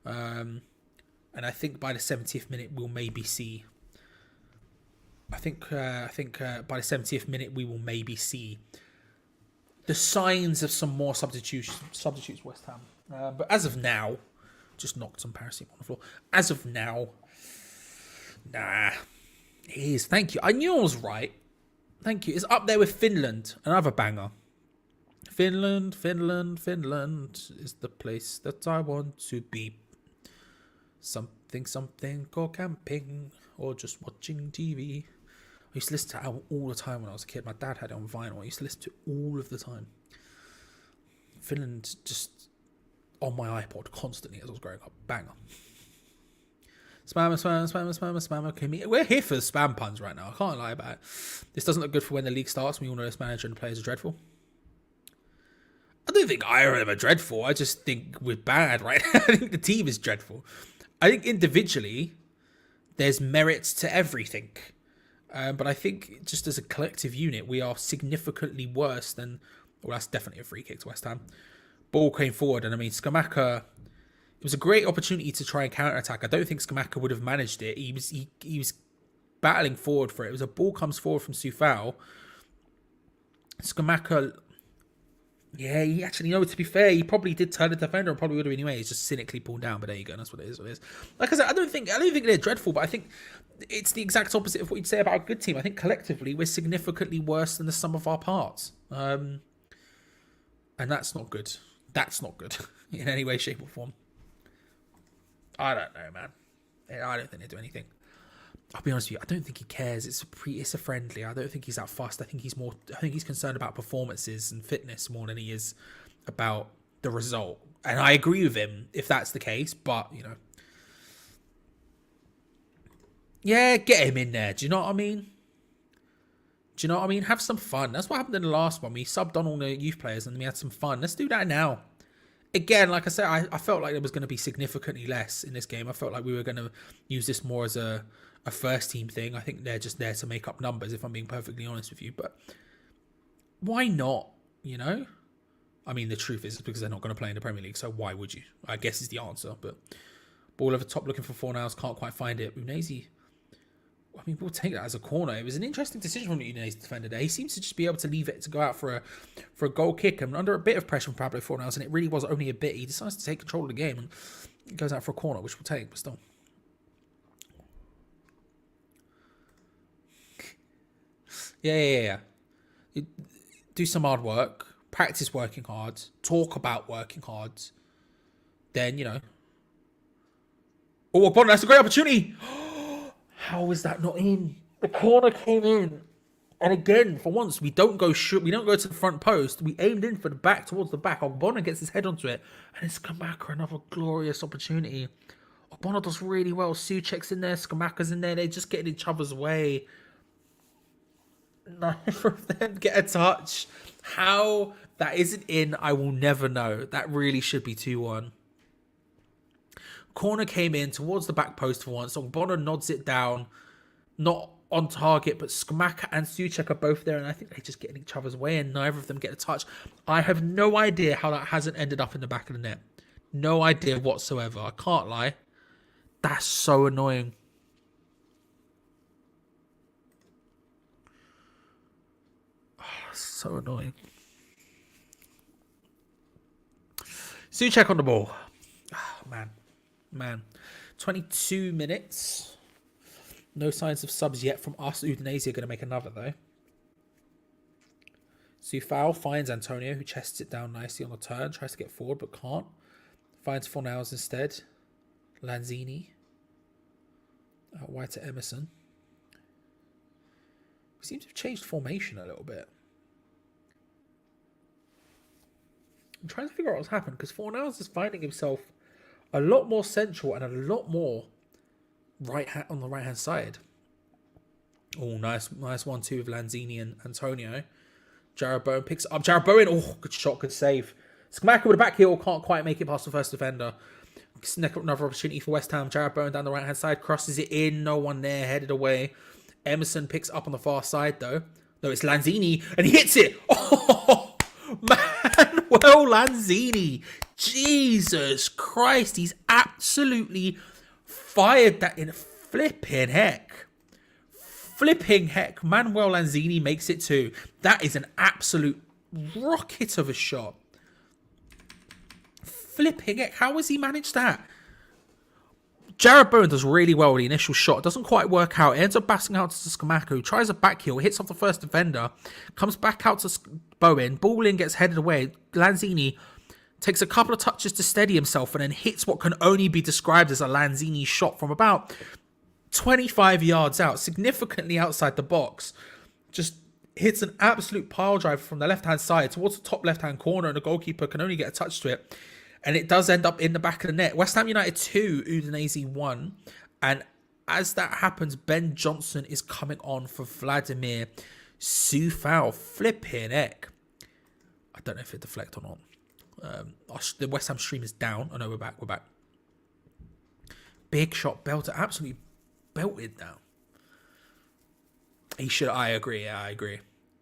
And I think by the 70th minute we'll maybe see. I think by the 70th minute we will maybe see the signs of some more substitutes West Ham. But as of now, just knocked some paracetamol on the floor. As of now, nah, it is. Thank you. I knew I was right. Thank you. It's up there with Finland, another banger. Finland is the place that I want to be. Something, or camping, or just watching TV. I used to listen to it all the time when I was a kid. My dad had it on vinyl. I used to listen to it all of the time. Finland just on my iPod constantly as I was growing up. Banger. Spammer. We're here for the spam puns right now. I can't lie about it. This doesn't look good for when the league starts. We all know this manager and the players are dreadful. I don't think either of them are dreadful. I just think we're bad, right? I think the team is dreadful. I think individually, there's merits to everything. But I think just as a collective unit, we are significantly worse than... Well, that's definitely a free kick to West Ham. Ball came forward, and I mean, Scamacca... It was a great opportunity to try and counter-attack. I don't think Scamacca would have managed it. He was battling forward for it. It was a ball comes forward from Soufal. Scamacca... Yeah, he actually, to be fair, he probably did turn the defender and probably would have anyway. He's just cynically pulled down, but there you go. That's what it is. Like I said, I don't think they're dreadful, but I think it's the exact opposite of what you'd say about a good team. I think collectively we're significantly worse than the sum of our parts. And that's not good. That's not good in any way, shape or form. I don't know, man. I don't think they do anything. I'll be honest with you. I don't think he cares. It's a friendly. I don't think he's that fussed. I think he's concerned about performances and fitness more than he is about the result. And I agree with him if that's the case. But yeah, get him in there. Do you know what I mean? Have some fun. That's what happened in the last one. We subbed on all the youth players and we had some fun. Let's do that now. Again, like I said, I felt like there was going to be significantly less in this game. I felt like we were going to use this more as a first team thing. I think they're just there to make up numbers, if I'm being perfectly honest with you. But why not? I mean, the truth is because they're not going to play in the Premier League, so why would you? I guess is the answer. But ball over top looking for Fornals, can't quite find it. Udinese, I mean, we'll take that as a corner. It was an interesting decision from the Udinese defender there. He seems to just be able to leave it to go out for a goal kick, and under a bit of pressure from Pablo Fornals, and it really was only a bit. He decides to take control of the game and it goes out for a corner, which we'll take, but still. Yeah. You do some hard work, practice working hard, talk about working hard. Then, Oh, Bonner, that's a great opportunity. How is that not in? The corner came in. And again, for once, we don't go to the front post. We aimed in for the back, towards the back. Ogbonna gets his head onto it. And it's Scamacca, another glorious opportunity. Ogbonna does really well. Souček's in there, Scamacca's in there. They're just getting each other's way. Neither of them get a touch. How that isn't in, I will never know. That really should be 2-1. Corner came in towards the back post for once. Ogbonna nods it down. Not on target, but Scamacca and Souček are both there, and I think they just get in each other's way, and neither of them get a touch. I have no idea how that hasn't ended up in the back of the net. No idea whatsoever. I can't lie. That's so annoying. So annoying. Souček on the ball. Oh, man. 22 minutes. No signs of subs yet from us. Udinese are going to make another, though. Soufal finds Antonio, who chests it down nicely on the turn. Tries to get forward, but can't. Finds Fornals instead. Lanzini. Out wide to Emerson. We seem to have changed formation a little bit. I'm trying to figure out what's happened, because Fornals is finding himself a lot more central and a lot more on the right hand side. Oh, nice 1-2 with Lanzini and Antonio. Jared Bowen picks it up. Jared Bowen, good shot, good save. Skamaka with a back heel, can't quite make it past the first defender. Another opportunity for West Ham. Jared Bowen down the right-hand side, crosses it in, no one there, headed away. Emerson picks up on the far side, though. No, it's Lanzini, and he hits it! Oh, Manuel Lanzini! Jesus Christ, he's absolutely fired that in flipping heck. Flipping heck, Manuel Lanzini makes it 2. That is an absolute rocket of a shot. Flipping heck, how has he managed that? Jared Bowen does really well with the initial shot. Doesn't quite work out. It ends up passing out to Skamaka, who tries a back heel, hits off the first defender, comes back out to Bowen. Ball in, gets headed away. Lanzini takes a couple of touches to steady himself and then hits what can only be described as a Lanzini shot from about 25 yards out, significantly outside the box. Just hits an absolute pile driver from the left-hand side towards the top left-hand corner, and the goalkeeper can only get a touch to it. And it does end up in the back of the net. West Ham United 2, Udinese 1. And as that happens, Ben Johnson is coming on for Vladimir Coufal. Flipping heck. I don't know if it deflects or not. The West Ham stream is down. Oh no, we're back. Big shot, belter. Absolutely belted now. He should. I agree. Yeah, I agree.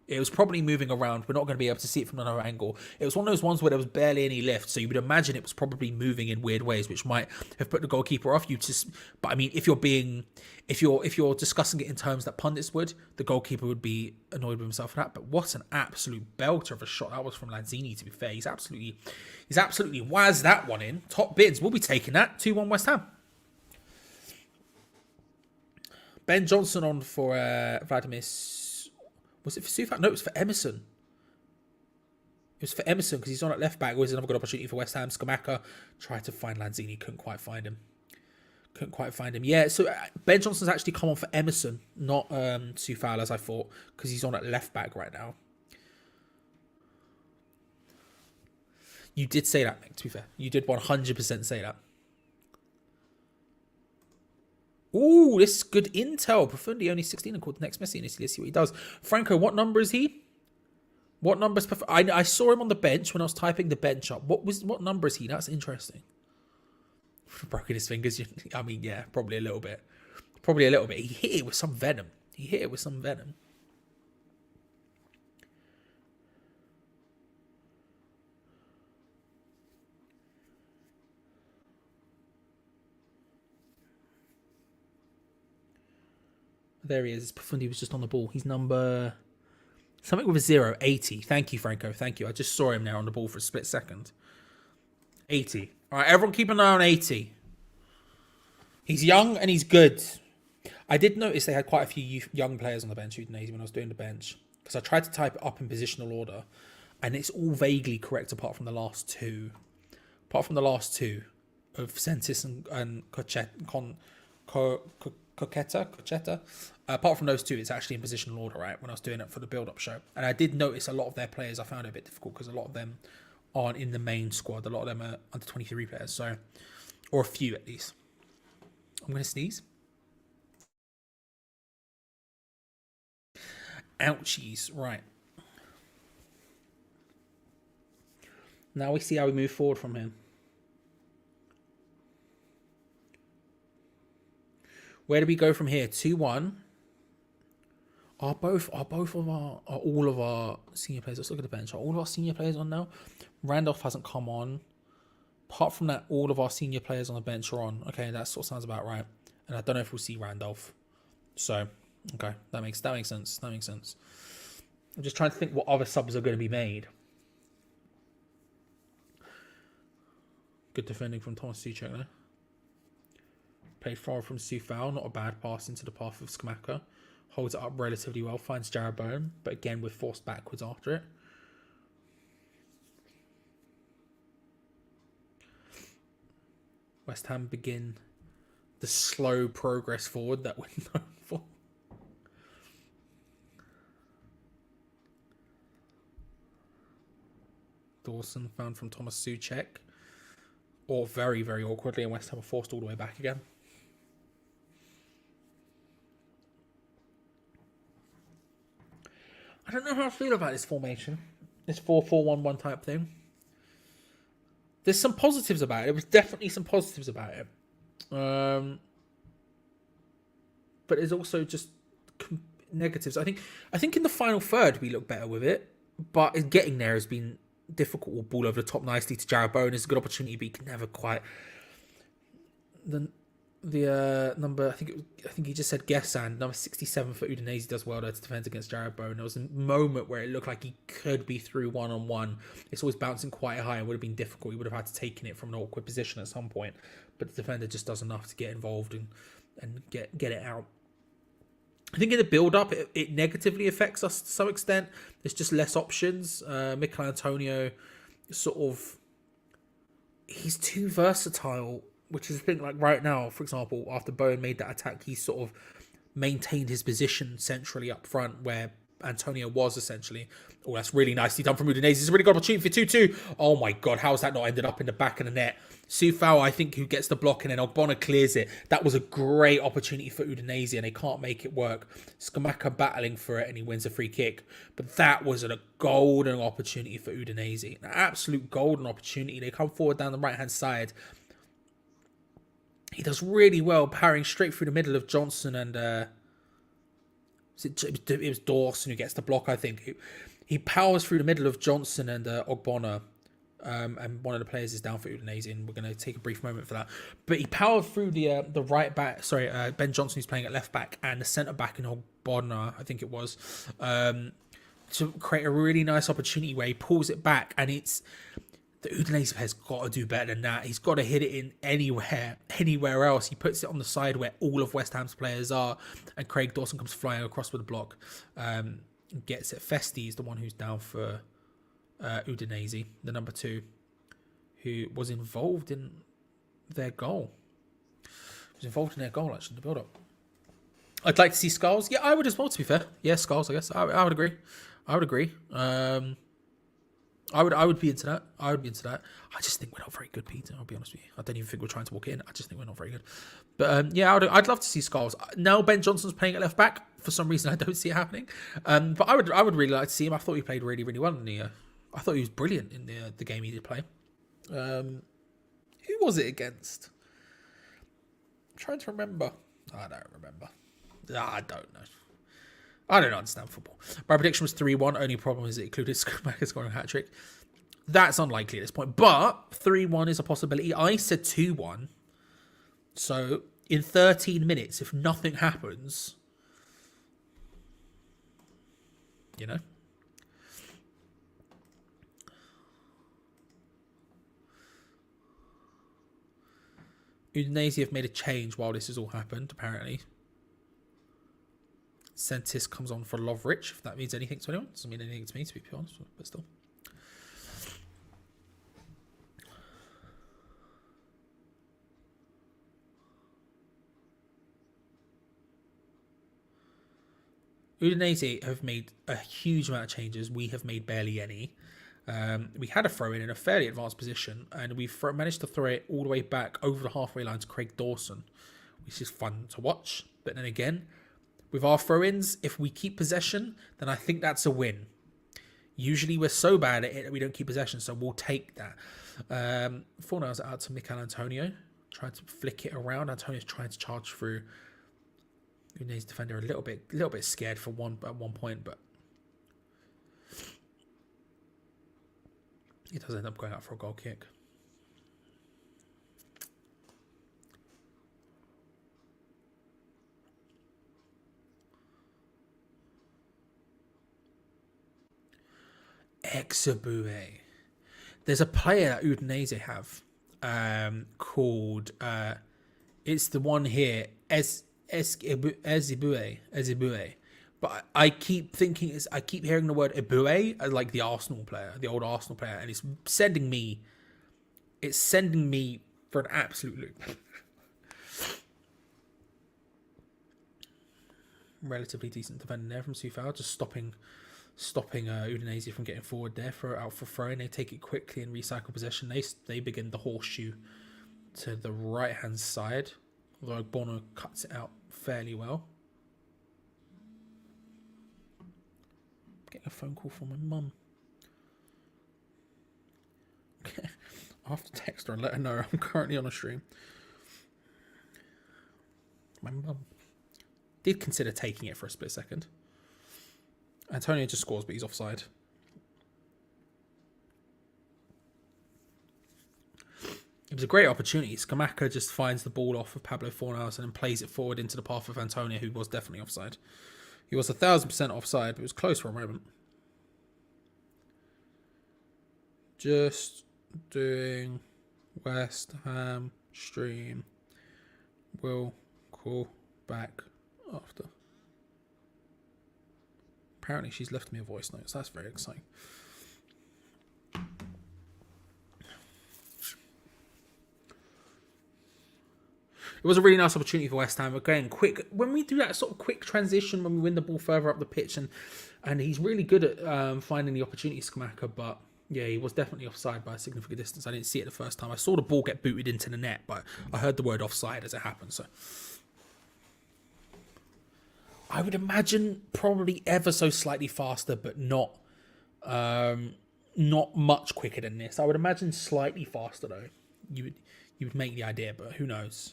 It was probably moving around. We're not going to be able to see it from another angle. It was one of those ones where there was barely any lift, so you would imagine it was probably moving in weird ways, which might have put the goalkeeper off you. But I mean, if you're discussing it in terms that pundits would, the goalkeeper would be annoyed with himself for that. But what an absolute belter of a shot that was from Lanzini. To be fair, he's absolutely waz that one in. Top bids. We'll be taking that. 2-1 West Ham. Ben Johnson on for Vladimir. Was it for Coufal? No, it was for Emerson. It was for Emerson because he's on at left back. Always another good opportunity for West Ham. Skamaka tried to find Lanzini. Couldn't quite find him. Yeah, so Ben Johnson's actually come on for Emerson, not Coufal as I thought, because he's on at left back right now. You did say that, mate, to be fair. You did 100% say that. Ooh, this is good intel. Profundi only 16 and called the next Messi. Let's see what he does. Franco, what number is he? What number is... I saw him on the bench when I was typing the bench up. What number is he? That's interesting. Broken his fingers. I mean, yeah, probably a little bit. He hit it with some venom. There he is. Profundi was just on the ball. He's number... something with a 0. 80. Thank you, Franco. Thank you. I just saw him there on the ball for a split second. 80. All right, everyone keep an eye on 80. He's young and he's good. I did notice they had quite a few young players on the bench, Udinese, when I was doing the bench. Because I tried to type it up in positional order. And it's all vaguely correct apart from the last two. Of Sentis and Cochetta. Apart from those two, it's actually in positional order, right? When I was doing it for the build-up show. And I did notice a lot of their players, I found it a bit difficult because a lot of them aren't in the main squad. A lot of them are under 23 players, so... or a few at least. I'm going to sneeze. Ouchies. Right. Now we see how we move forward from here. Where do we go from here? 2-1. Are all of our senior players? Let's look at the bench. Are all of our senior players on now? Randolph hasn't come on. Apart from that, all of our senior players on the bench are on. Okay, that sort of sounds about right. And I don't know if we'll see Randolph. So, okay, that makes sense. I'm just trying to think what other subs are going to be made. Good defending from Thomas Souček there. Played far from Coufal, not a bad pass into the path of Skamaka. Holds it up relatively well, finds Jared Bowen, but again we're forced backwards after it. West Ham begin the slow progress forward that we're known for. Dawson found from Thomas Souček. Or very, very awkwardly, and West Ham are forced all the way back again. I don't know how I feel about this formation. This 4-4-1-1 type thing. there's some positives about it. There was definitely some positives about it. But there's also just negatives. I think in the final third we look better with it, but getting there has been difficult. We'll ball over the top nicely to Jarrod Bowen. It's a good opportunity, but he can never quite. The number, I think he just said Gessan, number 67 for Udinese, does well there to defend against Jarrod Bowen. There was a moment where it looked like he could be through one-on-one. It's always bouncing quite high. It would have been difficult. He would have had to taken it from an awkward position at some point, but the defender just does enough to get involved and get it out. I think in the build-up, it negatively affects us to some extent. There's just less options. Mikel Antonio, sort of, he's too versatile, which is the thing. Like right now, for example, after Bowen made that attack, he sort of maintained his position centrally up front where Antonio was essentially. Oh, that's really nicely done from Udinese. It's a really good opportunity for 2-2. Oh my God, how's that not ended up in the back of the net? Sufao, I think, who gets the block, and then Ogbonna clears it. That was a great opportunity for Udinese, and they can't make it work. Skamaka battling for it, and he wins a free kick. But that was a golden opportunity for Udinese. An absolute golden opportunity. They come forward down the right-hand side. He does really well, powering straight through the middle of Johnson and... it was Dawson who gets the block, I think. He powers through the middle of Johnson and Ogbonna. And one of the players is down for Udinese, and we're going to take a brief moment for that. But he powered through the right back, Ben Johnson, who's playing at left back, and the centre back in Ogbonna, I think it was, to create a really nice opportunity where he pulls it back, and it's... The Udinese player's got to do better than that. He's got to hit it in anywhere else. He puts it on the side where all of West Ham's players are, and Craig Dawson comes flying across with a block. Gets it. Festi is the one who's down for Udinese, the number 2, who was involved in their goal. Actually, in the build-up. I'd like to see Skulls. Yeah, I would as well, to be fair. Yeah, Skulls, I guess. I would agree. I would be into that. I just think we're not very good, Peter. I'll be honest with you. I don't even think we're trying to walk it in. I just think we're not very good. But yeah, I'd love to see Skulls. Now Ben Johnson's playing at left back. For some reason, I don't see it happening. But I would really like to see him. I thought he played really, really well in the. I thought he was brilliant in the game he did play. Who was it against? I'm trying to remember. I don't remember. I don't know. I don't understand football. My prediction was 3-1. Only problem is it included Skamaka scoring a hat-trick. That's unlikely at this point. But 3-1 is a possibility. I said 2-1. So in 13 minutes, if nothing happens, you know. Udinese have made a change while this has all happened, apparently. Sentis comes on for Lovrich, if that means anything to anyone. Doesn't mean anything to me, to be honest, but still. Udinese have made a huge amount of changes. We have made barely any. We had a throw in a fairly advanced position, and we've managed to throw it all the way back over the halfway line to Craig Dawson, which is fun to watch. But then again, with our throw-ins, if we keep possession, then I think that's a win. Usually we're so bad at it that we don't keep possession, so we'll take that. 4-0's out to Mikel Antonio, trying to flick it around. Antonio's trying to charge through. Udinese's defender a little bit scared at one point, but he does end up going out for a goal kick. Exabue. There's a player that Udinese have called it's the one here Ezibue. But I keep hearing the word Ebue, like the Arsenal player, the old Arsenal player, and it's sending me for an absolute loop. Relatively decent defending there from Sufao, just stopping Udinese from getting forward there out for throwing. They take it quickly and recycle possession. They begin the horseshoe to the right hand side, although Bono cuts it out fairly well. Getting a phone call from my mum. I'll have to text her and let her know I'm currently on a stream. My mum did consider taking it for a split second. Antonio just scores, but he's offside. It was a great opportunity. Scamacca just finds the ball off of Pablo Fornals and then plays it forward into the path of Antonio, who was definitely offside. He was 1,000% offside, but it was close for a moment. Just doing West Ham stream. Will call back after. Apparently she's left me a voice note, so that's very exciting. It was a really nice opportunity for West Ham. Again, quick when we do that sort of quick transition when we win the ball further up the pitch, and he's really good at finding the opportunities, Scamacca. But yeah, he was definitely offside by a significant distance. I didn't see it the first time. I saw the ball get booted into the net, but I heard the word offside as it happened. So I would imagine probably ever so slightly faster, but not much quicker than this. I would imagine slightly faster though. You would make the idea, but who knows?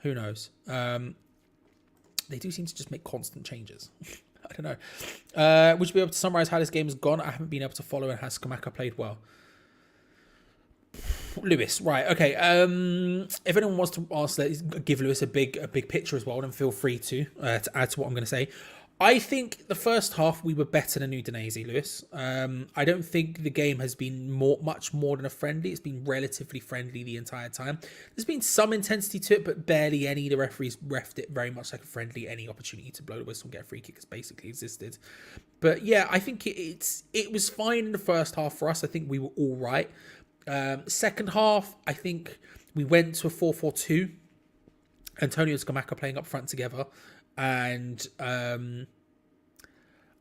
Who knows? They do seem to just make constant changes. I don't know. Would you be able to summarise how this game has gone? I haven't been able to follow, and has Scamacca played well? Lewis, right, okay. If anyone wants to ask, give Lewis a big picture as well, then feel free to add to what I'm going to say. I think the first half we were better than Udinese, Lewis. I don't think the game has been much more than a friendly. It's been relatively friendly the entire time. There's been some intensity to it, but barely any. The referees refed it very much like a friendly. Any opportunity to blow the whistle and get a free kick has basically existed. But yeah, I think it was fine in the first half for us. I think we were all right. Second half, I think we went to a 4-4-2. Antonio and Scamacca playing up front together. And I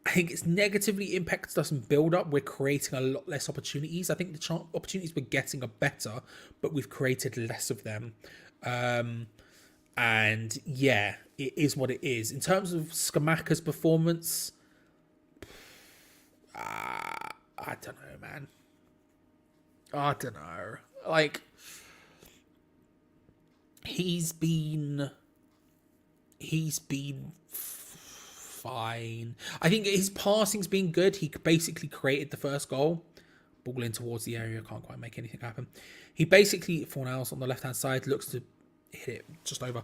think it's negatively impacted us in build-up. We're creating a lot less opportunities. I think the opportunities we're getting are better, but we've created less of them. And yeah, it is what it is. In terms of Scamacca's performance, I don't know, man. I don't know. Like, he's been fine. I think his passing's been good. He basically created the first goal. Ball in towards the area. Can't quite make anything happen. He basically, Fornals on the left-hand side, looks to hit it just over.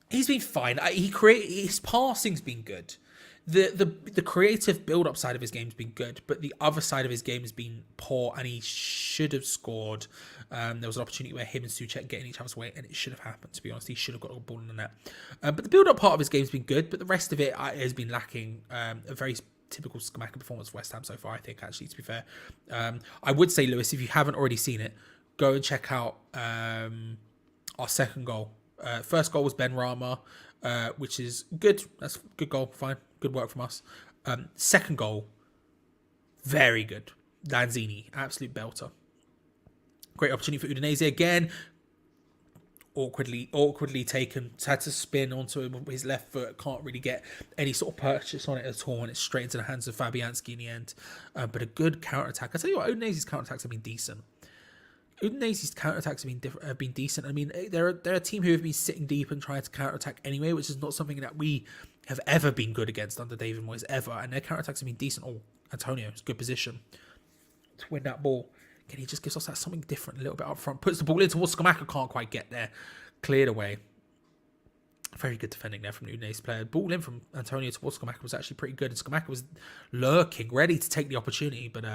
He's been fine. His passing's been good. The creative build-up side of his game's been good, but the other side of his game has been poor, and he should have scored. There was an opportunity where him and Souček get in each other's way, and it should have happened, to be honest. He should have got a ball in the net. But the build-up part of his game's been good, but the rest of it has been lacking. A very typical Scamacca performance for West Ham so far, I think, actually, to be fair. I would say, Lewis, if you haven't already seen it, go and check out our second goal. First goal was Ben Rama, which is good. That's a good goal, fine. Good work from us. Second goal, very good. Lanzini, absolute belter. Great opportunity for Udinese again. Awkwardly taken. Had to spin onto his left foot. Can't really get any sort of purchase on it at all, and it's straight into the hands of Fabianski in the end. But a good counter-attack. I tell you what, Udinese's counter-attacks have been decent. Udinese's counter-attacks have been decent. I mean, they're a team who have been sitting deep and trying to counter-attack anyway, which is not something that we have ever been good against under David Moyes, ever. And their counter-attacks have been decent. Oh, Antonio, it's a good position to win that ball. Again, he just gives us that something different a little bit up front. Puts the ball in towards Scamacca, can't quite get there. Cleared away. Very good defending there from the Udinese player. Ball in from Antonio towards Scamacca was actually pretty good. And Scamacca was lurking, ready to take the opportunity, but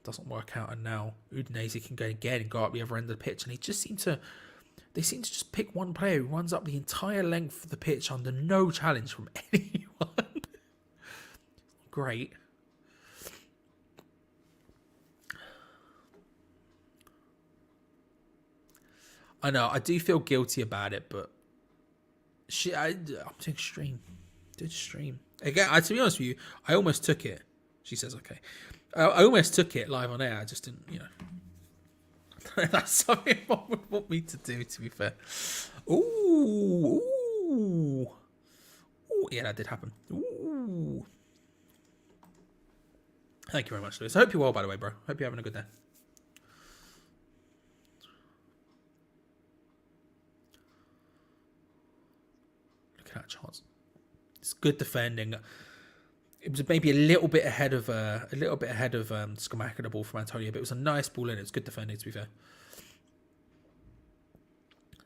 doesn't work out. And now Udinese can go again and go up the other end of the pitch. And they seem to just pick one player who runs up the entire length of the pitch under no challenge from anyone. Great. I know, I do feel guilty about it, but I'm doing stream. Again, to be honest with you, I almost took it. She says, okay. I almost took it live on air. I just didn't, That's something Mom would want me to do, to be fair. Ooh. Yeah, that did happen. Ooh. Thank you very much, Lewis. I hope you're well, by the way, bro. Hope you're having a good day. cat chance. It's good defending. It was maybe a little bit ahead of Scamacca the ball from Antonio, but it was a nice ball in. It was good defending, to be fair.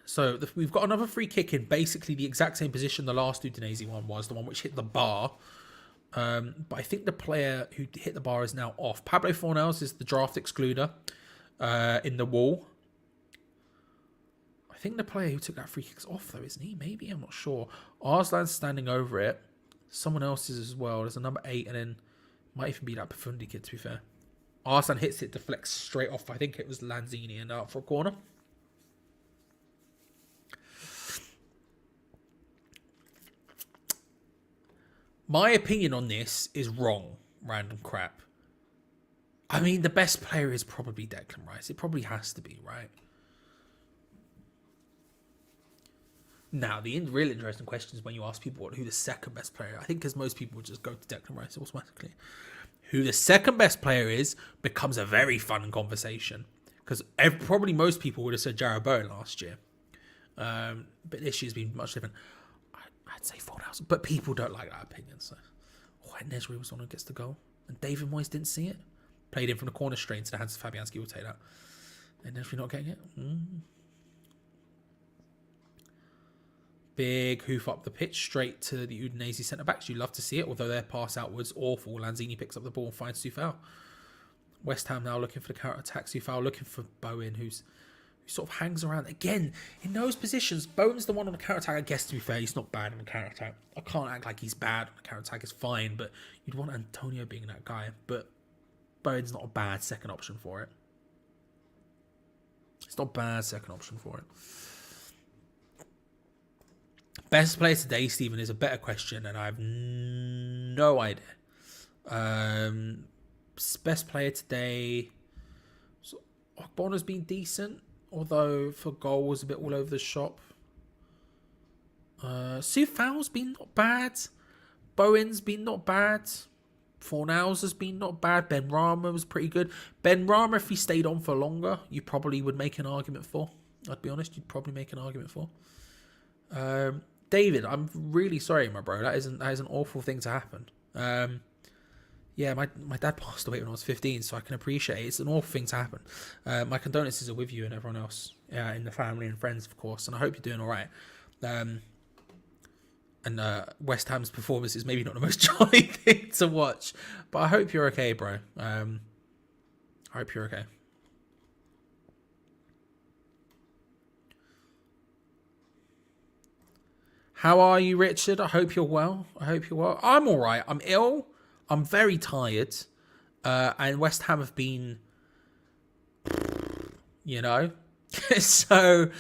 So we've got another free kick in basically the exact same position the last Udinese one was, the one which hit the bar. But I think the player who hit the bar is now off. Pablo Fornals is the draft excluder in the wall. I think the player who took that free kick is off, though, isn't he? Maybe, I'm not sure. Arslan's standing over it. Someone else is as well. There's a number 8, and then might even be that Profundi kid, to be fair. Arslan hits it, deflects straight off. I think it was Lanzini and out for a corner. My opinion on this is wrong. Random crap. I mean, the best player is probably Declan Rice. It probably has to be, right? Now, the real interesting question is when you ask people who the second best player. I think because most people would just go to Declan Rice automatically. Who the second best player is becomes a very fun conversation. Because probably most people would have said Jarrod Bowen last year. But this year's been much different. I'd say 4,000. But people don't like that opinion. So, Nesri was the one who gets the goal. And David Moyes didn't see it. Played in from the corner straight into the hands of Fabianski. Will take that. And Nesri not getting it. Big hoof up the pitch straight to the Udinese centre-backs. You love to see it, although their pass out was awful. Lanzini picks up the ball and finds Soufal. West Ham now looking for the counter-attack. Soufal looking for Bowen, who sort of hangs around. Again, in those positions, Bowen's the one on the counter-attack. I guess, to be fair, he's not bad on the counter-attack. I can't act like he's bad on the counter-attack. It's fine, but you'd want Antonio being that guy. But Bowen's not a bad second option for it. It's not a bad second option for it. Best player today, Stephen, is a better question, and I have no idea. Best player today, so Bonner's been decent, although for goal was a bit all over the shop. Soufal's been not bad. Bowen's been not bad. Fornals has been not bad. Ben Rama was pretty good. Ben Rama, if he stayed on for longer, you probably would make an argument for. I'd be honest, you'd probably make an argument for. David, I'm really sorry, my bro. That is an awful thing to happen. Yeah, my dad passed away when I was 15, so I can appreciate it. It's an awful thing to happen. My condolences are with you and everyone else in the family and friends, of course, and I hope you're doing all right. And West Ham's performance is maybe not the most jolly thing to watch, but I hope you're okay, bro. I hope you're okay. How are you, Richard? I hope you're well. I'm all right. I'm ill. I'm very tired. And West Ham have been, so,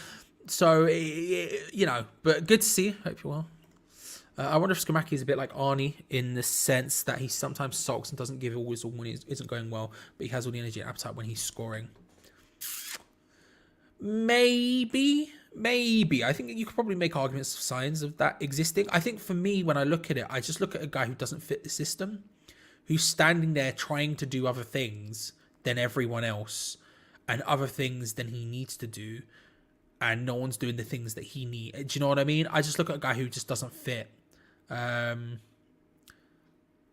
but good to see you. Hope you're well. I wonder if Scamacca is a bit like Arnie in the sense that he sometimes sulks and doesn't give always all when he isn't going well, but he has all the energy and appetite when he's scoring. Maybe. I think you could probably make arguments for signs of that existing. I think for me, when I look at it, I just look at a guy who doesn't fit the system, who's standing there trying to do other things than everyone else and other things than he needs to do, and no one's doing the things that he needs. Do you know what I mean? I just look at a guy who just doesn't fit. I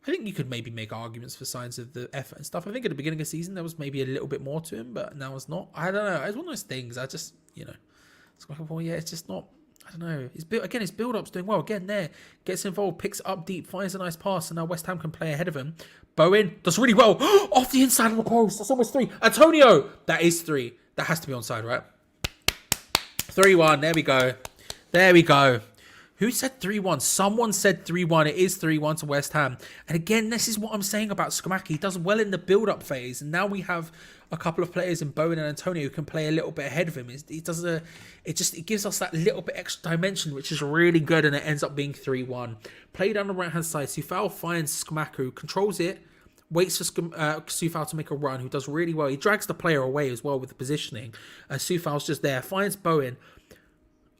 think you could maybe make arguments for signs of the effort and stuff. I think at the beginning of the season, there was maybe a little bit more to him, but now it's not. I don't know. It's one of those things. I just, it's just not. I don't know. His build-up's doing well. Again, there. Gets involved, picks it up deep, finds a nice pass, and now West Ham can play ahead of him. Bowen does really well. Off the inside of the post. That's almost 3. Antonio! That is 3. That has to be onside, right? 3-1. There we go. Who said 3-1? Someone said 3-1. It is 3-1 to West Ham. And again, this is what I'm saying about Scamacca. He does well in the build-up phase. And now we have a couple of players in Bowen and Antonio who can play a little bit ahead of him. It gives us that little bit extra dimension, which is really good. And it ends up being 3-1. Play down the right-hand side. Soufal finds Scamacca, who controls it. Waits for Soufal to make a run, who does really well. He drags the player away as well with the positioning. And Soufal's just there. Finds Bowen.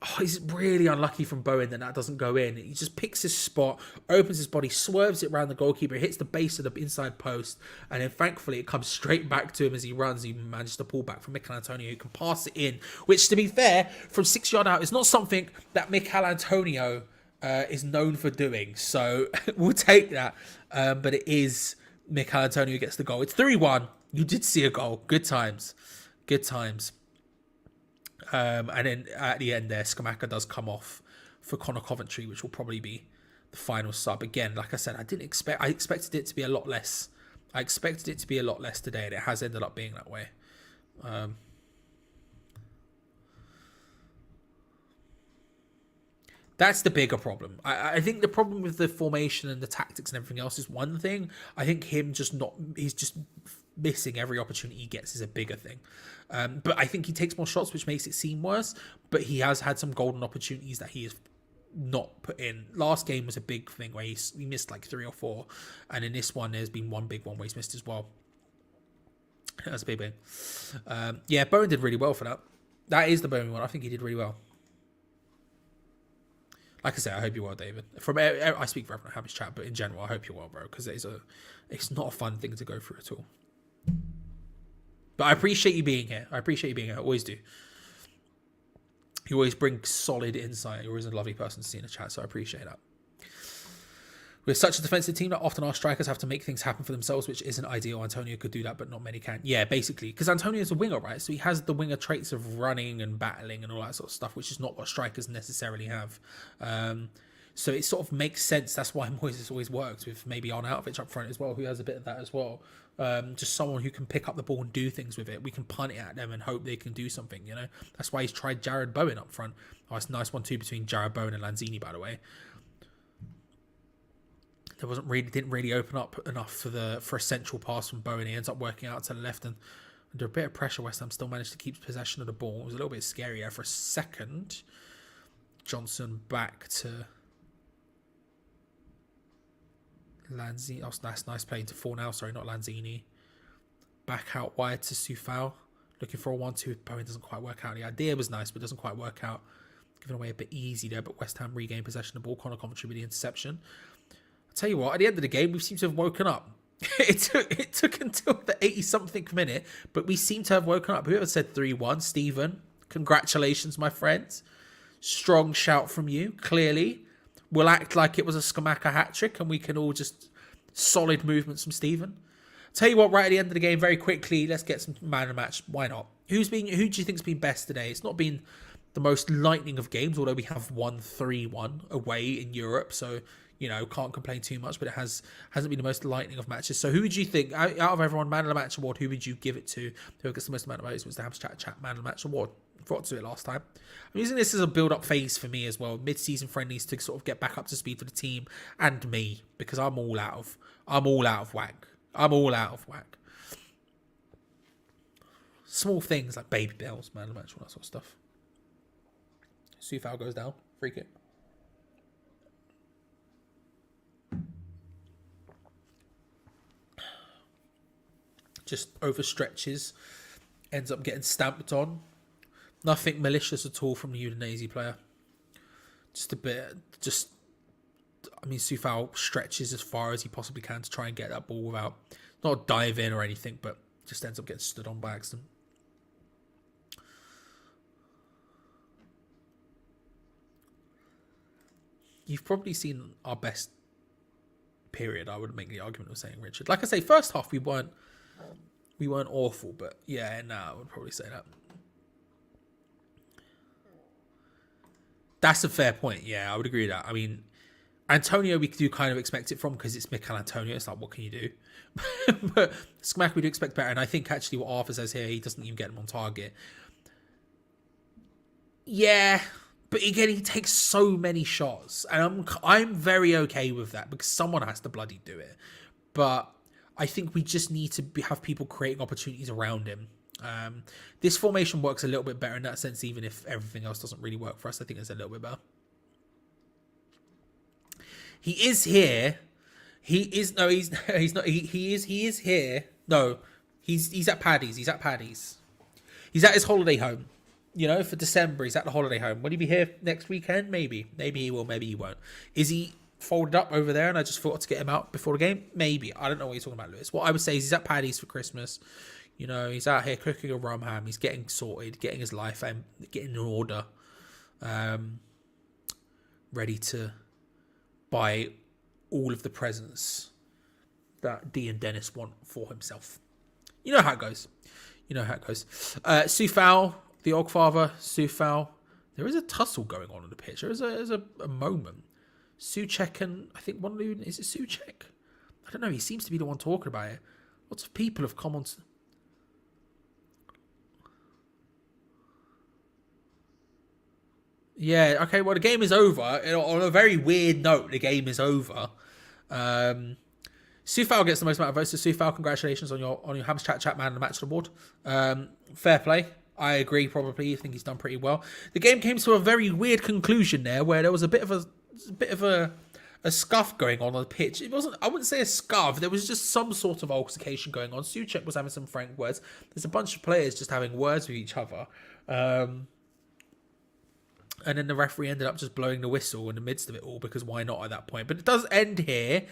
Oh, he's really unlucky from Bowen that doesn't go in. He just picks his spot, opens his body, swerves it around the goalkeeper, hits the base of the inside post, and then thankfully it comes straight back to him as he runs. He manages to pull back from Mikel Antonio, who can pass it in, which, to be fair, from 6 yards out is not something that Mikel Antonio is known for doing. So we'll take that. But it is Mikel Antonio who gets the goal. It's 3-1. You did see a goal. Good times. Good times. And then at the end there, Scamacca does come off for Connor Coventry, which will probably be the final sub. Again, like I said, I expected it to be a lot less. I expected it to be a lot less today, and it has ended up being that way. That's the bigger problem. I think the problem with the formation and the tactics and everything else is one thing. I think he's just missing every opportunity he gets is a bigger thing. But I think he takes more shots, which makes it seem worse. But he has had some golden opportunities that he has not put in. Last game was a big thing where he missed like 3 or 4. And in this one, there's been one big one where he's missed as well. That's a big thing. Yeah, Bowen did really well for that. That is the Bowen one. I think he did really well. Like I say, I hope you're well, David. I speak for everyone, I have his chat, but in general, I hope you're well, bro, because it's not a fun thing to go through at all. But I appreciate you being here. I always do. You always bring solid insight. You're always a lovely person to see in the chat, so I appreciate that. We're such a defensive team that often our strikers have to make things happen for themselves, which isn't ideal. Antonio could do that, but not many can. Yeah, basically, because Antonio is a winger, right? So he has the winger traits of running and battling and all that sort of stuff, which is not what strikers necessarily have. So it sort of makes sense. That's why Moyes always works with maybe Arnautovic up front as well, who has a bit of that as well. Just someone who can pick up the ball and do things with it. We can punt it at them and hope they can do something, you know? That's why he's tried Jared Bowen up front. Oh, it's a nice 1-2 between Jared Bowen and Lanzini, by the way. There didn't really open up enough for a central pass from Bowen. He ends up working out to the left, and under a bit of pressure, West Ham still managed to keep possession of the ball. It was a little bit scary there for a second. Johnson back to Lanzini. Oh, that's nice play into 4 now. Sorry, not Lanzini. Back out wide to Soufal. Looking for a 1-2. Bowen doesn't quite work out. The idea was nice, but doesn't quite work out. Given away a bit easy there, but West Ham regained possession of the ball. Connor Coventry with the interception. Tell you what, at the end of the game, we seem to have woken up. It took until the 80-something minute, but we seem to have woken up. Whoever said 3-1? Stephen, congratulations, my friend. Strong shout from you, clearly. We'll act like it was a Scamacca hat-trick, and we can all just solid movements from Stephen. Tell you what, right at the end of the game, very quickly, let's get some man of the match. Why not? Who do you think's been best today? It's not been the most lightning of games, although we have won 3-1 away in Europe, so... You know, can't complain too much, but it hasn't been the most lightning of matches. So who would you think, out of everyone, Man of the Match award, who would you give it to? Who gets the most amount of votes? Was the Hams Chat Man of the Match award. I forgot to do it last time. I'm using this as a build-up phase for me as well. Mid-season friendlies to sort of get back up to speed for the team and me, because I'm all out of whack. Small things like baby bells, Man of the Match, all that sort of stuff. Soufal goes down. Free kick. Just overstretches, ends up getting stamped on. Nothing malicious at all from the Udinese player. Just a bit, I mean, Soufal stretches as far as he possibly can to try and get that ball without, not dive in or anything, but just ends up getting stood on by accident. You've probably seen our best period, I would make the argument of saying, Richard. Like I say, first half we weren't awful, but yeah, I would probably say that. That's a fair point. Yeah, I would agree with that. I mean, Antonio, we do kind of expect it from because it's Mikel Antonio. It's like, what can you do? But Scamacca, we do expect better. And I think actually what Arthur says here, he doesn't even get him on target. Yeah, but again, he takes so many shots. And I'm very okay with that because someone has to bloody do it. But I think we just need to have people creating opportunities around him. This formation works a little bit better in that sense, even if everything else doesn't really work for us. I think it's a little bit better. He is here. He's not. He is here. No, he's at Paddy's. He's at his holiday home. You know, for December, he's at the holiday home. Will he be here next weekend? Maybe he will. Maybe he won't. Is he folded up over there and I just thought to get him out before the game? Maybe. I don't know what you're talking about, Lewis. What I would say is he's at Paddy's for Christmas. You know, he's out here cooking a rum ham. He's getting sorted, getting his life and getting in order. Ready to by all of the presents that D and Dennis want for himself. You know how it goes. Soufal, the Ogfather, Soufal. There is a tussle going on in the pitch. There is a moment. Souček and I think is it Souček? I don't know. He seems to be the one talking about it. Lots of people have come on. Yeah, okay, well, the game is over. On a very weird note, the game is over. Soufal gets the most amount of votes. So Soufal, congratulations on your Ham's Man of the Match award. Fair play. I agree, probably. I think he's done pretty well. The game came to a very weird conclusion there, where there was a bit of a scuff going on the pitch. It wasn't, I wouldn't say a scuff. There was just some sort of altercation going on. Souček was having some frank words. There's a bunch of players just having words with each other. And then the referee ended up just blowing the whistle in the midst of it all, because why not at that point? But it does end here.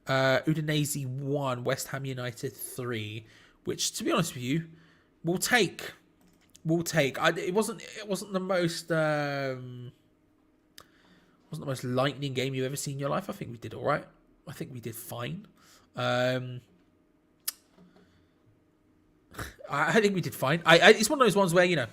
Udinese 1, West Ham United 3, which, to be honest with you, we'll take. It wasn't the most lightning game you've ever seen in your life. I think we did all right. I think we did fine. I think we did fine. It's one of those ones where, you know,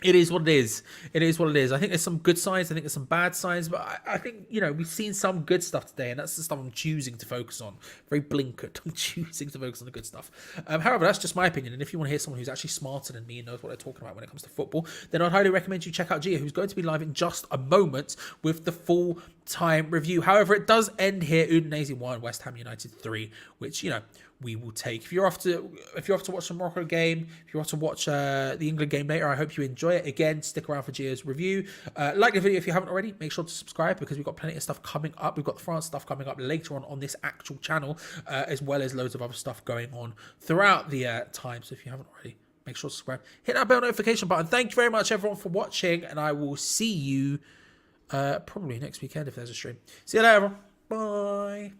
it is what it is. It is what it is. I think there's some good signs. I think there's some bad signs. But I think, you know, we've seen some good stuff today. And that's the stuff I'm choosing to focus on. Very blinkered. I'm choosing to focus on the good stuff. However, that's just my opinion. And if you want to hear someone who's actually smarter than me and knows what they're talking about when it comes to football, then I'd highly recommend you check out Gia, who's going to be live in just a moment with the full-time review. However, it does end here. Udinese 1, West Ham United 3, which, you know, we will take. If you're off to watch the Morocco game, if you're off to watch the England game later, I hope you enjoy it. Again, stick around for Gia's review. Like the video if you haven't already. Make sure to subscribe, because we've got plenty of stuff coming up. We've got the France stuff coming up later on this actual channel, as well as loads of other stuff going on throughout the time. So if you haven't already, make sure to subscribe. Hit that bell notification button. Thank you very much, everyone, for watching, and I will see you probably next weekend if there's a stream. See you later, everyone. Bye.